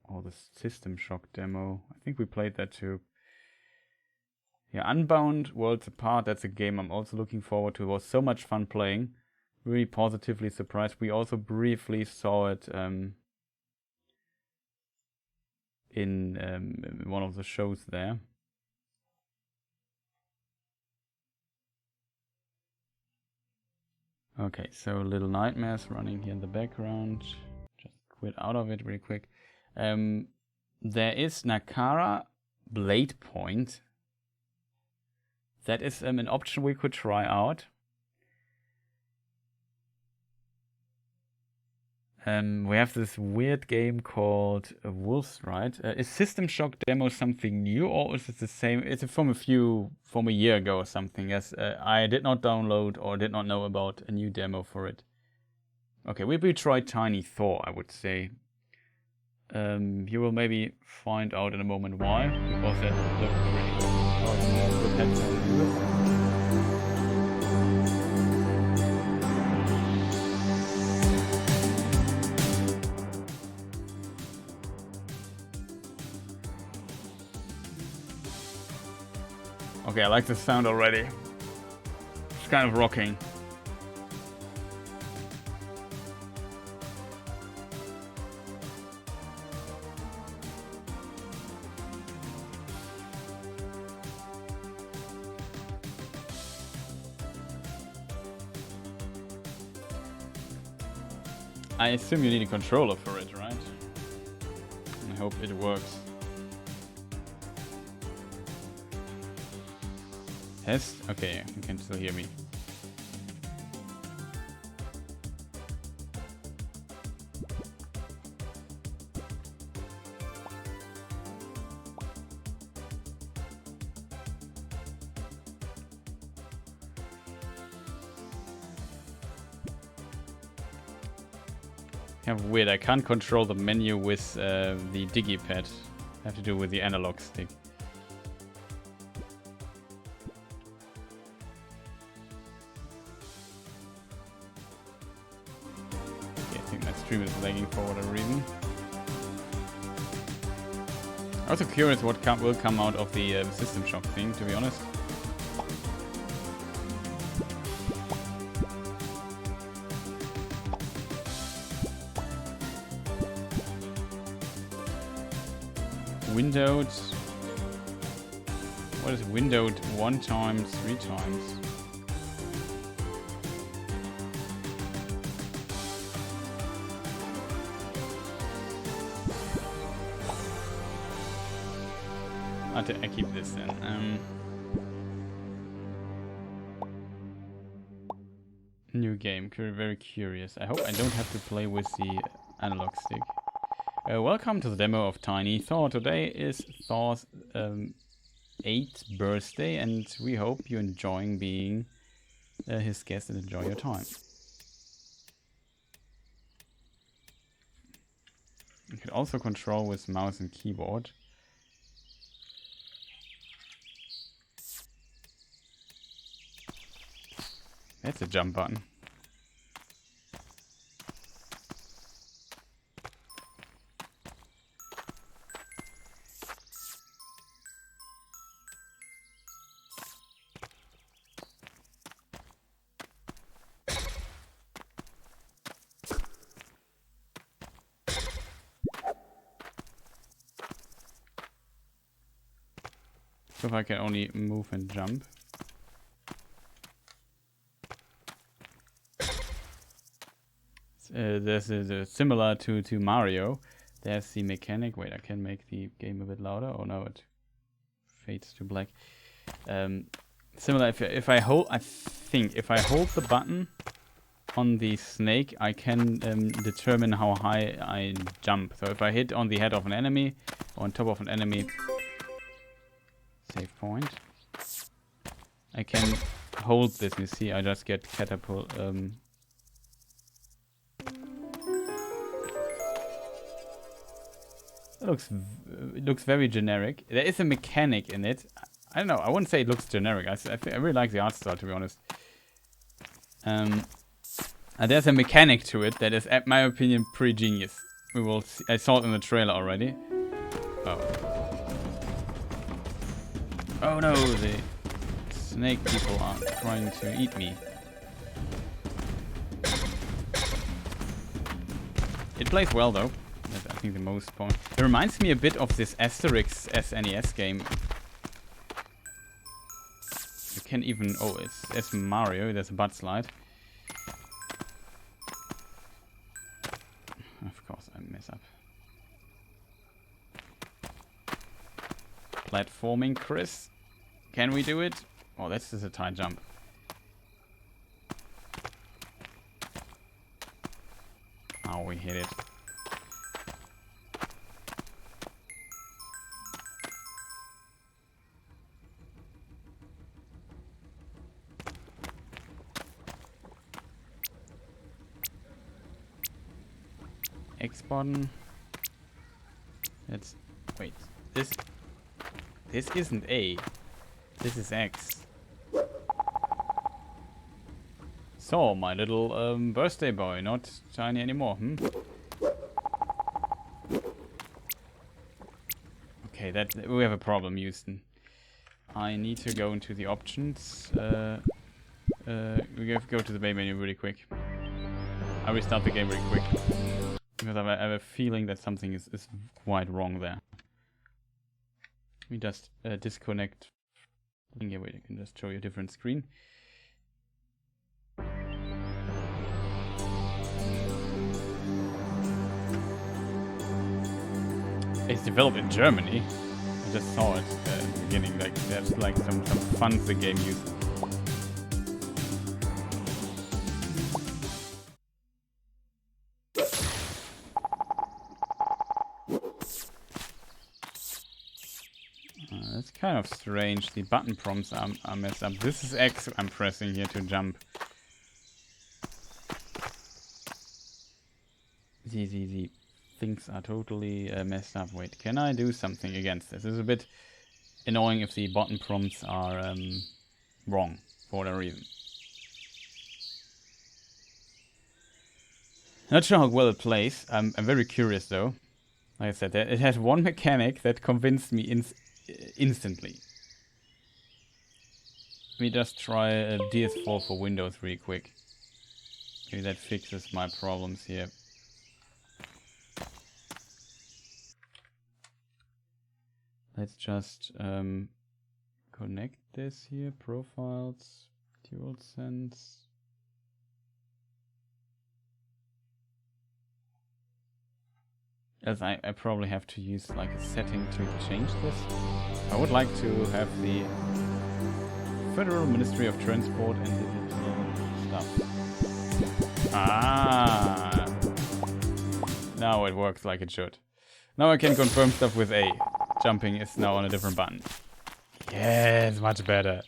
Oh, the System Shock demo. I think we played that too. Yeah, Unbound, Worlds Apart, that's a game I'm also looking forward to. It was so much fun playing. Really positively surprised. We also briefly saw it in one of the shows there. Okay, so Little Nightmares running here in the background. Just quit out of it really quick. There is Nakara Blade Point. That is an option we could try out. We have this weird game called Wolfstride. Is System Shock Demo something new, or is it the same? It's from a year ago or something. Yes, I did not download or did not know about a new demo for it. Okay, we tried Tiny Thor, I would say. You will maybe find out in a moment why, because that looked pretty good. Okay, I like the sound already. It's kind of rocking. I assume you need a controller for it, right? I hope it works. Test? Okay, you can still hear me. Kind of weird, I can't control the menu with the digipad. I have to do it with the analog stick. Okay, I think my stream is lagging for whatever reason. I'm also curious what will come out of the System Shock thing, to be honest. Windowed. What is windowed 1 times, 3 times? I keep this then. New game. Very curious. I hope I don't have to play with the analog stick. Welcome to the demo of Tiny Thor. Today is Thor's 8th birthday, and we hope you're enjoying being his guest and enjoy your time. You can also control with mouse and keyboard. That's a jump button. So if I can only move and jump. This is similar to Mario. There's the mechanic. Wait, I can make the game a bit louder. Oh no, it fades to black. Similar. If I hold, I think if I hold the button on the snake, I can determine how high I jump. So if I hit on the head of an enemy or on top of an enemy, save point. I can hold this. You see, I just get catapult. It looks very generic. There is a mechanic in it. I don't know. I wouldn't say it looks generic. I really like the art style, to be honest. And there's a mechanic to it that is, in my opinion, pretty genius. We will see. I saw it in the trailer already. Oh. Oh no, the snake people are trying to eat me. It plays well though. That's, I think, the most point. It reminds me a bit of this Asterix SNES game. You can even... Oh, it's Mario. There's a butt slide. Of course, I mess up. Platforming, Chris. Can we do it? Oh, that's just a tight jump. Oh, we hit it. X button. Let's wait. This isn't A. This is X. So, my little birthday boy, not tiny anymore. Okay, we have a problem, Houston. I need to go into the options. We have to go to the main menu really quick. I restart the game really quick. Because I have a feeling that something is quite wrong there. Let me just disconnect. Yeah, wait, I can just show you a different screen. It's developed in Germany. I just saw it at the beginning. Like there's like some funds the game used. That's kind of strange. The button prompts are messed up. This is X I'm pressing here to jump. The things are totally messed up. Wait, can I do something against this? It's a bit annoying if the button prompts are wrong for whatever reason. Not sure how well it plays. I'm very curious though. Like I said, it has one mechanic that convinced me instantly. Let me just try a DS4 for Windows really quick. Maybe that fixes my problems here. Let's just connect this here. Profiles, DualSense. As I probably have to use like a setting to change this. I would like to have the Federal Ministry of Transport and Digital stuff. Ah! Now it works like it should. Now I can confirm stuff with A. Jumping is now on a different button. Yeah, it's much better.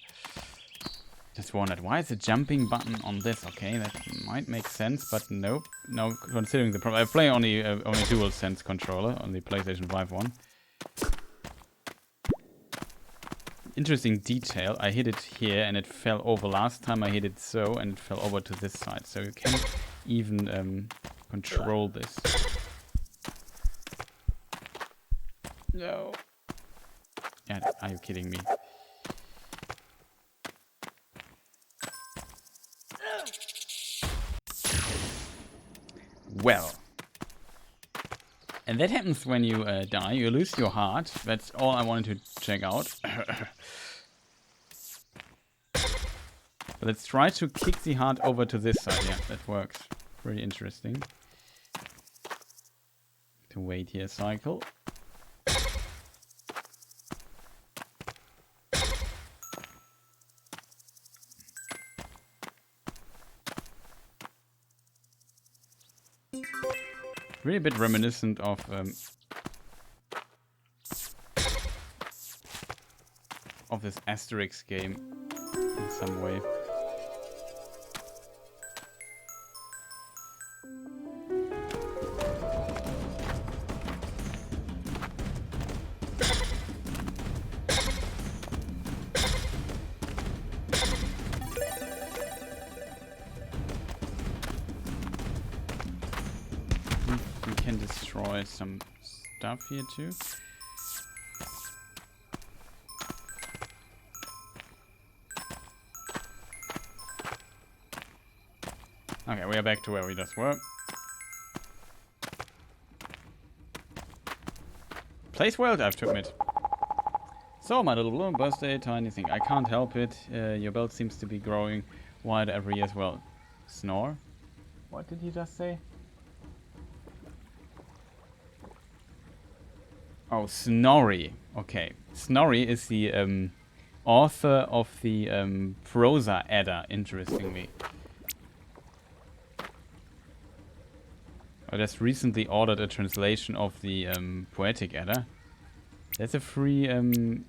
Just wondered, why is the jumping button on this? Okay, that might make sense, but nope. Now, considering the problem, I play on the DualSense controller, on the PlayStation 5 one. Interesting detail, I hit it here and it fell over. Last time I hit it so, and it fell over to this side. So you can even control this. No. Yeah, are you kidding me? Well. And that happens when you die. You lose your heart. That's all I wanted to check out. But let's try to kick the heart over to this side. Yeah, that works. Pretty interesting. To wait here, cycle. Really a bit reminiscent of this Asterix game in some way. destroy some stuff here too. Okay, we are back to where we just were. Plays well, I have to admit. So, my little balloon birthday, tiny thing. I can't help it. Your belt seems to be growing wider every year as well. Snore? What did he just say? Oh, Snorri. Okay. Snorri is the author of the Prosa Edda, interestingly. I just recently ordered a translation of the Poetic Edda. That's a free thing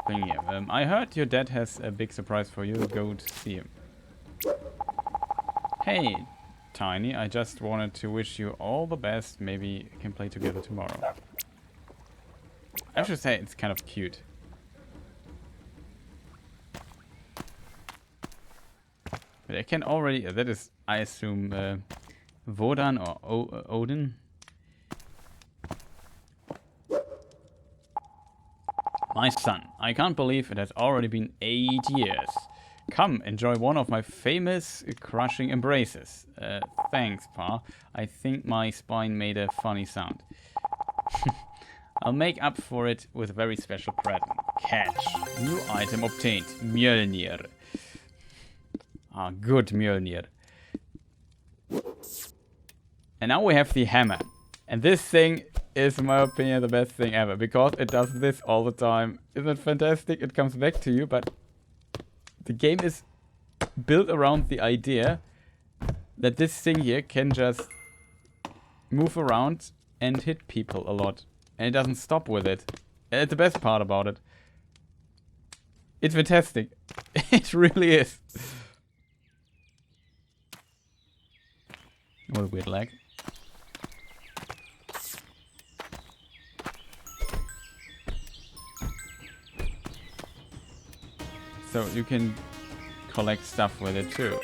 here. I heard your dad has a big surprise for you. Go to see him. Hey, Tiny, I just wanted to wish you all the best. Maybe we can play together tomorrow. I have to say, it's kind of cute. But I can already... that is, I assume... Wodan or Odin. My son, I can't believe it has already been 8 years. Come, enjoy one of my famous crushing embraces. Thanks, Pa. I think my spine made a funny sound. I'll make up for it with a very special present. Catch. New item obtained. Mjolnir. Ah, good Mjolnir. And now we have the hammer. And this thing is, in my opinion, the best thing ever. Because it does this all the time. Isn't it fantastic? It comes back to you, but the game is built around the idea that this thing here can just move around and hit people a lot. And it doesn't stop with it. And it's the best part about it. It's fantastic. It really is. What a weird lag. So you can collect stuff with it too.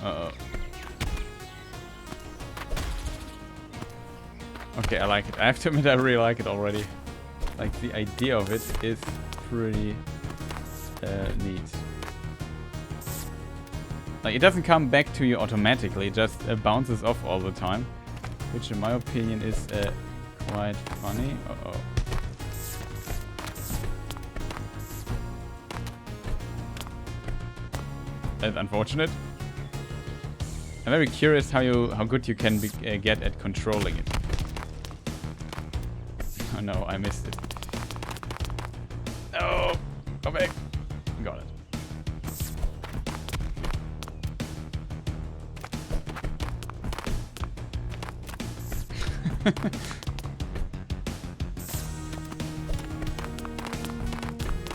Uh-oh. Okay, I like it. I have to admit I really like it already. Like, the idea of it is pretty neat. Like, it doesn't come back to you automatically, it just bounces off all the time. Which in my opinion is quite funny. Uh-oh. That's unfortunate. I'm very curious how good you can get at controlling it. Oh no, I missed it. No! Go back! Got it.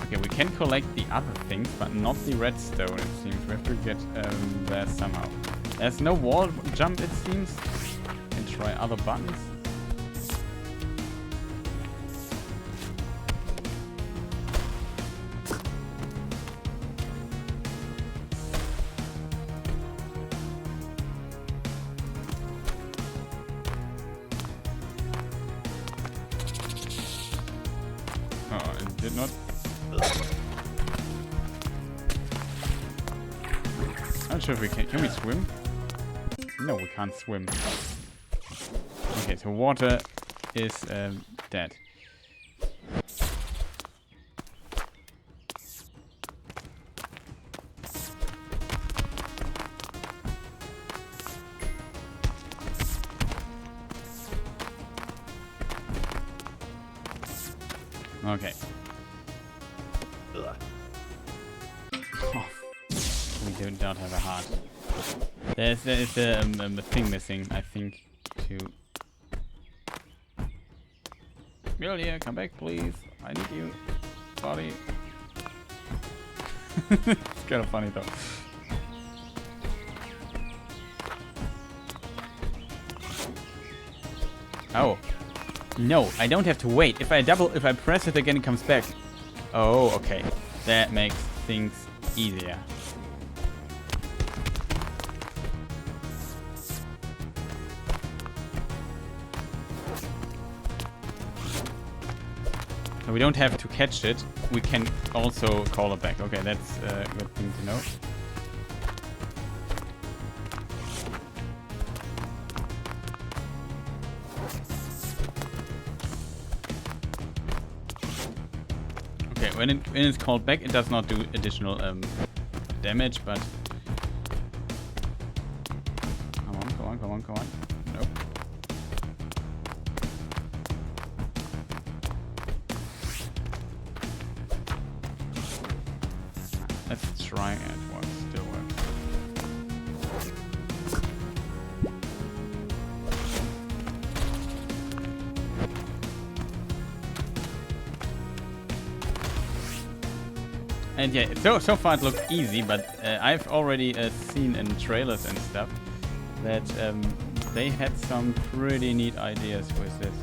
Okay, we can collect the other things, but not the redstone, it seems. We have to get there somehow. There's no wall jump, it seems. Can try other buttons. Did not. I'm not sure if we can. Can we swim? No, we can't swim. Okay, so water is dead. Okay. Oh, we do not have a heart. There is a thing missing, I think, to... Amelia, come back, please. I need you. Sorry. It's kind of funny, though. Oh. No, I don't have to wait. If I press it again, it comes back. Oh, okay. That makes things easier. So we don't have to catch it. We can also call it back. Okay, that's a good thing to know. Okay, when it's called back, it does not do additional damage, but come on. Nope. Let's try and it works. Still works. And yeah, so far it looked easy, but I've already seen in trailers and stuff that they had some pretty neat ideas with this.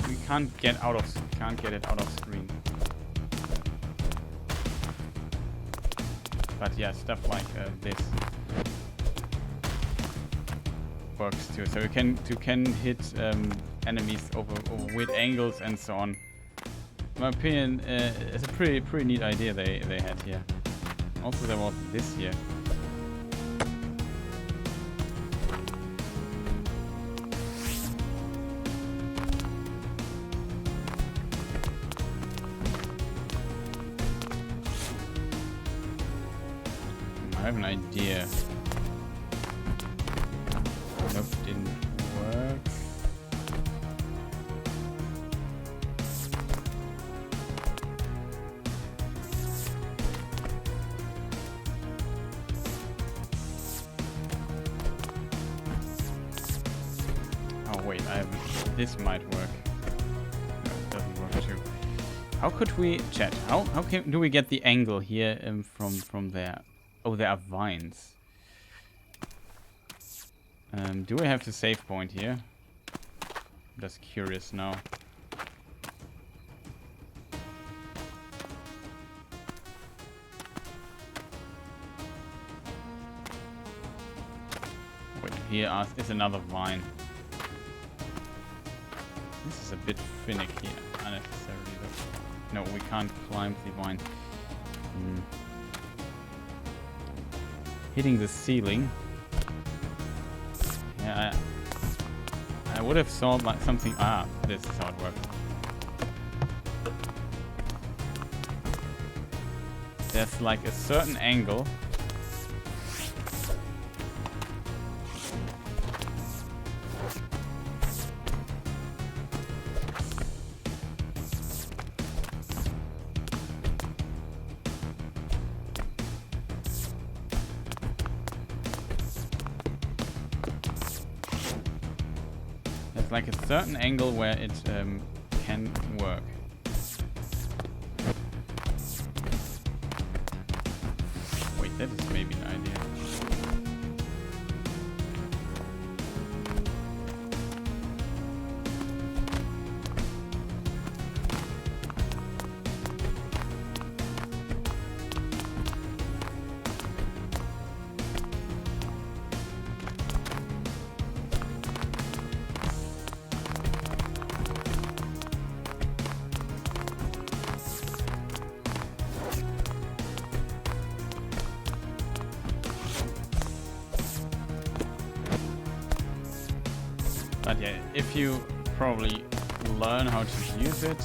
We can't get it out of screen. But yeah, stuff like this works too. So you can hit enemies over weird angles and so on. In my opinion, it's a pretty neat idea they had here. Also, there was this here. I have an idea. Nope, didn't work. Oh wait, this might work. No, it doesn't work too. How could we chat? How do we get the angle here from there? Oh, there are vines. Do we have the save point here? I'm just curious now. Wait, here is another vine. This is a bit finicky, unnecessarily though. No, we can't climb the vine. Hitting the ceiling. Yeah, I would have thought like something. Ah, this is how it works. There's like a certain angle. Like a certain angle where it can work. Wait, that is maybe an idea. But yeah, if you probably learn how to use it.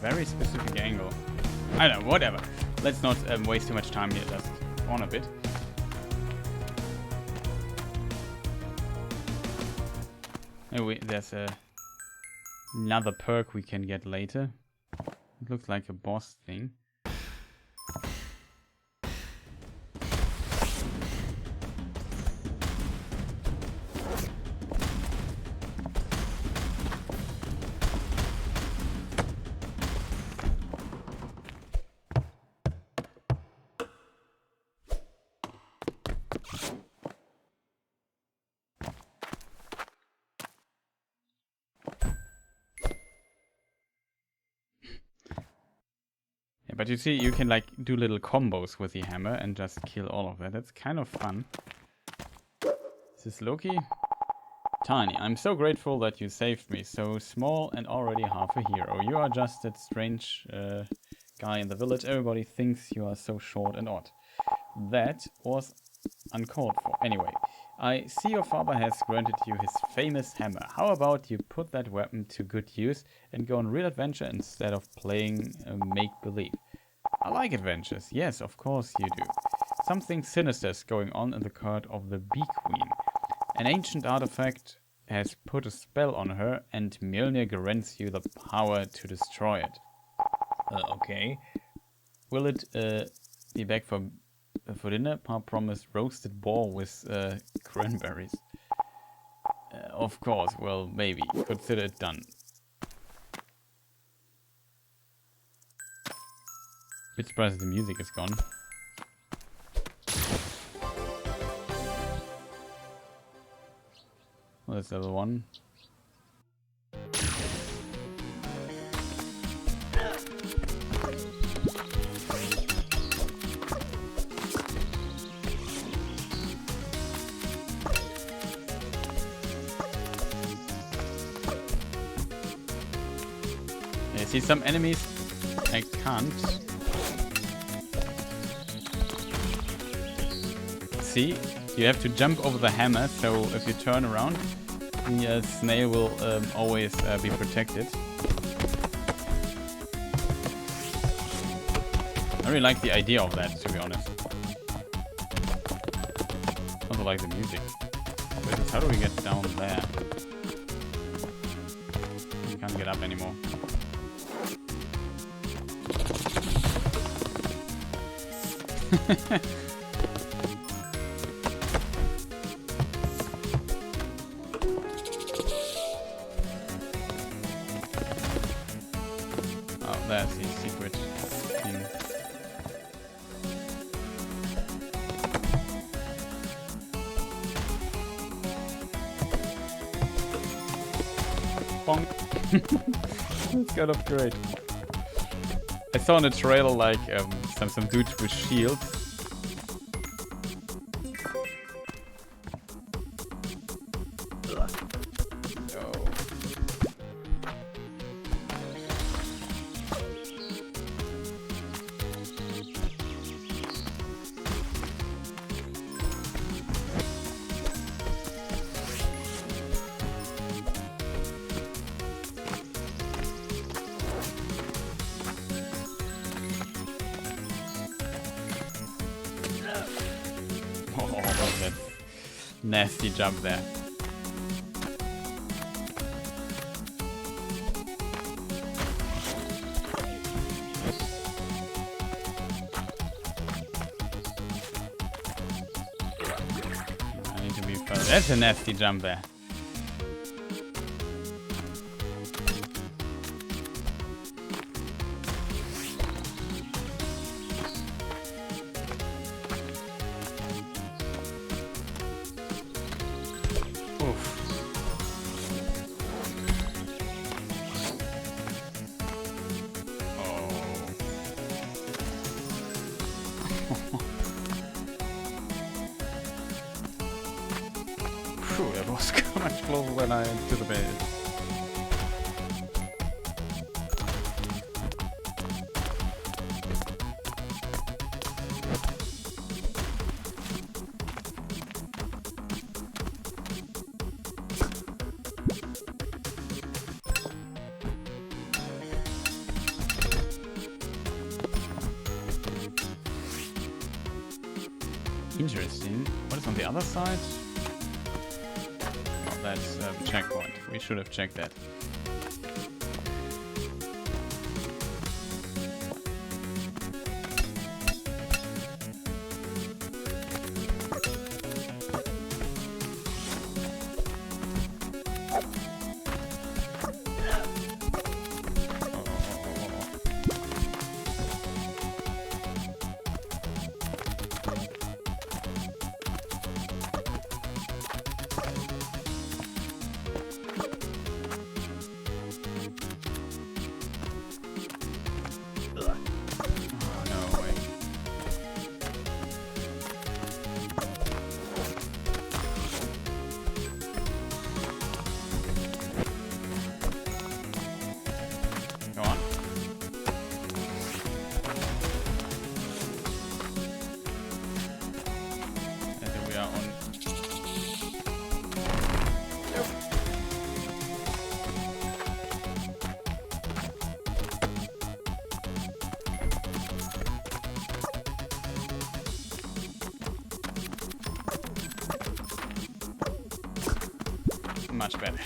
very specific angle. I don't know, whatever. Let's not waste too much time here, just on a bit. Anyway, there's another perk we can get later. It looks like a boss thing. But you see, you can like do little combos with the hammer and just kill all of that. That's kind of fun. Is this Loki? Tiny, I'm so grateful that you saved me. So small and already half a hero. You are just that strange guy in the village. Everybody thinks you are so short and odd. That was uncalled for. Anyway, I see your father has granted you his famous hammer. How about you put that weapon to good use and go on real adventure instead of playing make-believe? I like adventures. Yes, of course you do. Something sinister is going on in the court of the Bee Queen. An ancient artifact has put a spell on her and Mjolnir grants you the power to destroy it. Okay. Will it be back for dinner? Pa promised roasted boar with cranberries. Of course, well, maybe. Consider it done. Bit surprised the music is gone. Well, that's level 1. Yeah, see some enemies I can't see. You have to jump over the hammer, so if you turn around, the snail will always be protected. I really like the idea of that, to be honest. Also like the music. But how do we get down there? We can't get up anymore. Oh, that's the secret thing. Bonk. That's kind of great. I saw in the trailer like some dudes with shields. Nasty jump there. I need to be further. That's a nasty jump there. That was much closer than I anticipated. seen. What is on the other side? Oh, that's a checkpoint. We should have checked that. Much better.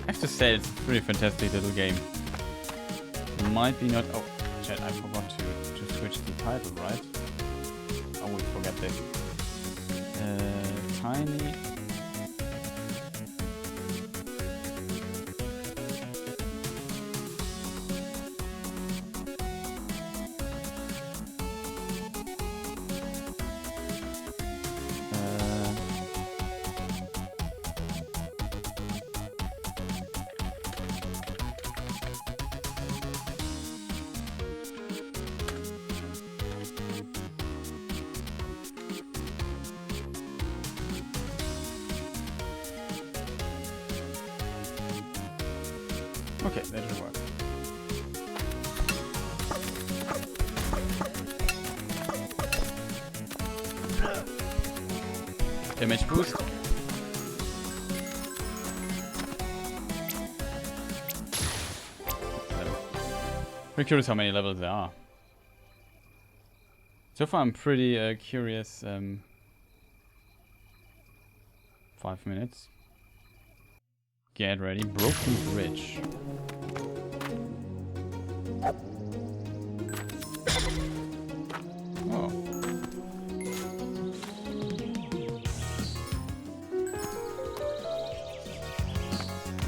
I have to say, it's a pretty fantastic little game. Might be not. Oh, chat, I forgot to switch the title, right? I would forget this. Tiny. Okay, that should work. Damage boost. Pretty curious how many levels there are. So far I'm pretty curious. 5 minutes. Get ready. Broken Bridge. Oh.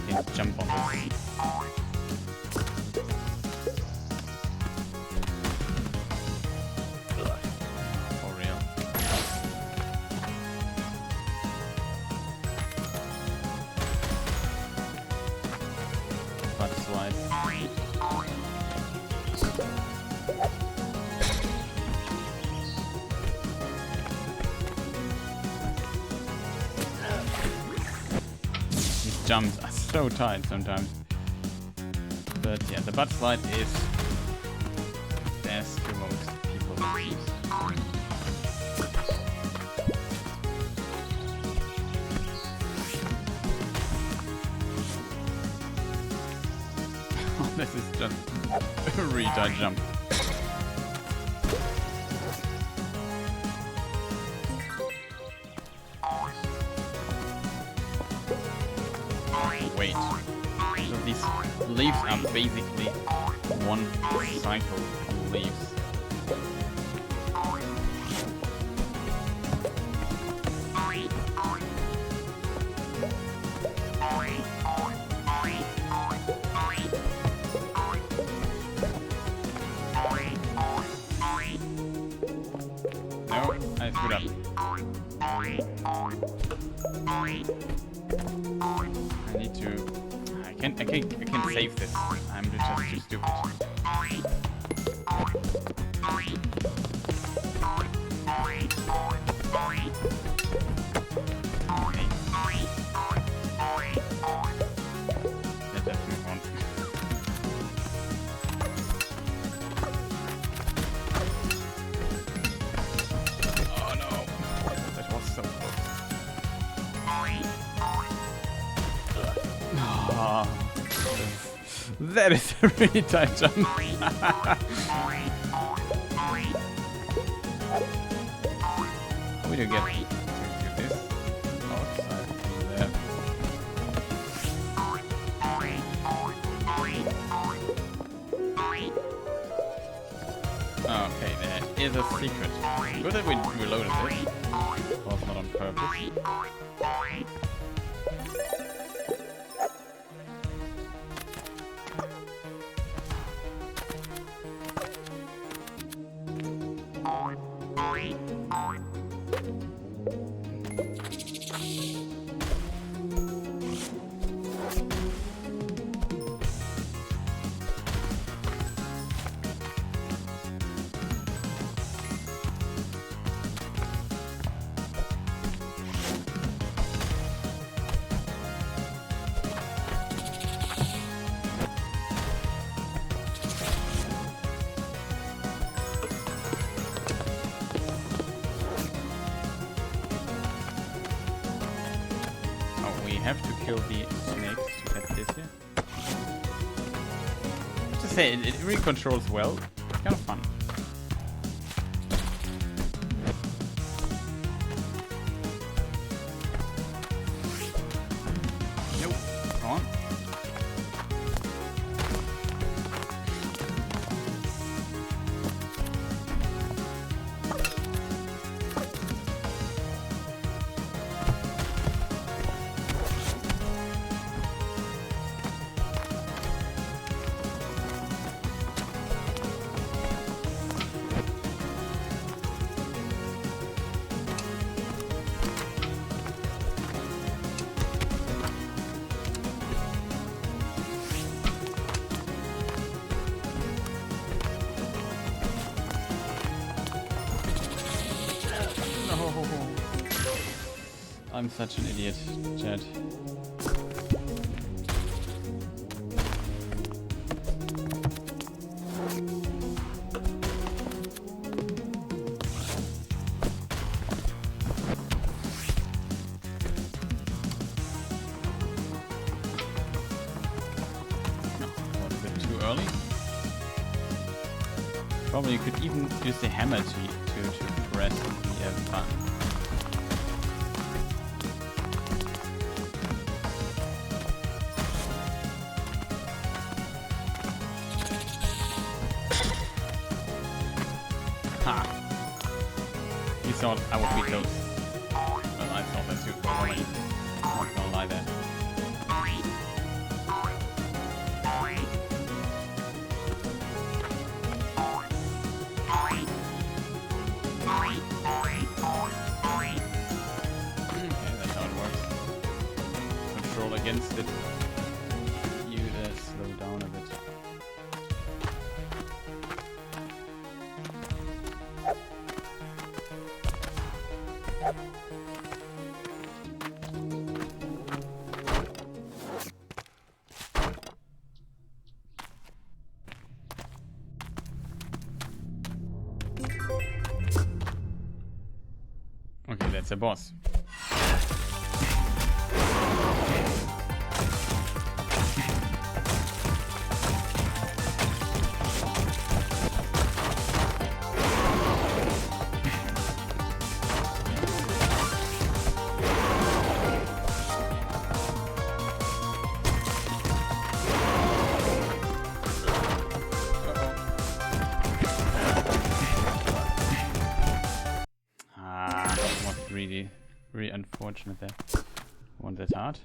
You can jump on this. For real. Butt slide. These jumps are so tight sometimes. But yeah, the butt slide is best to most people use. This is just a retard jump. Wait. So these leaves are basically one cycle of leaves. No, I screwed up. I need to. I can't save this. I'm just too stupid. Okay. Let's move on. Oh no! That was so close. Ah. That is a really tight jump. How do you get to this outside from there? Okay, there is a secret. Good that we reloaded it. Of course, not on purpose. Have to kill the snakes to get this here. Just to say, it really controls well. It's kind of fun. Nope. Come on. I'm such an idiot, Chad. Probably you could even use the hammer to press the button. Ha! You thought I would be close. Well, I thought that too. I'm not gonna lie there. Against it, you slow down a bit. Okay, that's a boss. Really unfortunate there. Want that heart?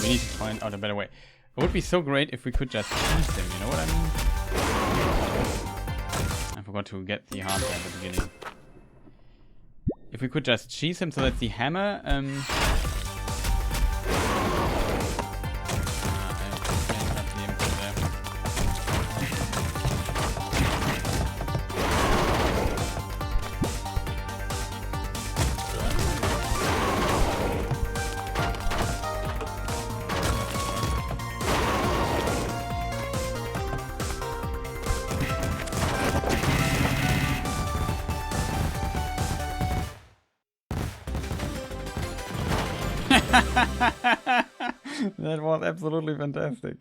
we need to find out a better way. It would be so great if we could just cheese him, you know what I mean? I forgot to get the hardware at the beginning. If we could just cheese him so that the hammer, That was absolutely fantastic.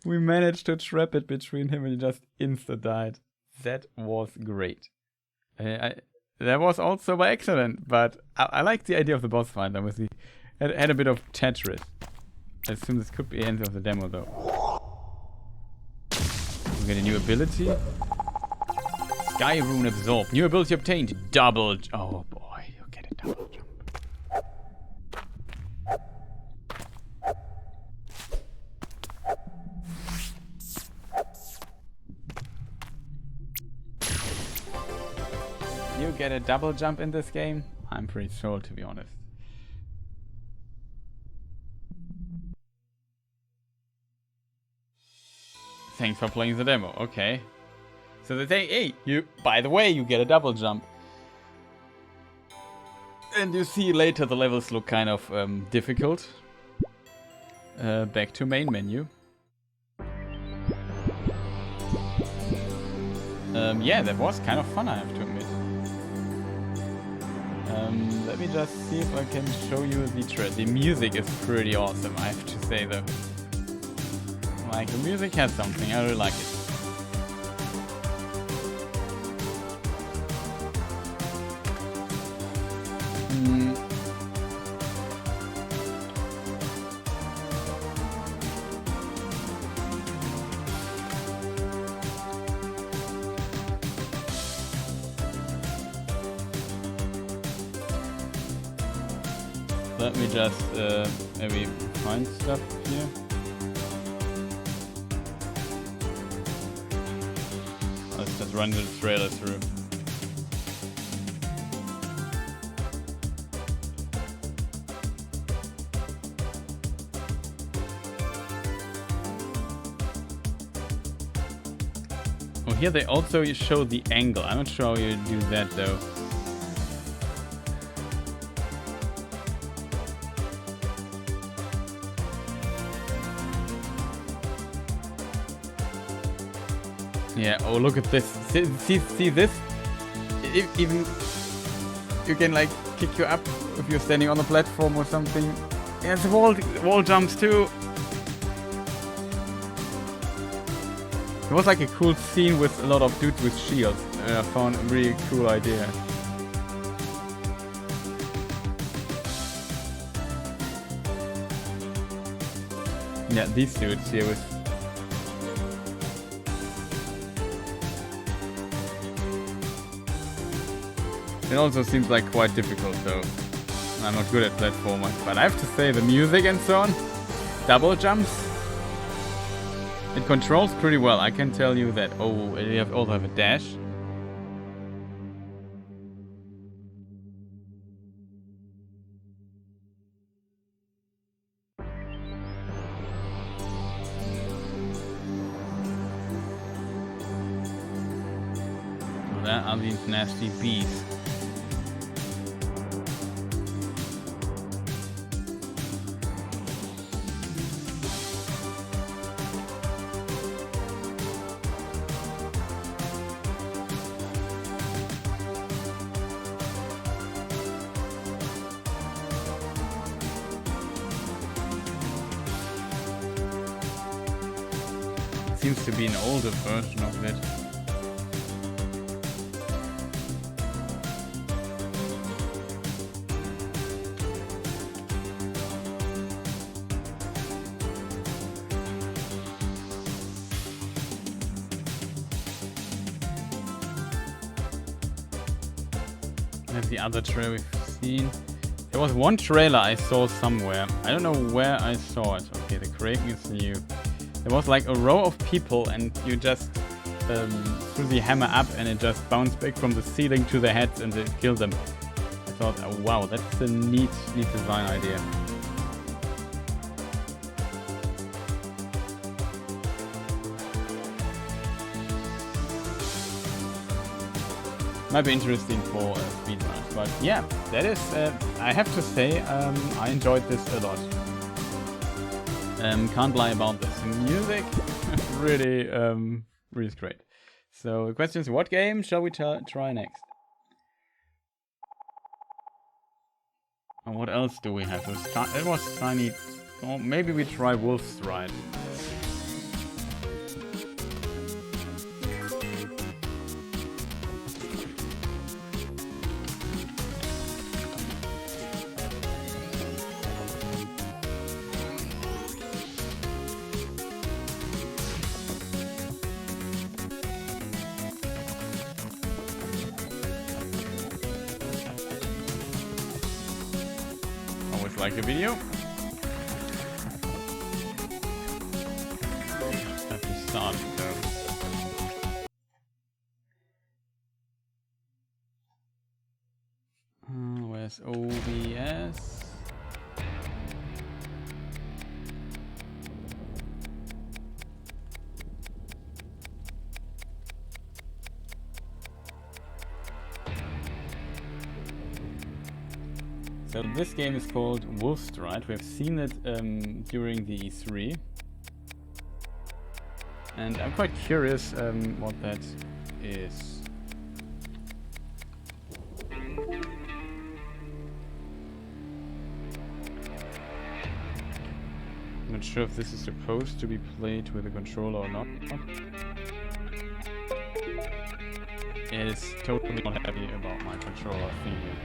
We managed to trap it between him and he just insta-died. That was great. That was also by accident, but I like the idea of the boss fight. With the had a bit of Tetris. I assume this could be the end of the demo though. We get a new ability. Sky Rune Absorb. New ability obtained. Double. Oh boy, you get a double jump. You get a double jump in this game? I'm pretty sure, to be honest. Thanks for playing the demo. Okay. So they say, hey, by the way, you get a double jump. And you see later the levels look kind of difficult. Back to main menu. Yeah, that was kind of fun, I have to admit. Let me just see if I can show you the trailer. The music is pretty awesome, I have to say though. Like, the music has something, I really like it. Let me just maybe find stuff here. Let's just run the trailer through. Oh, here they also show the angle. I'm not sure how you do that though. Yeah, oh look at this. See this? Even you can like kick you up if you're standing on the platform or something. Yeah, it's wall jumps too. It was like a cool scene with a lot of dudes with shields. I found a really cool idea. Yeah, these dudes here with. It also seems like quite difficult though. I'm not good at platformers, but I have to say the music and so on, double jumps, it controls pretty well. I can tell you that. Oh, you also have a dash. So that are these nasty bees. Seems to be an older version of it. That's the other trailer we've seen. There was one trailer I saw somewhere. I don't know where I saw it. Okay, the craving is new. There was like a row of people and you just threw the hammer up and it just bounced back from the ceiling to their heads and it killed them. I thought, oh, wow, that's a neat design idea. Might be interesting for speedrunners, but yeah, that is, I have to say, I enjoyed this a lot. Can't lie about this. The music, really, really great. So the question is, what game shall we try next? And what else do we have? It was Tiny Thor. Maybe we try Wolfstride. Like the video. Have to start it though. Where's OBS? So this game is called Wolfstride. We have seen it during the E3. And I'm quite curious what that is. I'm not sure if this is supposed to be played with a controller or not. It is totally not happy about my controller thingy.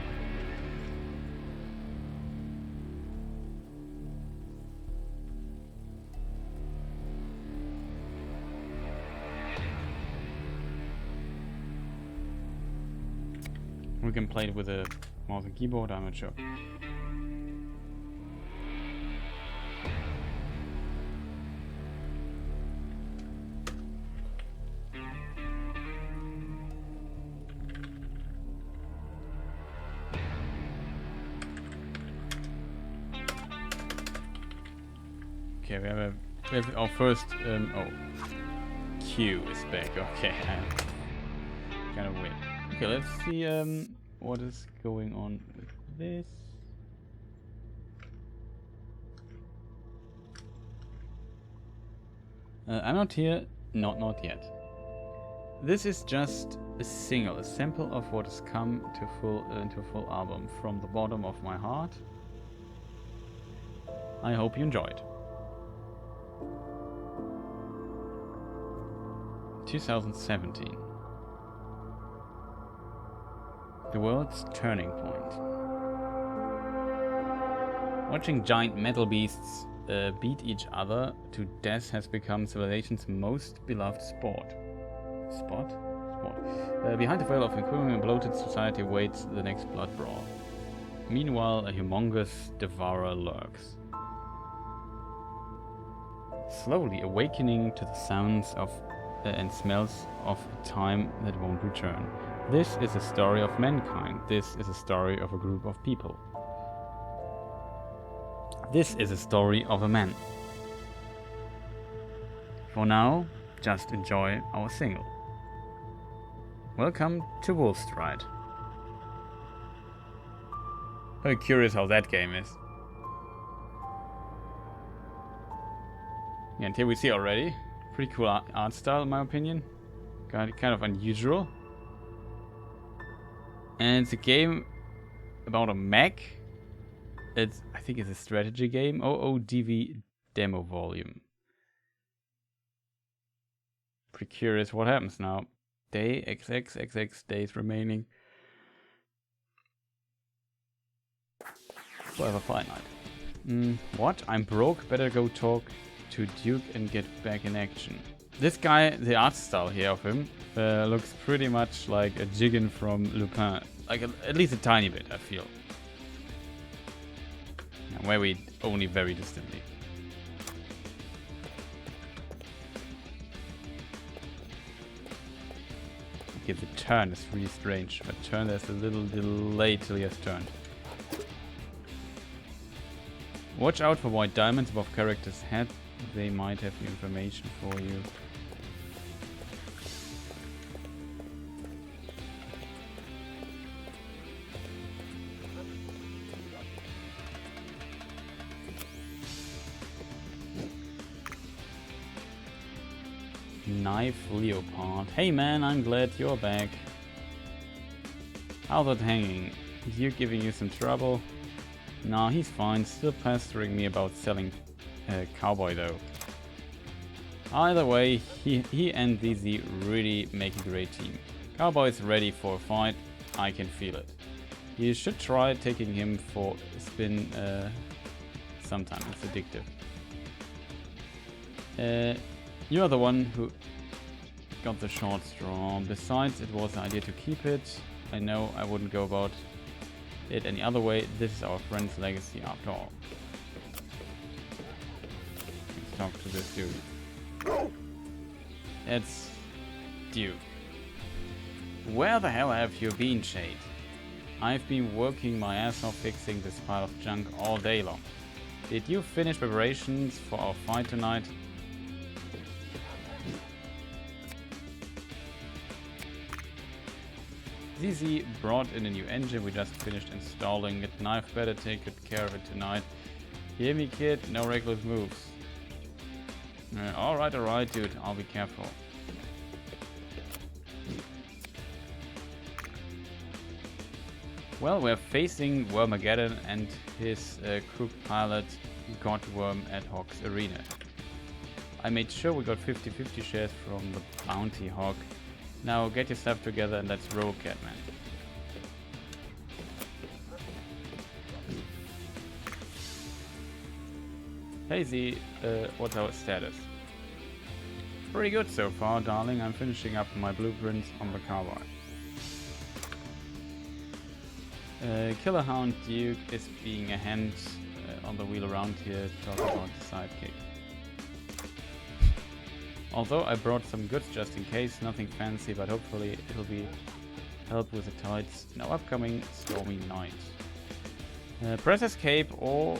We can play it with a mouse and keyboard, I'm not sure. Okay, we have our first, oh, Q is back, okay, kind of weird. Okay, let's see what is going on with this. I'm not here, not yet. This is just a single, a sample of what has come to into a full album from the bottom of my heart. I hope you enjoyed. 2017. The world's turning point. Watching giant metal beasts beat each other to death has become civilization's most beloved sport. Behind the veil of equipment and bloated society waits the next blood brawl. Meanwhile, a humongous devourer lurks. Slowly awakening to the sounds of and smells of a time that won't return. This is a story of mankind. This is a story of a group of people. This is a story of a man. For now, just enjoy our single. Welcome to Wolfstride. Very curious how that game is. Yeah, and here we see already. Pretty cool art style in my opinion. Kind of unusual. And it's a game about a mech. I think it's a strategy game. OODV Demo Volume. Pretty curious what happens now. Day XX days remaining. Forever finite. What? I'm broke. Better go talk to Duke and get back in action. This guy, the art style here of him, looks pretty much like a Jigen from Lupin. Like at least a tiny bit, I feel. Only very distantly. Okay, the turn is really strange. But turn, there's a little delay till he has turned. Watch out for white diamonds above character's head. They might have information for you. Knife Leopard. Hey man, I'm glad you're back. How's it hanging? Is you giving you some trouble? Nah, he's fine. Still pestering me about selling Cowboy though. Either way, he and ZZ really make a great team. Cowboy's ready for a fight. I can feel it. You should try taking him for a spin sometime. It's addictive. You're the one who got the short straw. Besides, it was the idea to keep it. I know I wouldn't go about it any other way. This is our friend's legacy after all. Let's talk to this dude. It's Duke. Where the hell have you been, Shade? I've been working my ass off fixing this pile of junk all day long. Did you finish preparations for our fight tonight? ZZ brought in a new engine. We just finished installing it. Knife better take good care of it tonight. Hear me, kid? No reckless moves. Alright, dude. I'll be careful. Well, we're facing Wormageddon and his crook pilot Godworm at Hawk's Arena. I made sure we got 50-50 shares from the Bounty Hawk. Now get your stuff together and let's roll, Catman. Hey Z, what's our status? Pretty good so far, darling. I'm finishing up my blueprints on the Cowboy. Killer Hound Duke is being a hand on the wheel around here, talking about the sidekick. Although I brought some goods just in case, nothing fancy, but hopefully it'll be help with the tides in our upcoming stormy night. Press escape or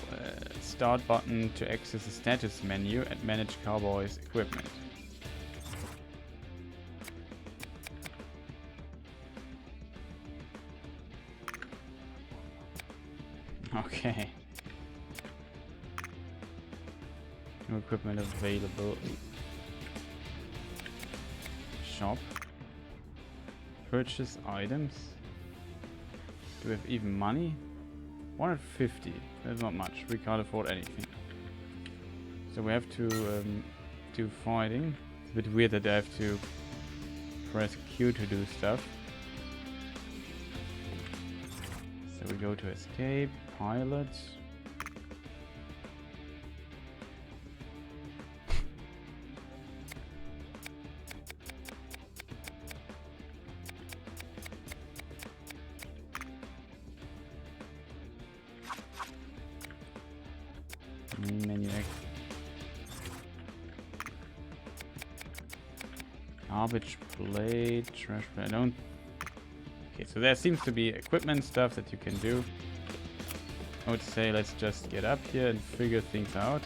start button to access the status menu and manage Cowboy's equipment. Okay. No equipment available. Shop. Purchase items. Do we have even money? 150. That's not much. We can't afford anything. So we have to do fighting. It's a bit weird that I have to press Q to do stuff. So we go to escape, pilot. Menu X. Garbage plate, trash plate. I don't. Okay, so there seems to be equipment stuff that you can do. I would say let's just get up here and figure things out.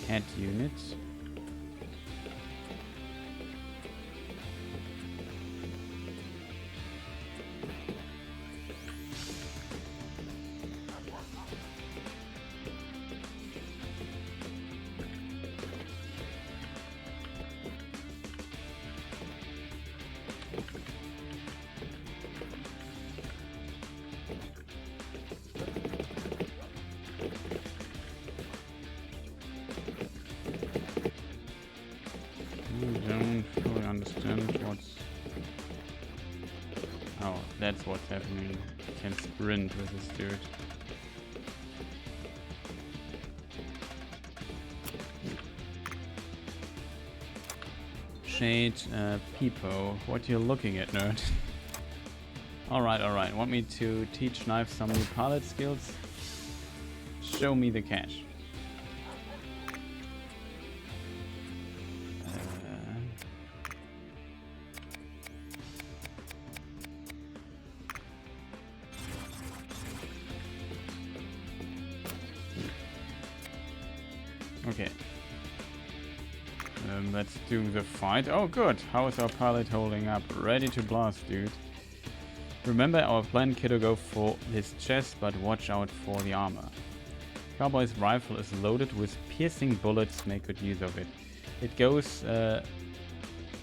Head units. That's what's happening. You can sprint with this dude. Shade, Peepo. What you looking at, nerd? Alright. Want me to teach Knife some new pilot skills? Show me the cash. Okay. Let's do the fight. Oh, good. How is our pilot holding up? Ready to blast, dude. Remember our plan, kiddo, go for his chest, but watch out for the armor. Cowboy's rifle is loaded with piercing bullets, make good use of it. It goes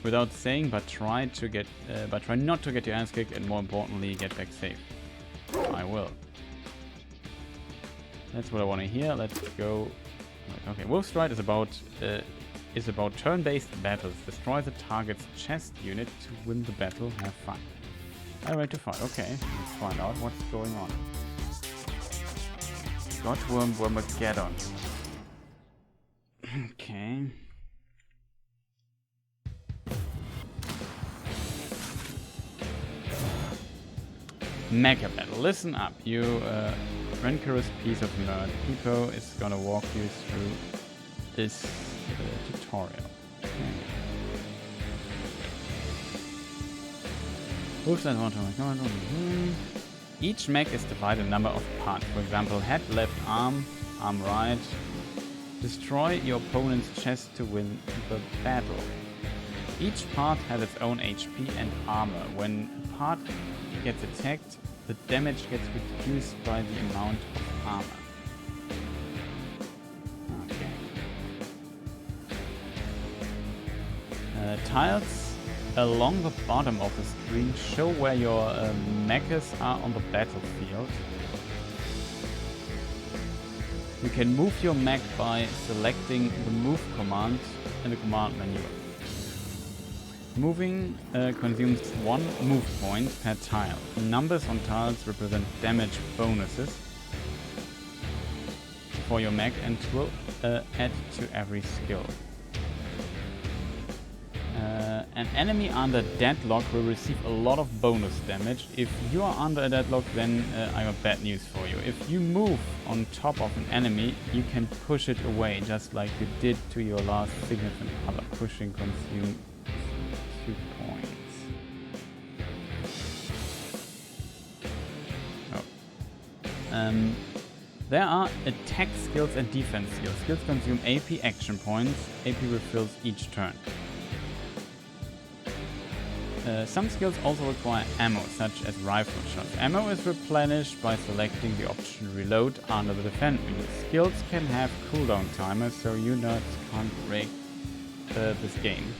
without saying, but try not to get your ass kicked, and more importantly, get back safe. I will. That's what I want to hear. Let's go. Okay, Wolfstride is about turn-based battles. Destroy the target's chest unit to win the battle. Have fun. I'm ready to fight. Okay, let's find out what's going on. Godworm Wormageddon. Okay. Mecha battle. Listen up, you rancorous piece of nerd. Pipo is gonna walk you through this tutorial. Okay. Each mech is divided a number of parts. For example, head, left arm, arm right. Destroy your opponent's chest to win the battle. Each part has its own HP and armor. When a part gets attacked, the damage gets reduced by the amount of armor. Okay. Tiles along the bottom of the screen show where your mechas are on the battlefield. You can move your mech by selecting the move command in the command menu. Moving consumes 1 move point per tile. Numbers on tiles represent damage bonuses for your mech and will add to every skill. An enemy under deadlock will receive a lot of bonus damage. If you are under a deadlock, then I got bad news for you. If you move on top of an enemy, you can push it away, just like you did to your last significant other. Pushing consumes 2 points. Oh. There are attack skills and defense skills. Skills consume AP action points. AP refills each turn. Some skills also require ammo, such as rifle shots. Ammo is replenished by selecting the option Reload under the defend menu. Skills can have cooldown timers, so you nerds can't break this game.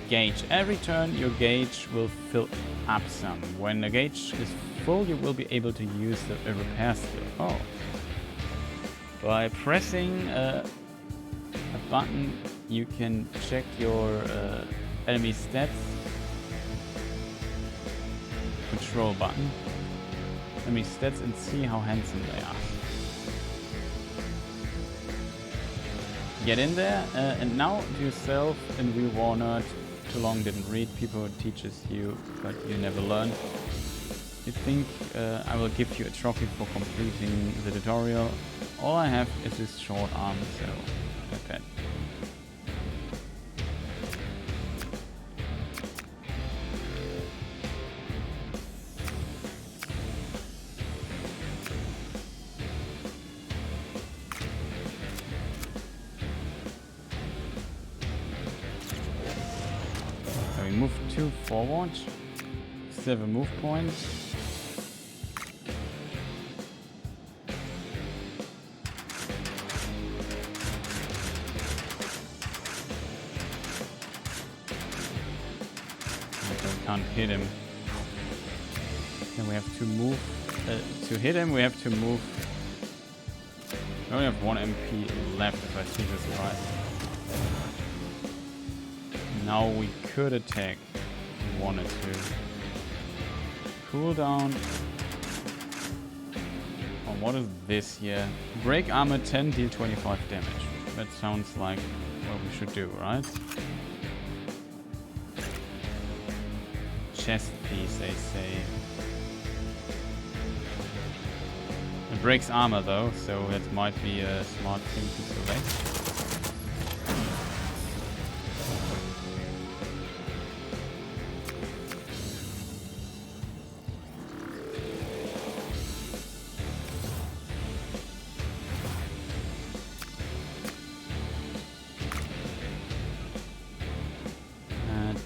Gauge. Every turn your gauge will fill up some. When the gauge is full, you will be able to use a repair skill. Oh. By pressing a button, you can check your enemy stats. Control button. Enemy stats and see how handsome they are. Get in there and now to yourself, and we war nerd. Too long didn't read. People teaches you, but you never learn. You think I will give you a trophy for completing the tutorial? All I have is this short arm, so not bad. Move 2 forward. Still have a move point. I can't hit him. Then we have to move. To hit him, we have to move. We only have 1 MP left, if I see this right. Now we could attack if we wanted to. Cooldown. Oh, what is this here? Break armor 10, deal 25 damage. That sounds like what we should do, right? chest piece, they say. It breaks armor though, so that might be a smart thing to select.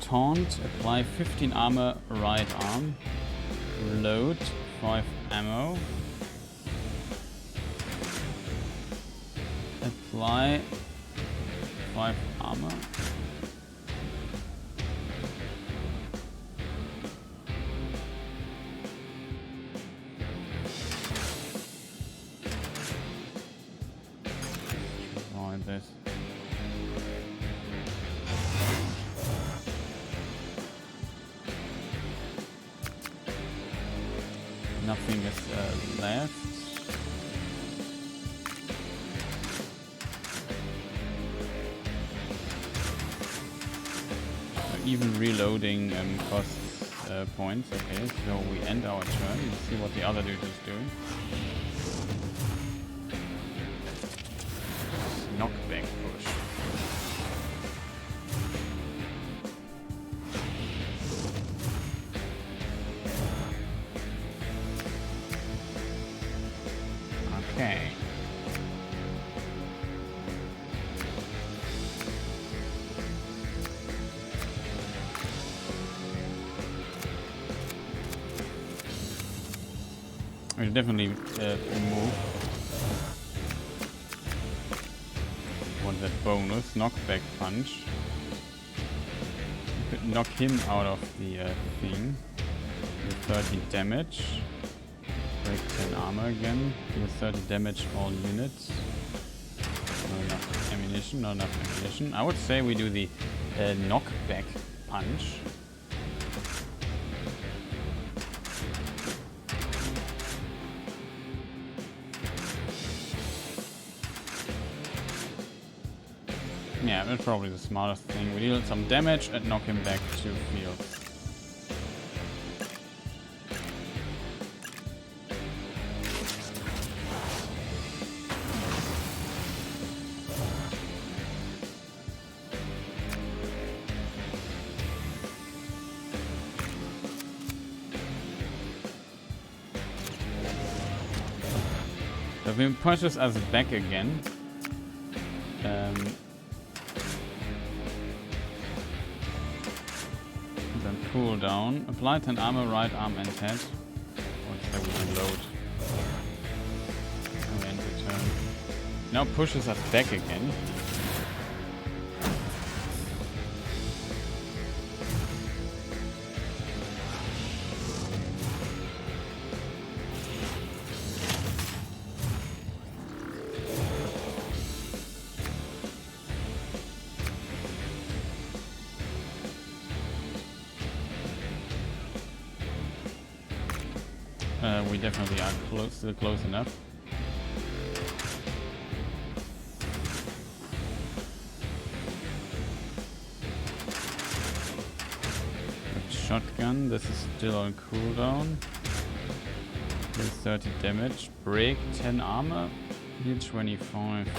Taunt, apply 15 armor, right arm. Load, 5 ammo. Apply 5 armor. Try this. Nothing is left. Even reloading costs points. Okay, so we end our turn. Let's see what the other dude is doing. Knockback push. Okay. We'll definitely move. Want that bonus knockback punch. You could knock him out of the thing. Do 30 damage. Break 10 armor again. Do 30 damage all units. Not enough ammunition, not enough ammunition. I would say we do the knockback punch. Yeah, that's probably the smartest thing. We deal some damage and knock him back to field. So if he pushes us back again, then cooldown. Apply 10 armor, right arm and head. What's that? We reload. And end the turn. Now pushes us back again. We definitely are still close enough. Shotgun, this is still on cooldown. Deal 30 damage. Break 10 armor. Heal 25.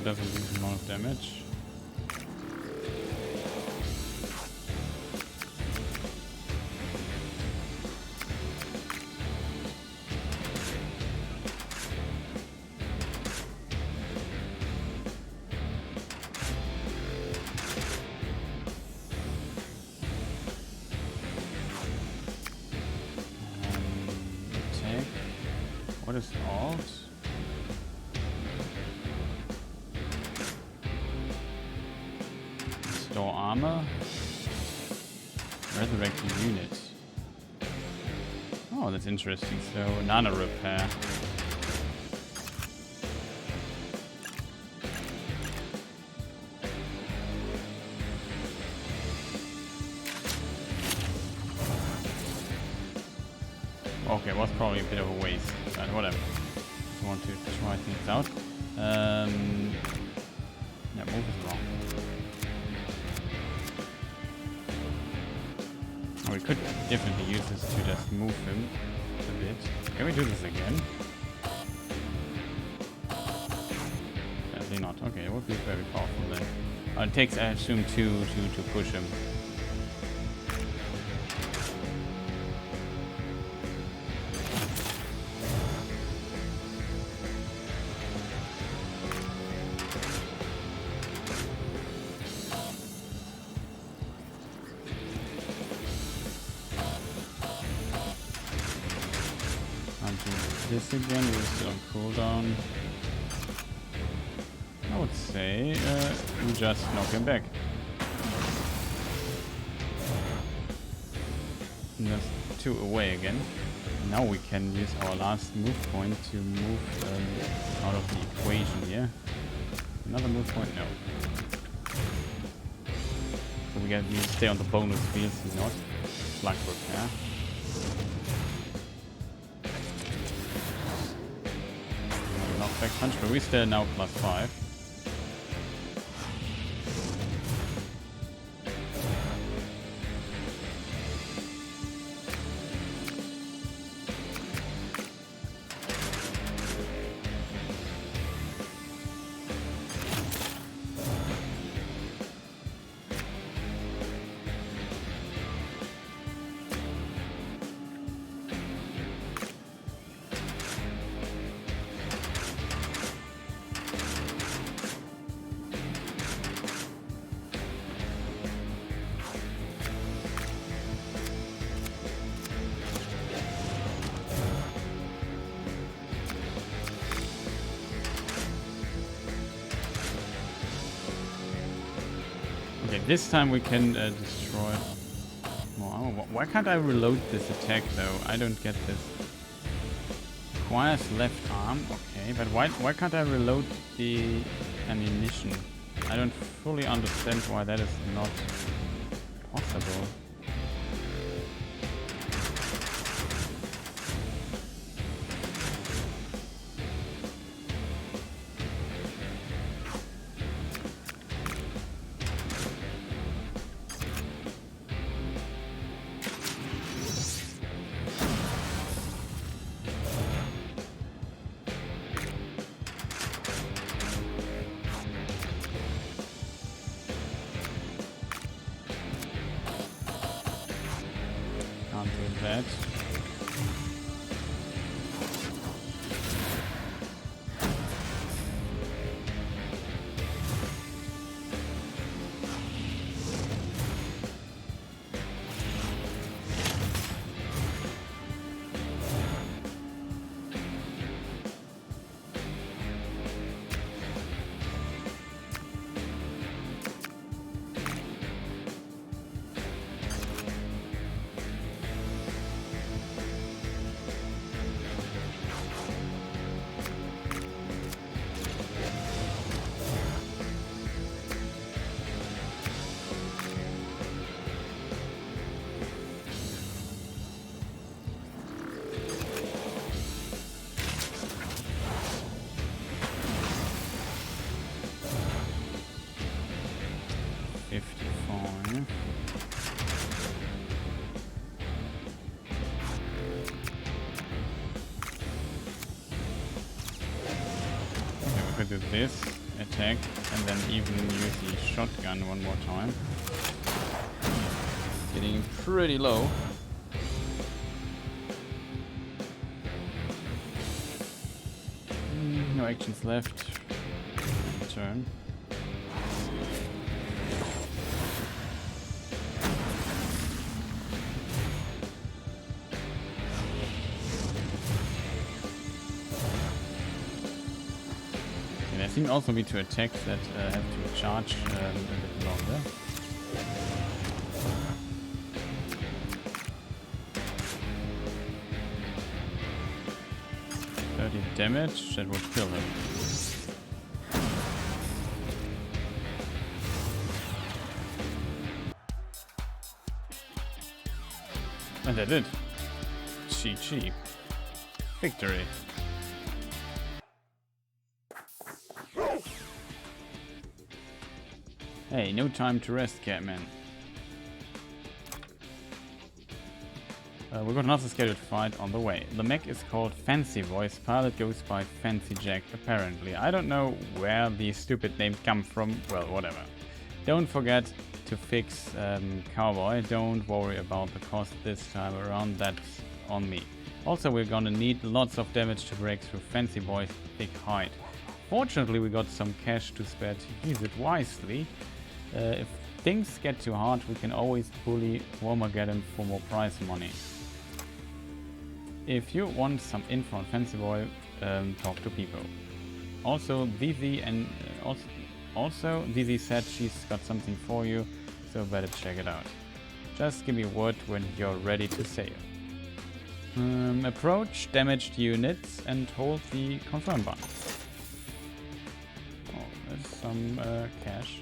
Doesn't do a lot of damage. What is alt? Store armor. Resurrect unit. Oh, that's interesting. So, nano repair. Okay, was probably a bit of a waste, but whatever. Just want to try things out. Yeah, move is wrong. Oh, we could definitely use this to just move him a bit. Can we do this again? Sadly not. Okay, it would be very powerful then. It takes, I assume, two to push him. This again, we're still on cooldown. I would say we just knock him back. And that's 2 away again. Now we can use our last move point to move out of the equation here. Another move point? No. So we stay on the bonus fields, not slug repair. Back punch, but we still now +5. Okay, this time we can destroy more armor. Why can't I reload this attack though? I don't get this. Requires left arm, okay, but why can't I reload the ammunition? I don't fully understand why that is not possible. That. Do this attack and then even use the shotgun one more time. Getting pretty low. No actions left. Turn. seem also be 2 attacks that have to charge a bit longer. Damage that would kill him. And I did. GG. Victory. Hey, no time to rest, Catman. We've got another scheduled fight on the way. The mech is called Fancy Voice. Pilot goes by Fancy Jack, apparently. I don't know where these stupid names come from. Well, whatever. Don't forget to fix Cowboy. Don't worry about the cost this time around. That's on me. Also, we're gonna need lots of damage to break through Fancy Boy's thick hide. Fortunately, we got some cash to spare to use it wisely. If things get too hard, we can always bully Wormageddon for more prize money. If you want some info on Fancy Boy, talk to people. Also, Zizi said she's got something for you, so better check it out. Just give me a word when you're ready to sail. Approach damaged units and hold the confirm button. Oh, there's some cash.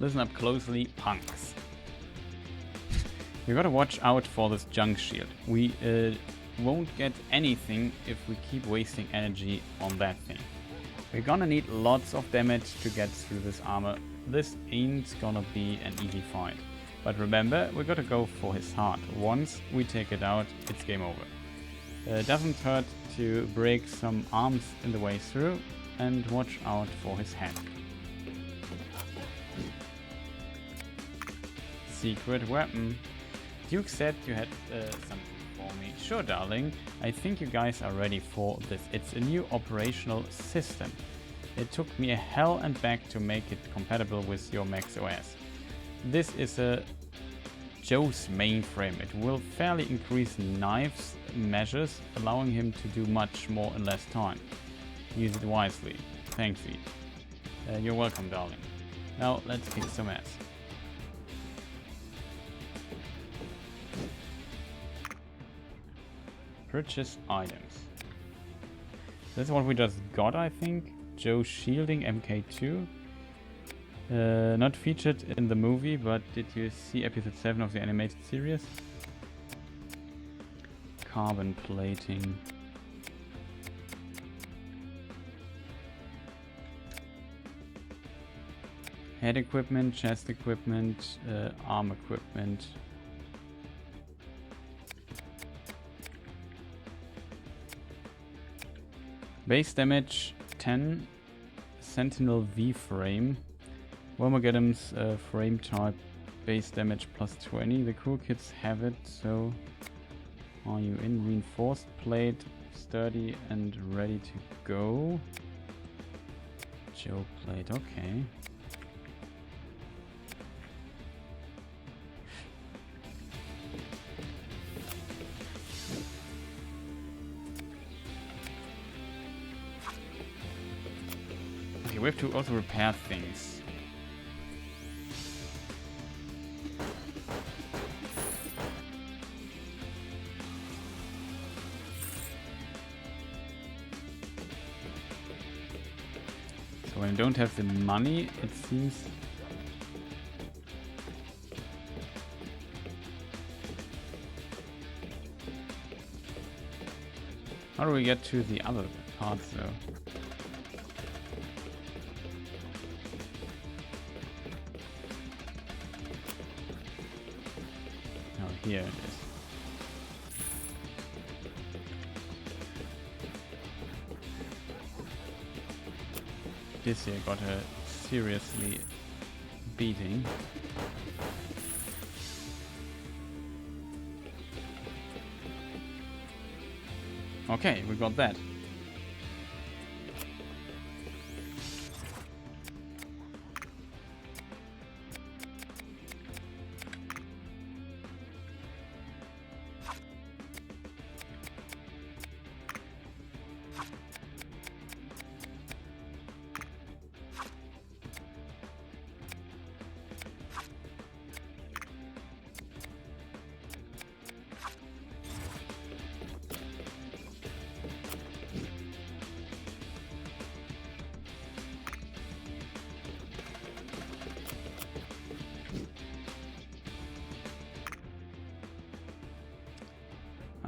Listen up closely, punks. You gotta watch out for this junk shield. We won't get anything if we keep wasting energy on that thing. We're gonna need lots of damage to get through this armor. This ain't gonna be an easy fight. But remember, we gotta go for his heart. Once we take it out, it's game over. Doesn't hurt to break some arms in the way through, and watch out for his head. Secret weapon. Duke said you had something for me. Sure, darling. I think you guys are ready for this. It's a new operational system. It took me a hell and back to make it compatible with your Max OS. This is a Joe's mainframe. It will fairly increase Knife's measures, allowing him to do much more in less time. Use it wisely. Thanks, V. You're welcome, darling. Now let's kick some ass. Purchase items. This is what we just got, I think. Joe shielding MK2. Not featured in the movie, but did you see episode 7 of the animated series? Carbon plating. Head equipment, chest equipment, arm equipment. Base damage 10, Sentinel V frame, Wormageddon's frame type, base damage plus 20. The cool kids have it, so are you in? Reinforced plate, sturdy and ready to go. Joe plate, okay. We have to also repair things. So when I don't have the money, it seems... How do we get to the other parts though? Here it is. This here got her seriously beating. Okay, we got that.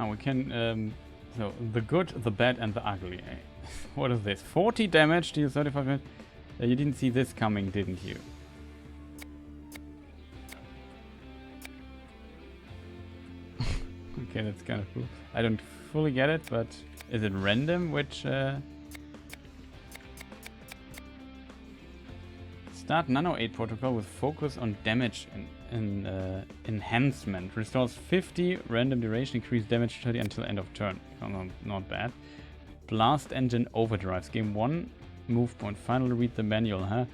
We can, so the good, the bad, and the ugly. What is this? 40 damage, deal 35 damage. You didn't see this coming, didn't you? Okay, that's kind of cool. I don't fully get it, but is it random? Which start Nano 8 protocol with focus on damage enhancement. Restores 50 random duration, increase damage 30 until end of turn. Oh, not bad. Blast engine overdrives. Game 1 move point. Finally read the manual, huh?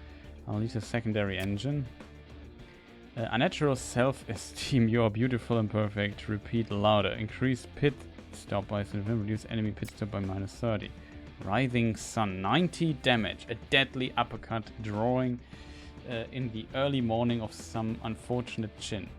I'll use a secondary engine. Unnatural self-esteem. You are beautiful and perfect. Repeat louder. Increase pit stop by 7. Reduce enemy pit stop by -30. Writhing Sun. 90 damage. A deadly uppercut drawing in the early morning of some unfortunate chin.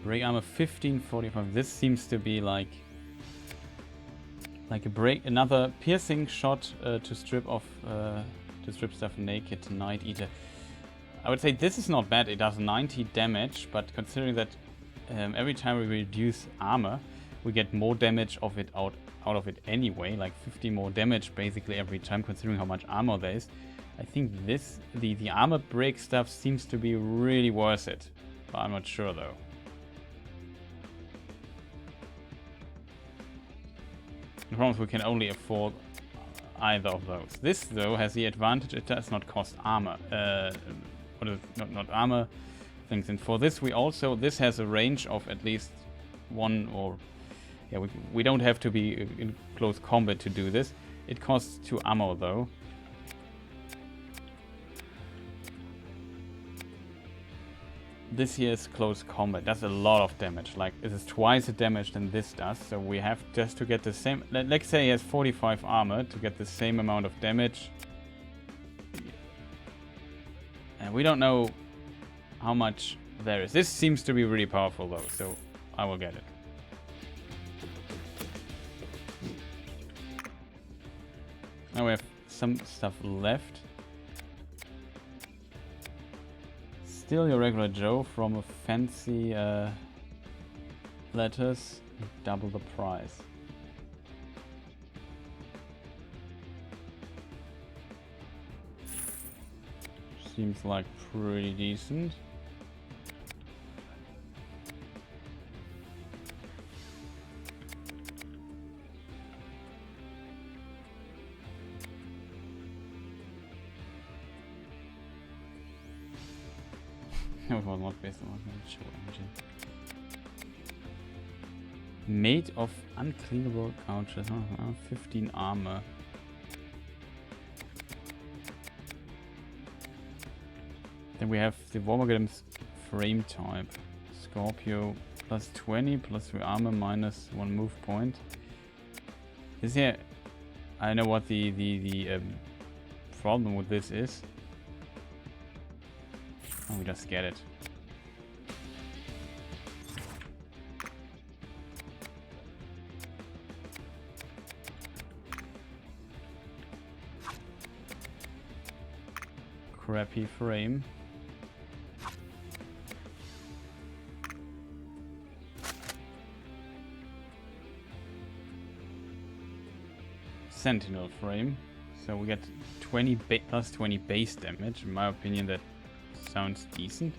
Break armor 1545. This seems to be like a break, another piercing shot to strip off, to strip stuff naked. Night Eater. I would say this is not bad. It does 90 damage, but considering that every time we reduce armor, we get more damage of it out of it anyway, like 50 more damage basically every time, considering how much armor there is. I think this, the armor break stuff seems to be really worth it, but I'm not sure though. The problem is we can only afford either of those. This though has the advantage it does not cost armor. What is not armor things, and for this we also, this has a range of at least one, or yeah, we don't have to be in close combat to do this. It costs 2 ammo though. This here is close combat. That's a lot of damage. Like, it is twice the damage than this does. So we have just to get the same. Let's say he has 45 armor to get the same amount of damage. And we don't know how much there is. This seems to be really powerful though, so I will get it. Now we have some stuff left. Still your regular Joe from a fancy letters, double the price. Seems like pretty decent. No, it was not based on show engine. Made of uncleanable couches. 15 armor. Then we have the Wormageddon's frame type. Scorpio plus 20, plus 3 armor, minus 1 move point. Is here... I know what the problem with this is. Oh, we just get it. Crappy frame. Sentinel frame. So we get 20 plus 20 base damage. In my opinion, that sounds decent.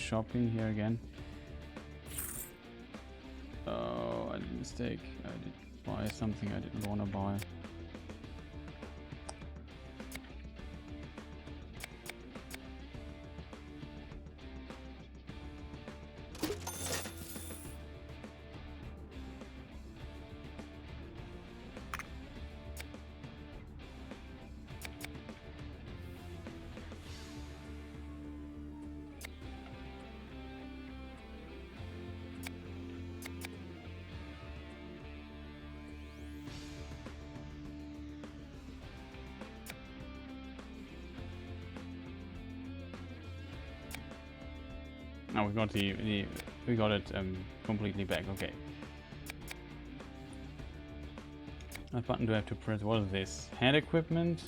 shopping here again. Oh, I did a mistake. I did buy something I didn't want to buy. Now we got we got it completely back. Okay. What button do I have to press? What is this? Head equipment,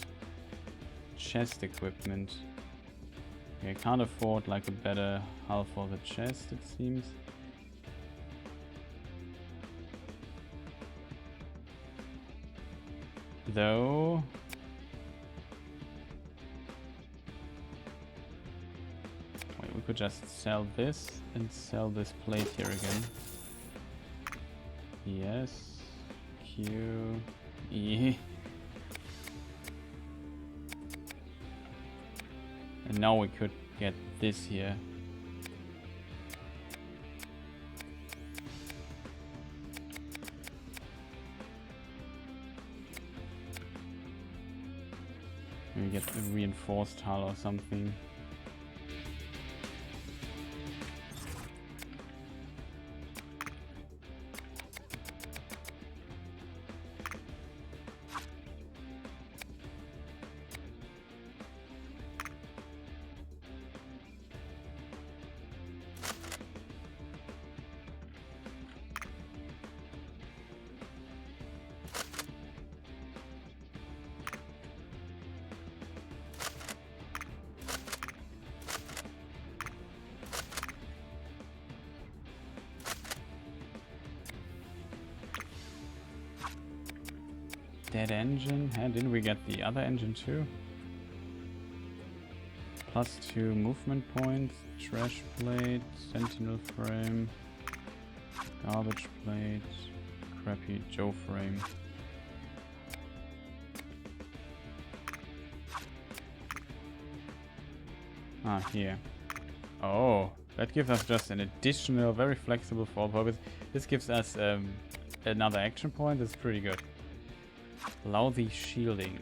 chest equipment. Okay, I can't afford like a better hull for the chest, it seems. Though. We could just sell this and sell this plate here again. Yes. Q. E. And now we could get this here. Maybe get a reinforced hull or something. Dead engine? Huh? Didn't we get the other engine too? +2 movement points, trash plate, sentinel frame, garbage plate, crappy Joe frame. Ah, here. Oh, that gives us just an additional, very flexible for purpose. This gives us another action point. That's pretty good. Allow the shielding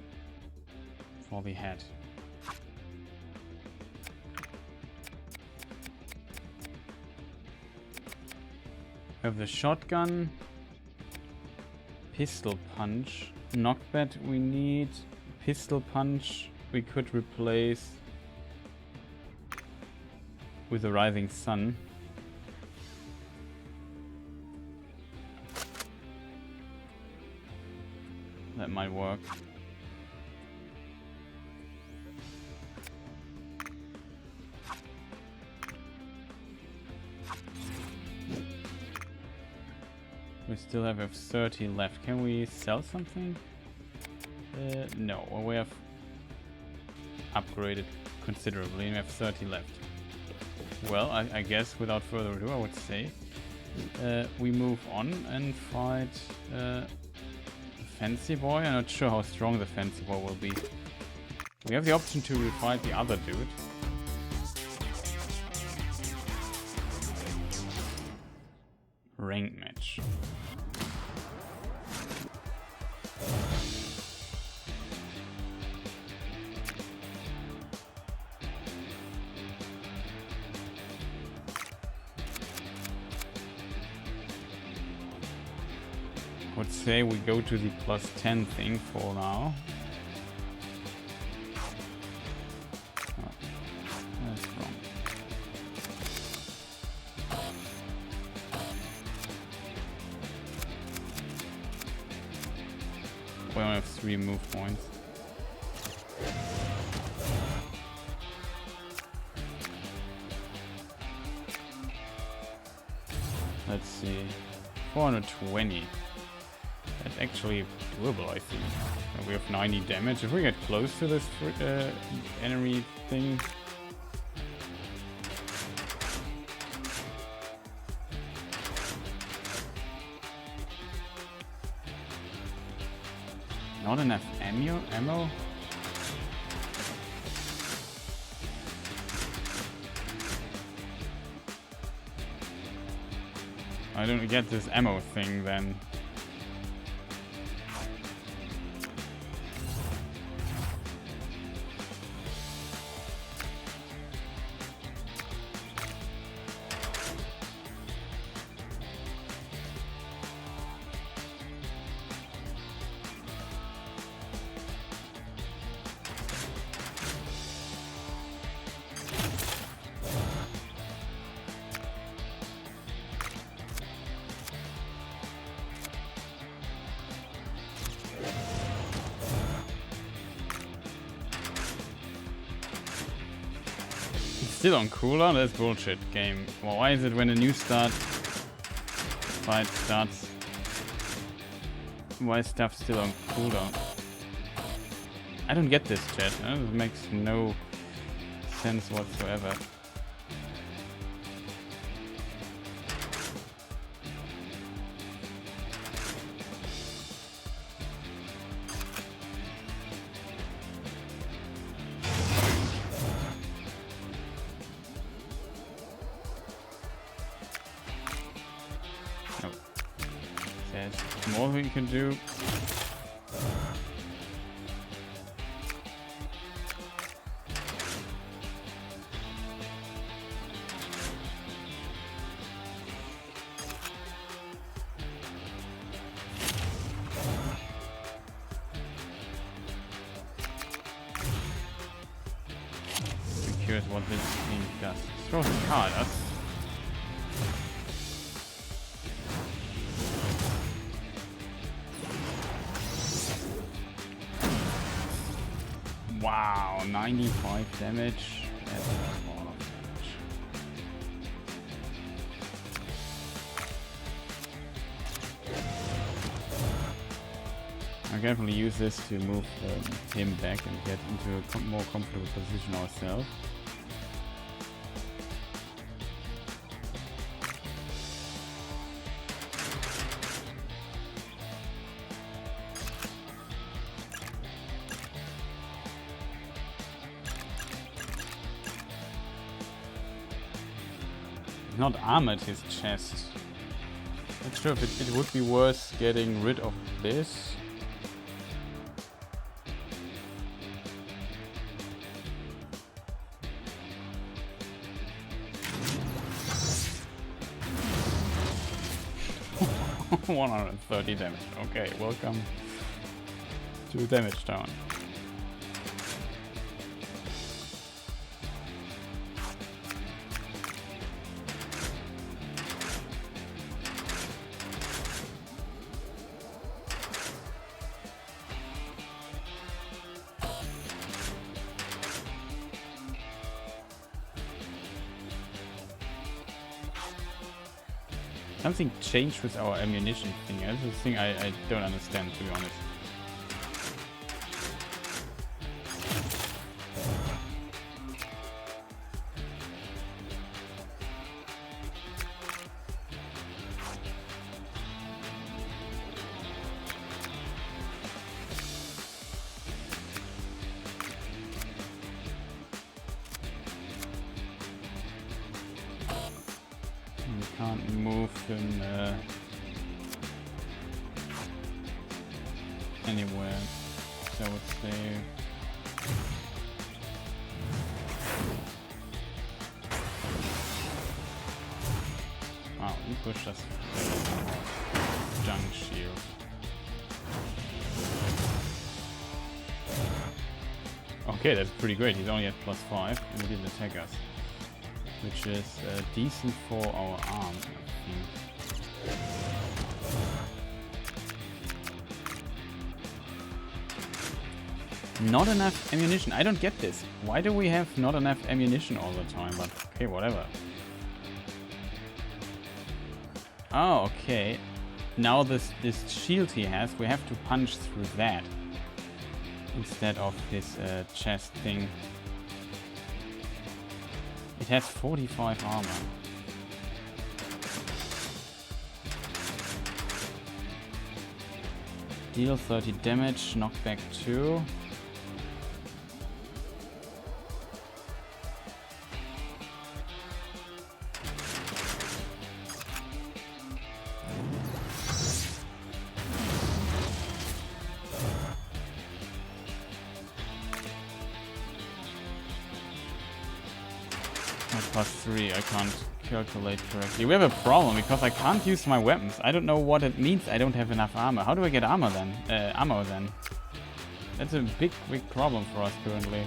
for the head. We have the shotgun, pistol punch, knockback we need, pistol punch we could replace with the rising sun. That might work. We still have 30 left. Can we sell something? No. Well, we have upgraded considerably and we have 30 left. Well, I guess without further ado, I would say we move on and fight Fancy Boy. I'm not sure how strong the Fancy Boy will be. We have the option to fight the other dude. Rank match. I would say we go to the +10 thing for now. Oh, that's wrong. We only have 3 move points. Let's see. 420. That's actually doable, I think. We have 90 damage. If we get close to this enemy thing... Not enough ammo? I don't get this ammo thing then. Still on cooldown? That's bullshit, game. Well, why is it when a new fight starts? Why is stuff still on cooldown? I don't get this, chat. It makes no sense whatsoever. There's more we can do. I'm curious what this thing does. Throws a card. That's wow, 95 damage. That's a lot of damage. I'll definitely use this to move him back and get into a more comfortable position ourselves. Not armored his chest. Not sure if it would be worth getting rid of this. $130 damage. Okay, welcome to Damage Town. Something changed with our ammunition thing. That's the thing I don't understand, to be honest. Can't move him anywhere, so I would say wow, he pushed us junk shield. Okay, that's pretty great. He's only at +5 and he didn't attack us, which is decent for our arm, I think. Not enough ammunition. I don't get this. Why do we have not enough ammunition all the time? But okay, whatever. Oh, okay. Now this shield he has, we have to punch through that instead of his chest thing. It has 45 armor. Deal 30 damage, knockback 2. Plus 3, I can't calculate correctly. We have a problem because I can't use my weapons. I don't know what it means I don't have enough armor. How do I get armor then? Ammo then? That's a big problem for us currently.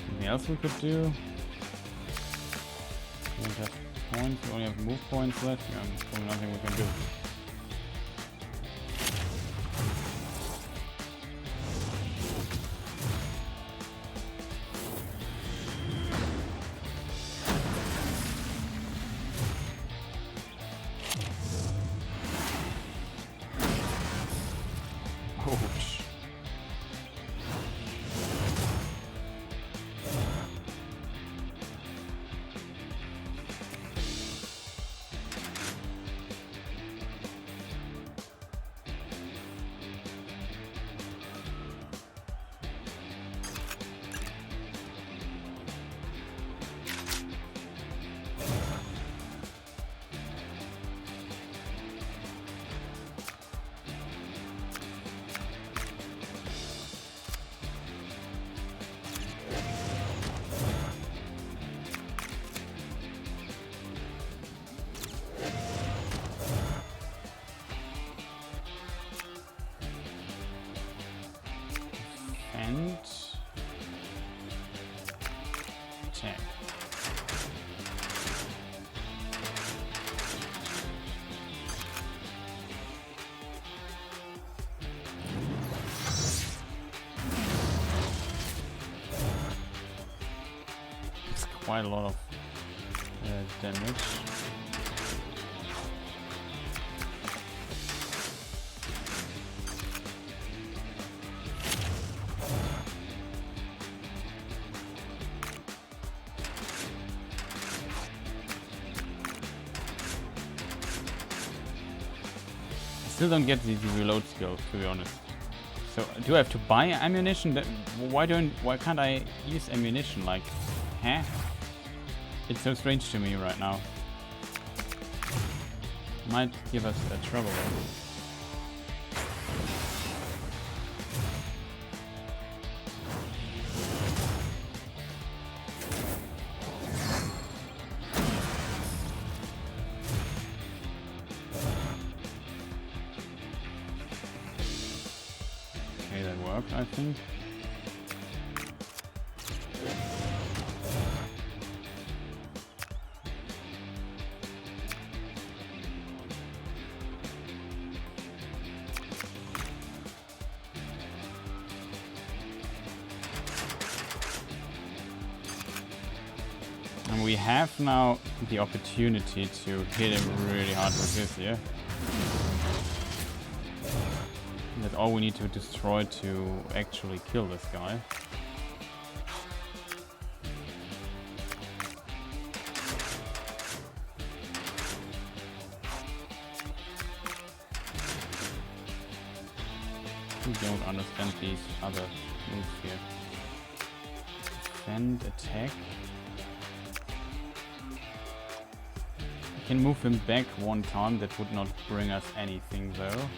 Anything else we could do? We don't have points, we only have move points left. Yeah, probably nothing we can do. Ouch. And attack. It's quite a lot of damage. Still don't get the reload skill, to be honest. So do I have to buy ammunition? Why can't I use ammunition? Like, huh? It's so strange to me right now. Might give us trouble. Okay, that worked, I think. And we have now the opportunity to hit him really hard with this here. That's all we need to destroy to actually kill this guy. We don't understand these other moves here. Defend, attack. I can move him back one time, that would not bring us anything though.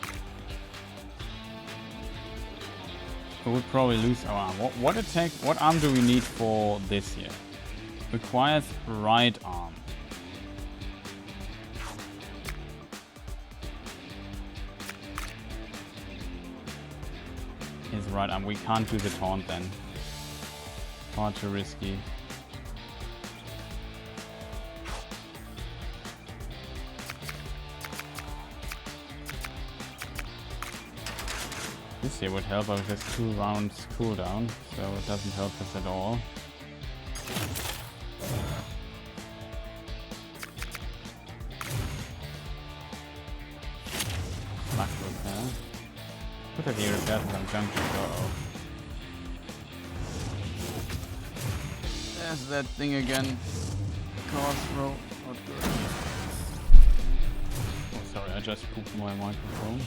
We would probably lose our arm. What attack, what arm do we need for this here? Requires right arm. His right arm. We can't do the taunt then. Far too risky. This here would help, but it has 2 rounds cooldown, so it doesn't help us at all. Slug repair. Look at the repairs and I'm jumping. Uh-oh. There's that thing again. Crossrow. Not good. Oh, sorry, I just pooped my microphone.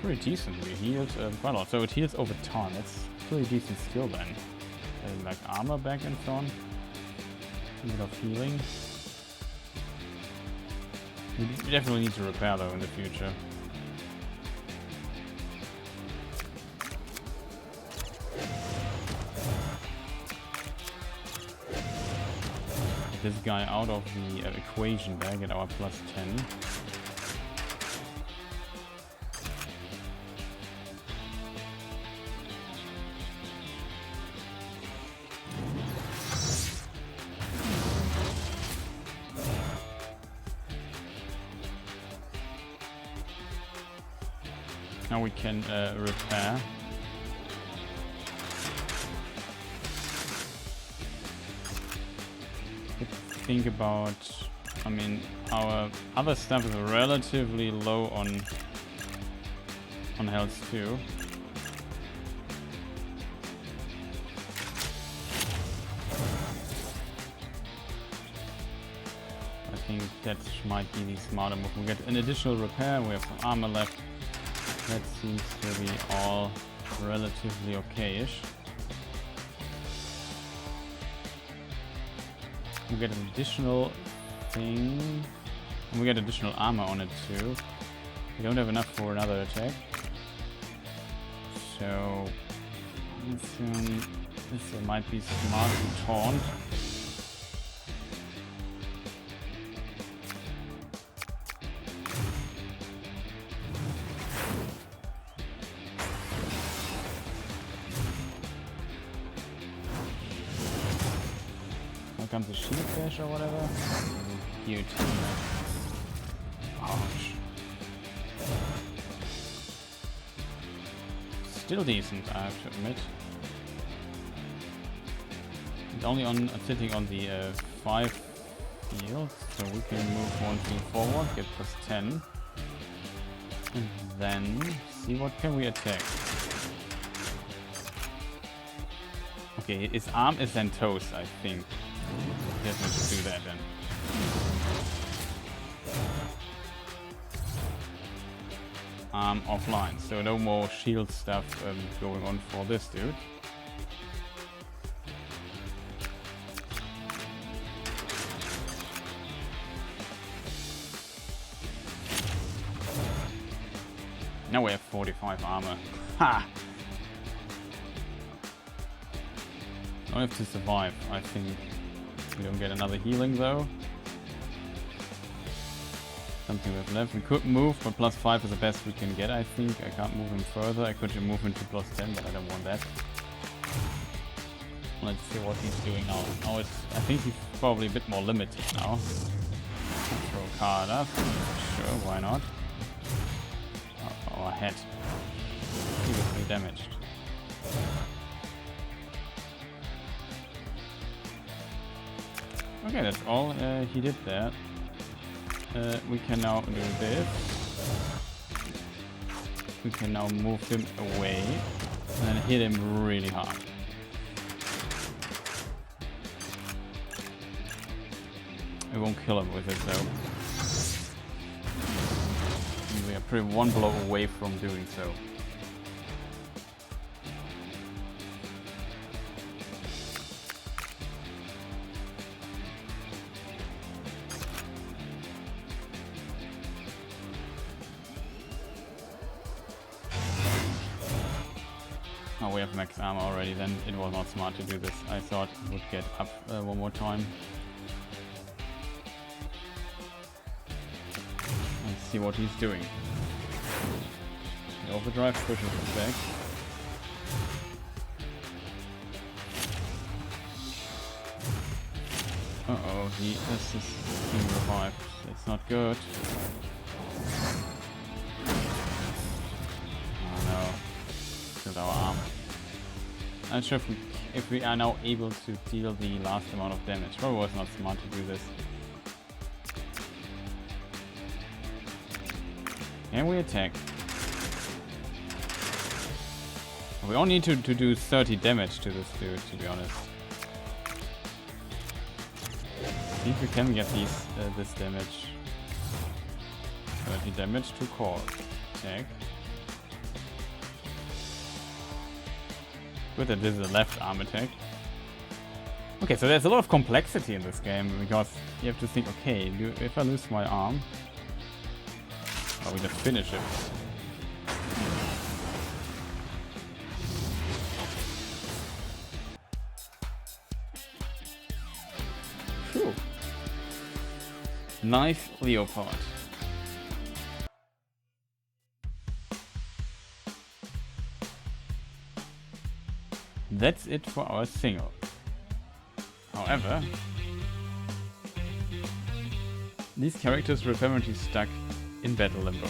Pretty decently healed quite a lot. So it heals over time. That's pretty decent skill then. Like armor back and so on. A bit of healing. We definitely need to repair though in the future. Get this guy out of the equation bag at our plus 10. Now we can repair. Think about, I mean, our other stuff is relatively low on health too. I think that might be the smarter move. We get an additional repair, we have some armor left. That seems to be all relatively okay-ish. We get an additional thing, and we get additional armor on it too. We don't have enough for another attack. So this might be smart to taunt. Comes a shield dash or whatever. Huge. Ouch. Still decent, I have to admit. And only on sitting on the 5 field, so we can move 1 field forward, get plus 10, and then see what can we attack. Okay, his arm is then toast, I think. Guess we should do that then. Arm offline, so no more shield stuff going on for this dude. Now we have 45 armor. Ha! I have to survive, I think. We don't get another healing though. Something we have left. We could move, but plus 5 is the best we can get, I think. I can't move him further. I could move him to plus 10, but I don't want that. Let's see what he's doing now. Now it's, I think he's probably a bit more limited now. Throw a card up. Sure, why not? Our head. Seriously damaged. Okay, that's all he did there. We can now do this. We can now move him away and hit him really hard. We won't kill him with it though. We are pretty one blow away from doing so. Oh, we have max armor already, then it was not smart to do this. I thought it would get up one more time. Let's see what he's doing. The overdrive pushes us back. Uh-oh, he has this thing revived. It's not good. Oh no. Killed our arm. I'm not sure if we are now able to deal the last amount of damage. Probably was not smart to do this. Can we attack? We only need to do 30 damage to this dude, to be honest. I think we can get this damage. 30 damage to core. Attack. Good that this is a left arm attack. Okay, so there's a lot of complexity in this game because you have to think, okay, if I lose my arm, oh, we just finish it. Phew. Knife Leopard. That's it for our single. However, these characters were permanently stuck in battle limbo.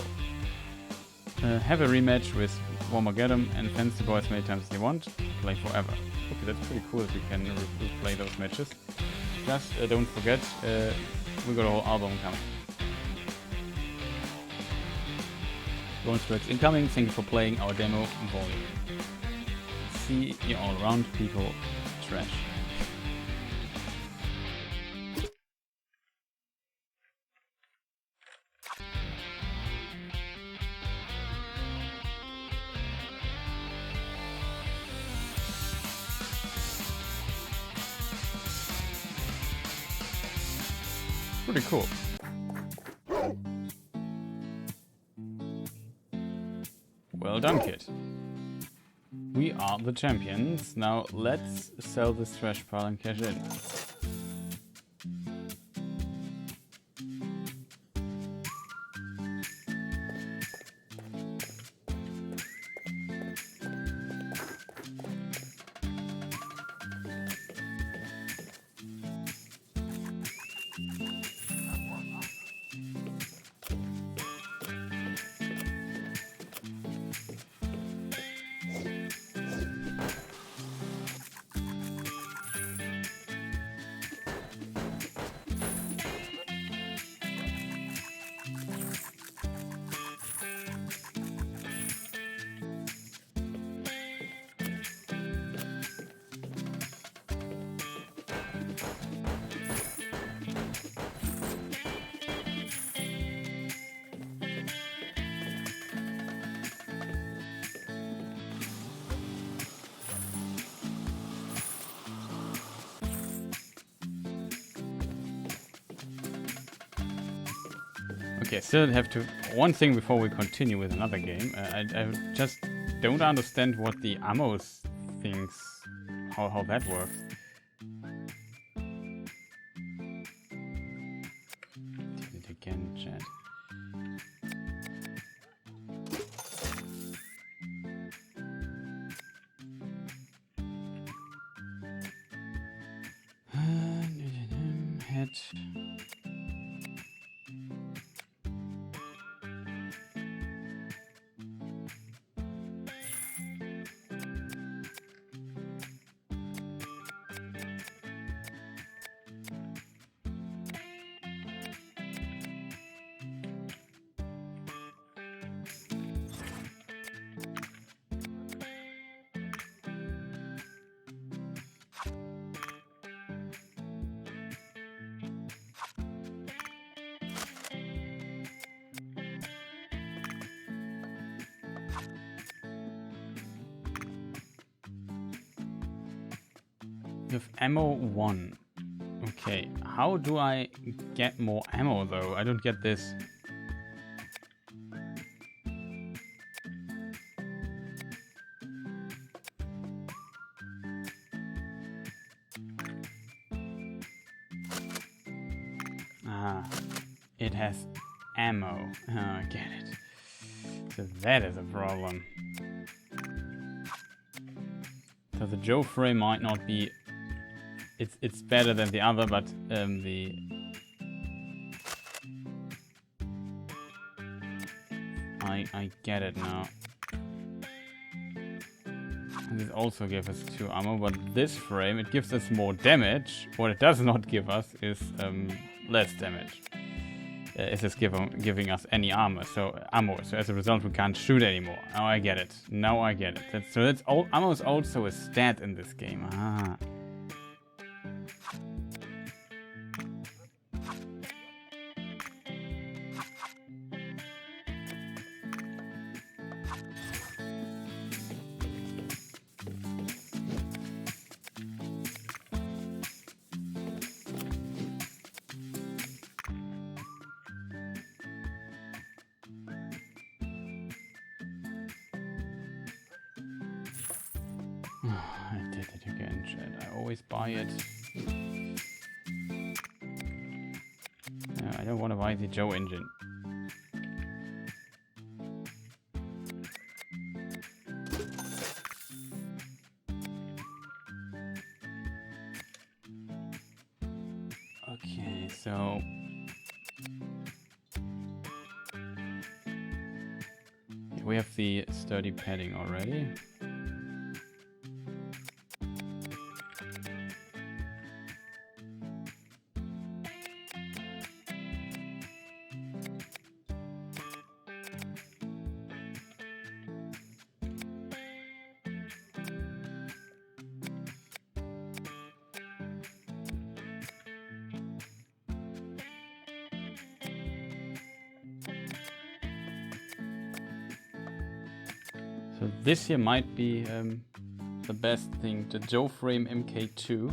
Have a rematch with Warmageddon and fence the boys many times as they want. Play forever. Okay, that's pretty cool if we can replay those matches. Just don't forget, we got a whole album coming. Wolfstride's incoming. Thank you for playing our demo volume. See you all around, people. Trash. Pretty cool. Well done, kid. We are the champions. Now let's sell this trash pile and cash in. Okay, still have to... One thing before we continue with another game. I just don't understand what the ammo things... How that works. Did it again, chat. Head... With ammo 1. Okay, how do I get more ammo though? I don't get this. Ah, it has ammo. Oh, I get it. So that is a problem. So the Joe frame might not be... It's better than the other, but I get it now. And this also gives us 2 ammo, but this frame, it gives us more damage. What it does not give us is less damage. is this giving us any ammo? So as a result, we can't shoot anymore. Now I get it. Now I get it. So that's ammo is also a stat in this game. Ah. I did it again, Chad. I always buy it. I don't want to buy the Joe engine. Okay, so we have the sturdy padding already. So this here might be the best thing, the Joe Frame MK2,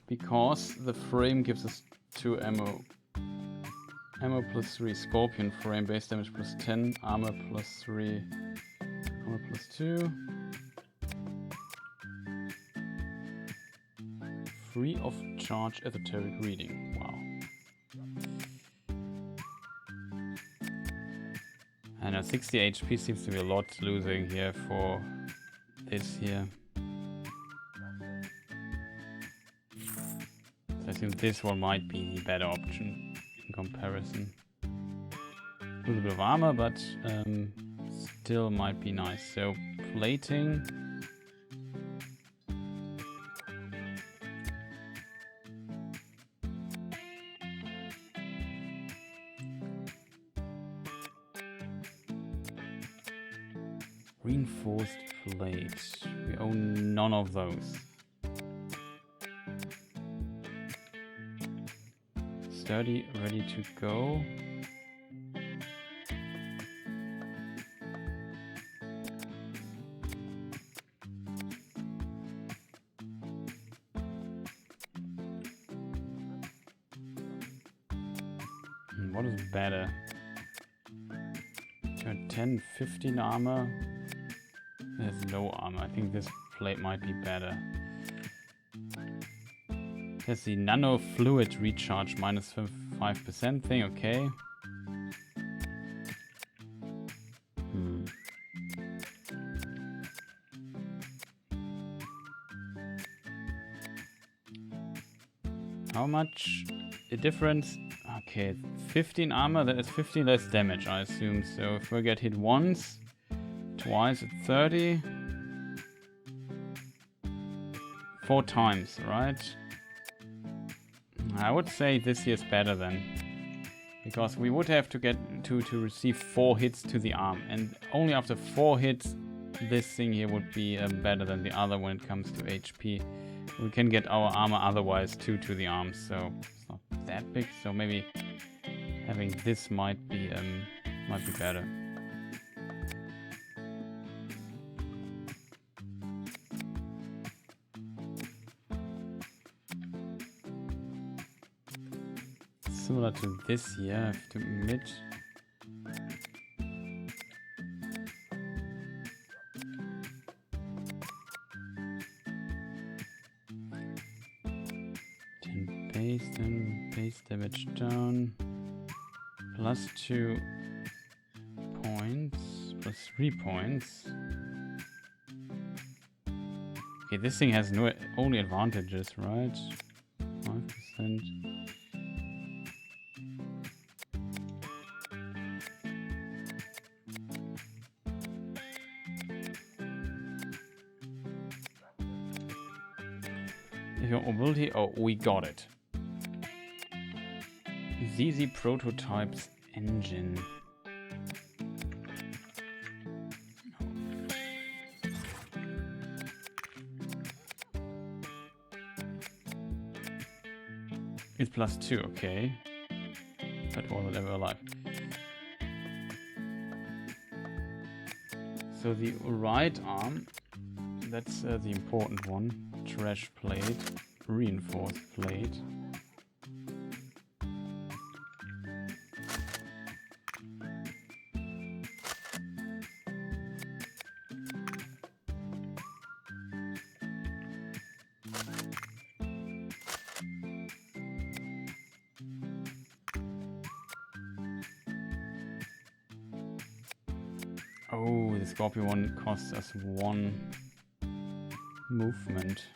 because the frame gives us 2 ammo. Ammo plus 3, Scorpion frame, base damage plus 10, armor plus 3, armor plus 2. Free of charge esoteric reading, wow. I know 60 HP seems to be a lot losing here for this here. So I think this one might be the better option in comparison. A little bit of armor, but still might be nice. So plating. Reinforced plate. We own none of those. Sturdy, ready to go. What is better? 10, 15 armor. There's no armor. I think this plate might be better. There's the nano fluid recharge minus 5% thing. Okay. How much a difference? Okay, 15 armor, that is 15 less damage, I assume. So if we get hit once, twice, it's 30. 4 times, right? I would say this here is better then. Because we would have to get to receive 4 hits to the arm. And only after 4 hits, this thing here would be better than the other when it comes to HP. We can get our armor otherwise 2 to the arm, so it's not that big. So maybe having this might be better. Similar to this here, I have to admit. Base damage down. Plus 2 points. Plus 3 points. Okay, this thing has only advantages, right? 5%. If your mobility, oh, we got it. ZZ Prototypes engine. It's +2, okay. That wasn't ever alive. So the right arm, that's the important one. Trash plate, reinforced plate. Oh, the Scorpio one costs us 1 movement.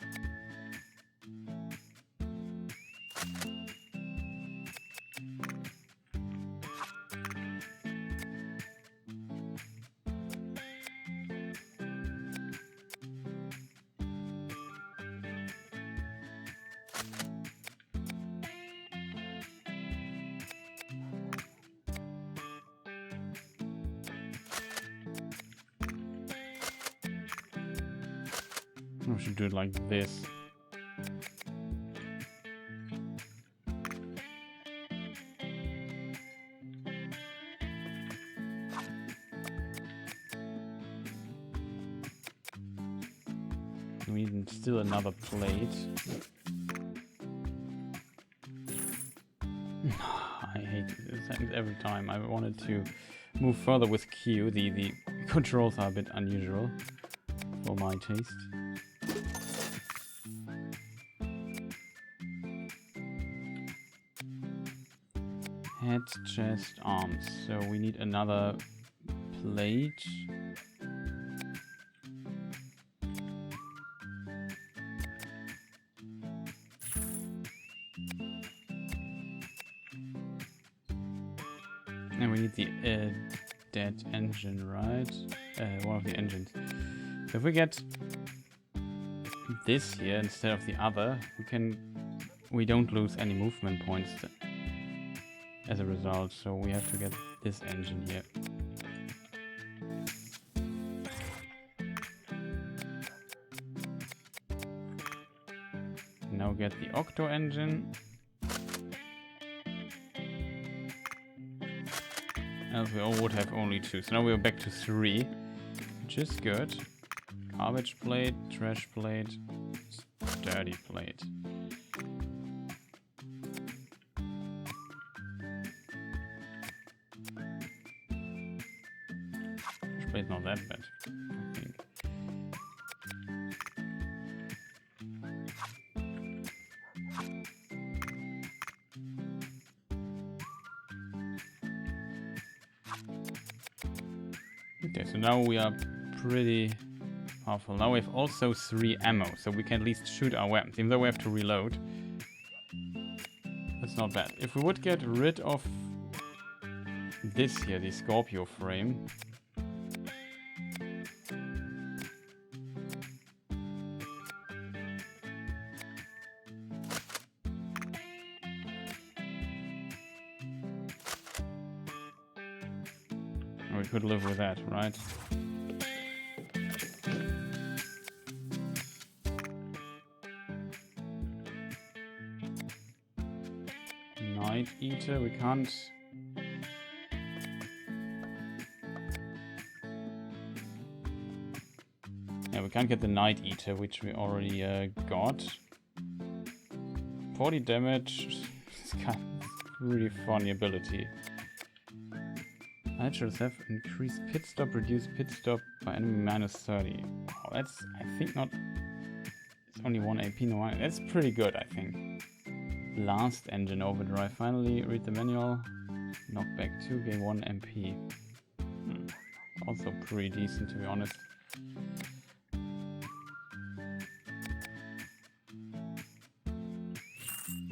We should do it like this. We need still another plate. I hate this happens every time. I wanted to move further with Q. The controls are a bit unusual for my taste. Head, chest, arms. So we need another plate. And we need the dead engine, right? One of the engines. So if we get this here instead of the other, we don't lose any movement points as a result. So we have to get this engine here. Now get the Octo engine. Else we all would have only 2. So now we're back to 3, which is good. Garbage plate, trash plate, dirty plate. Trash plate's not that bad, I think. Okay, so now we are pretty powerful. Now we have also 3 ammo, so we can at least shoot our weapons, even though we have to reload. That's not bad. If we would get rid of this here, the Scorpio frame. We could live with that, right? Night Eater, we can't. Yeah, we can't get the Night Eater, which we already got. 40 damage. It's kind of really funny ability. Naturals have increased pit stop, reduced pit stop by enemy -30. Oh, that's, I think not. It's only 1 AP, no one. That's pretty good, I think. Last engine overdrive. Finally, read the manual. Knockback 2, gain 1 MP. Also pretty decent, to be honest.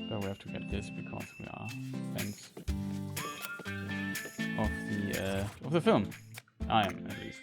But we have to get this because we are fans of the film. I am, at least.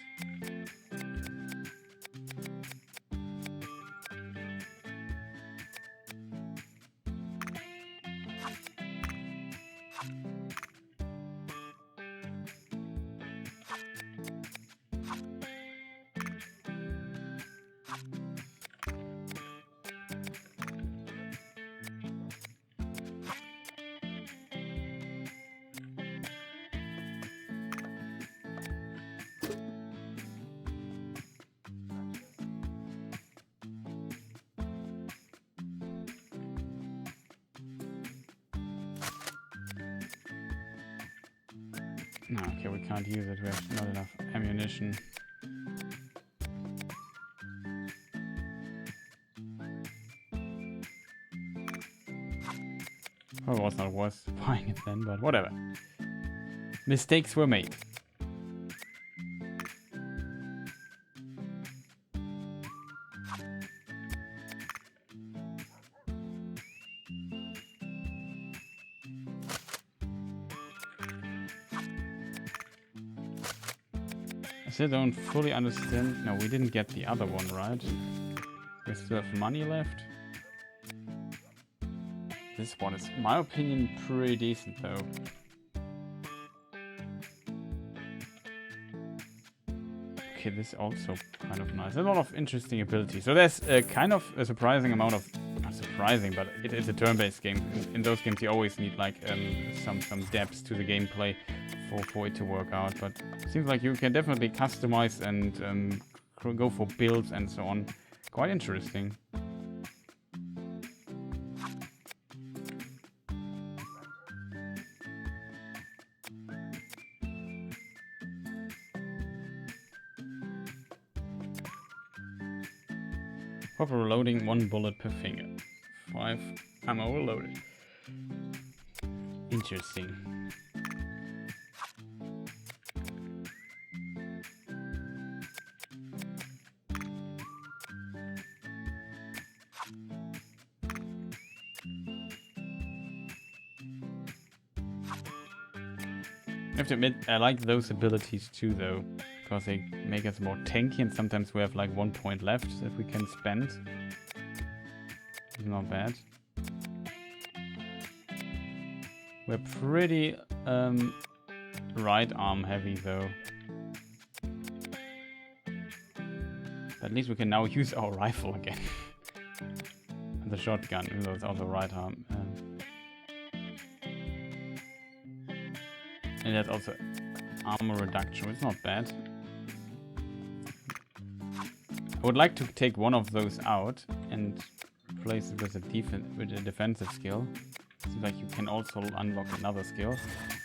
No, okay, we can't use it. We have not enough ammunition. Probably was not worth buying it then, but whatever. Mistakes were made. I still don't fully understand. No, we didn't get the other one, right? We still have money left. This one is, in my opinion, pretty decent though. Okay, this is also kind of nice. A lot of interesting abilities. So there's kind of a surprising amount of, not surprising, but it is a turn-based game. In those games you always need like some depth to the gameplay for it to work out. But it seems like you can definitely customize and go for builds and so on. Quite interesting. Proper reloading, 1 bullet per finger. 5 ammo reloaded. Interesting. I have to admit, I like those abilities too though, because they make us more tanky and sometimes we have like 1 point left that we can spend. It's not bad. We're pretty right arm heavy though. But at least we can now use our rifle again. And the shotgun, even though it's also right arm. And that's also armor reduction, it's not bad. I would like to take one of those out and replace it with a defensive skill. Seems like you can also unlock another skill.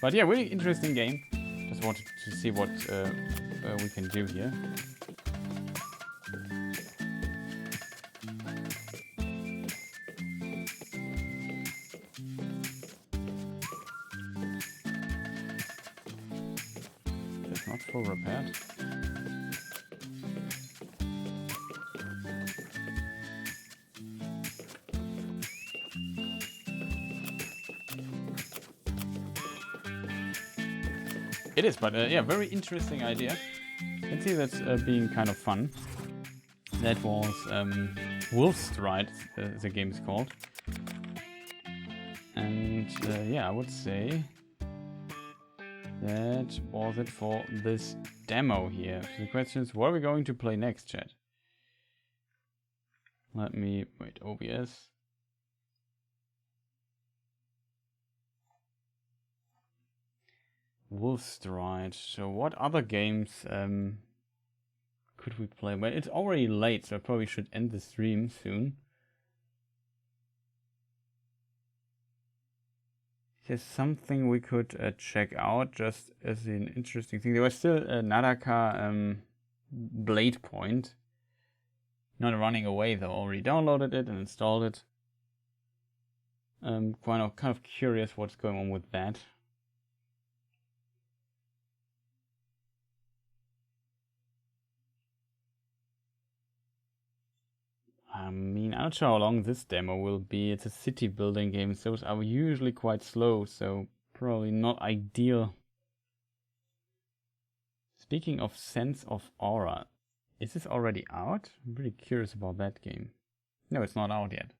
But yeah, really interesting game. Just wanted to see what we can do here. It's not full repaired. It is, but yeah, very interesting idea. You can see that's being kind of fun. That was Wolfstride, the game is called. And yeah, I would say that was it for this demo here. So the question is, what are we going to play next, chat? Let me, wait, OBS. Wolfstride. So what other games could we play? Well, it's already late, so I probably should end the stream soon. There's something we could check out just as an interesting thing. There was still a Nadaka Blade Point. Not running away though, already downloaded it and installed it. Kind of curious what's going on with that. I mean, I'm not sure how long this demo will be. It's a city building game, so those are usually quite slow, so probably not ideal. Speaking of Sense of Aura, is this already out? I'm really curious about that game. No, it's not out yet.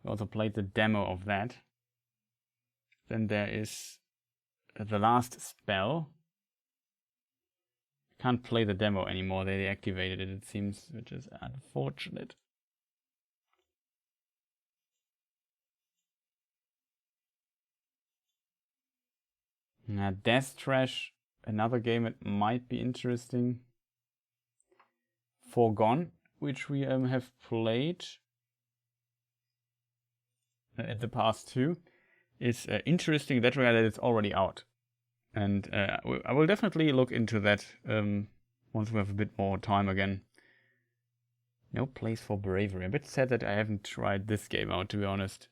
We also played the demo of that. Then there is the last spell. I can't play the demo anymore. They deactivated it seems, which is unfortunate. Death Trash, another game that might be interesting. Foregone, which we have played in the past too, is interesting that way that it's already out. And I will definitely look into that once we have a bit more time again. No Place for Bravery. I'm a bit sad that I haven't tried this game out, to be honest.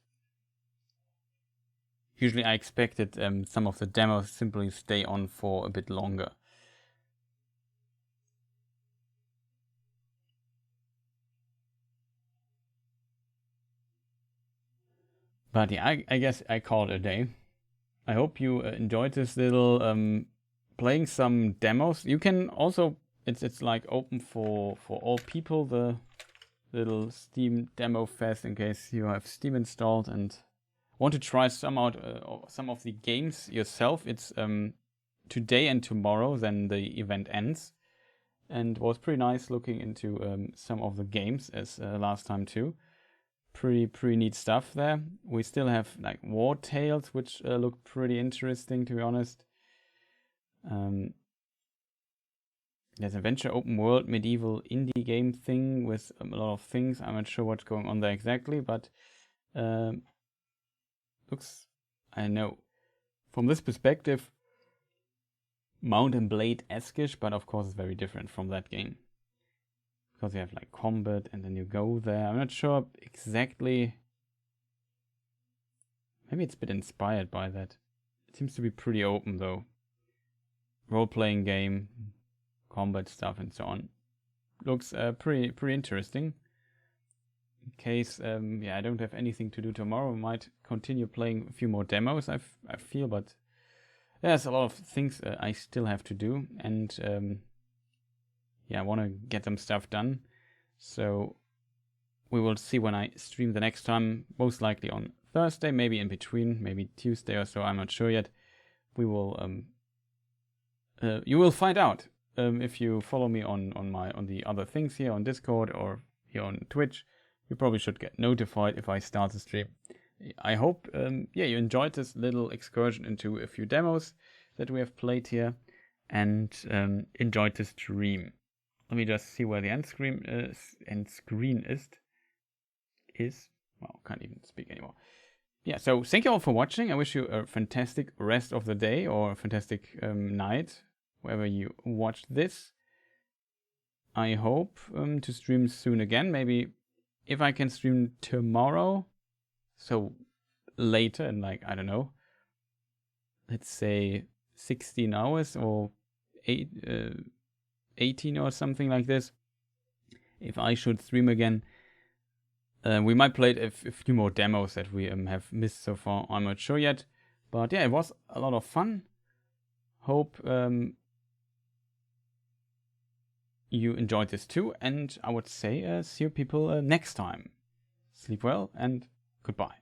Usually I expected some of the demos simply stay on for a bit longer. But yeah, I guess I call it a day. I hope you enjoyed this little playing some demos. You can also, it's like open for all people, the little Steam demo fest, in case you have Steam installed and want to try some out some of the games yourself. It's today and tomorrow, then the event ends, and it was pretty nice looking into some of the games as last time too. Pretty neat stuff there. We still have like War Tales, which look pretty interesting, to be honest. There's adventure open world medieval indie game thing with a lot of things. I'm not sure what's going on there exactly, but looks, I know, from this perspective, Mount and Blade-esque, but of course it's very different from that game. Because you have like combat and then you go there. I'm not sure exactly. Maybe it's a bit inspired by that. It seems to be pretty open though. Role-playing game, combat stuff and so on. Looks pretty interesting. In case I don't have anything to do tomorrow, I might continue playing a few more demos, I feel, but there's a lot of things I still have to do, and I want to get some stuff done. So we will see when I stream the next time, most likely on Thursday, maybe in between, maybe Tuesday or so, I'm not sure yet. We will you will find out if you follow me on the other things here on Discord or here on Twitch. You probably should get notified if I start the stream. I hope you enjoyed this little excursion into a few demos that we have played here, and enjoyed the stream. Let me just see where the end screen is. Well, can't even speak anymore. Yeah, so thank you all for watching. I wish you a fantastic rest of the day or a fantastic night, wherever you watched this. I hope to stream soon again. Maybe if I can stream tomorrow, so later in like, I don't know, let's say 16 hours or 18 or something like this. If I should stream again, we might play a few more demos that we have missed so far. I'm not sure yet. But yeah, it was a lot of fun. Hope you enjoyed this too. And I would say see you people next time. Sleep well and goodbye.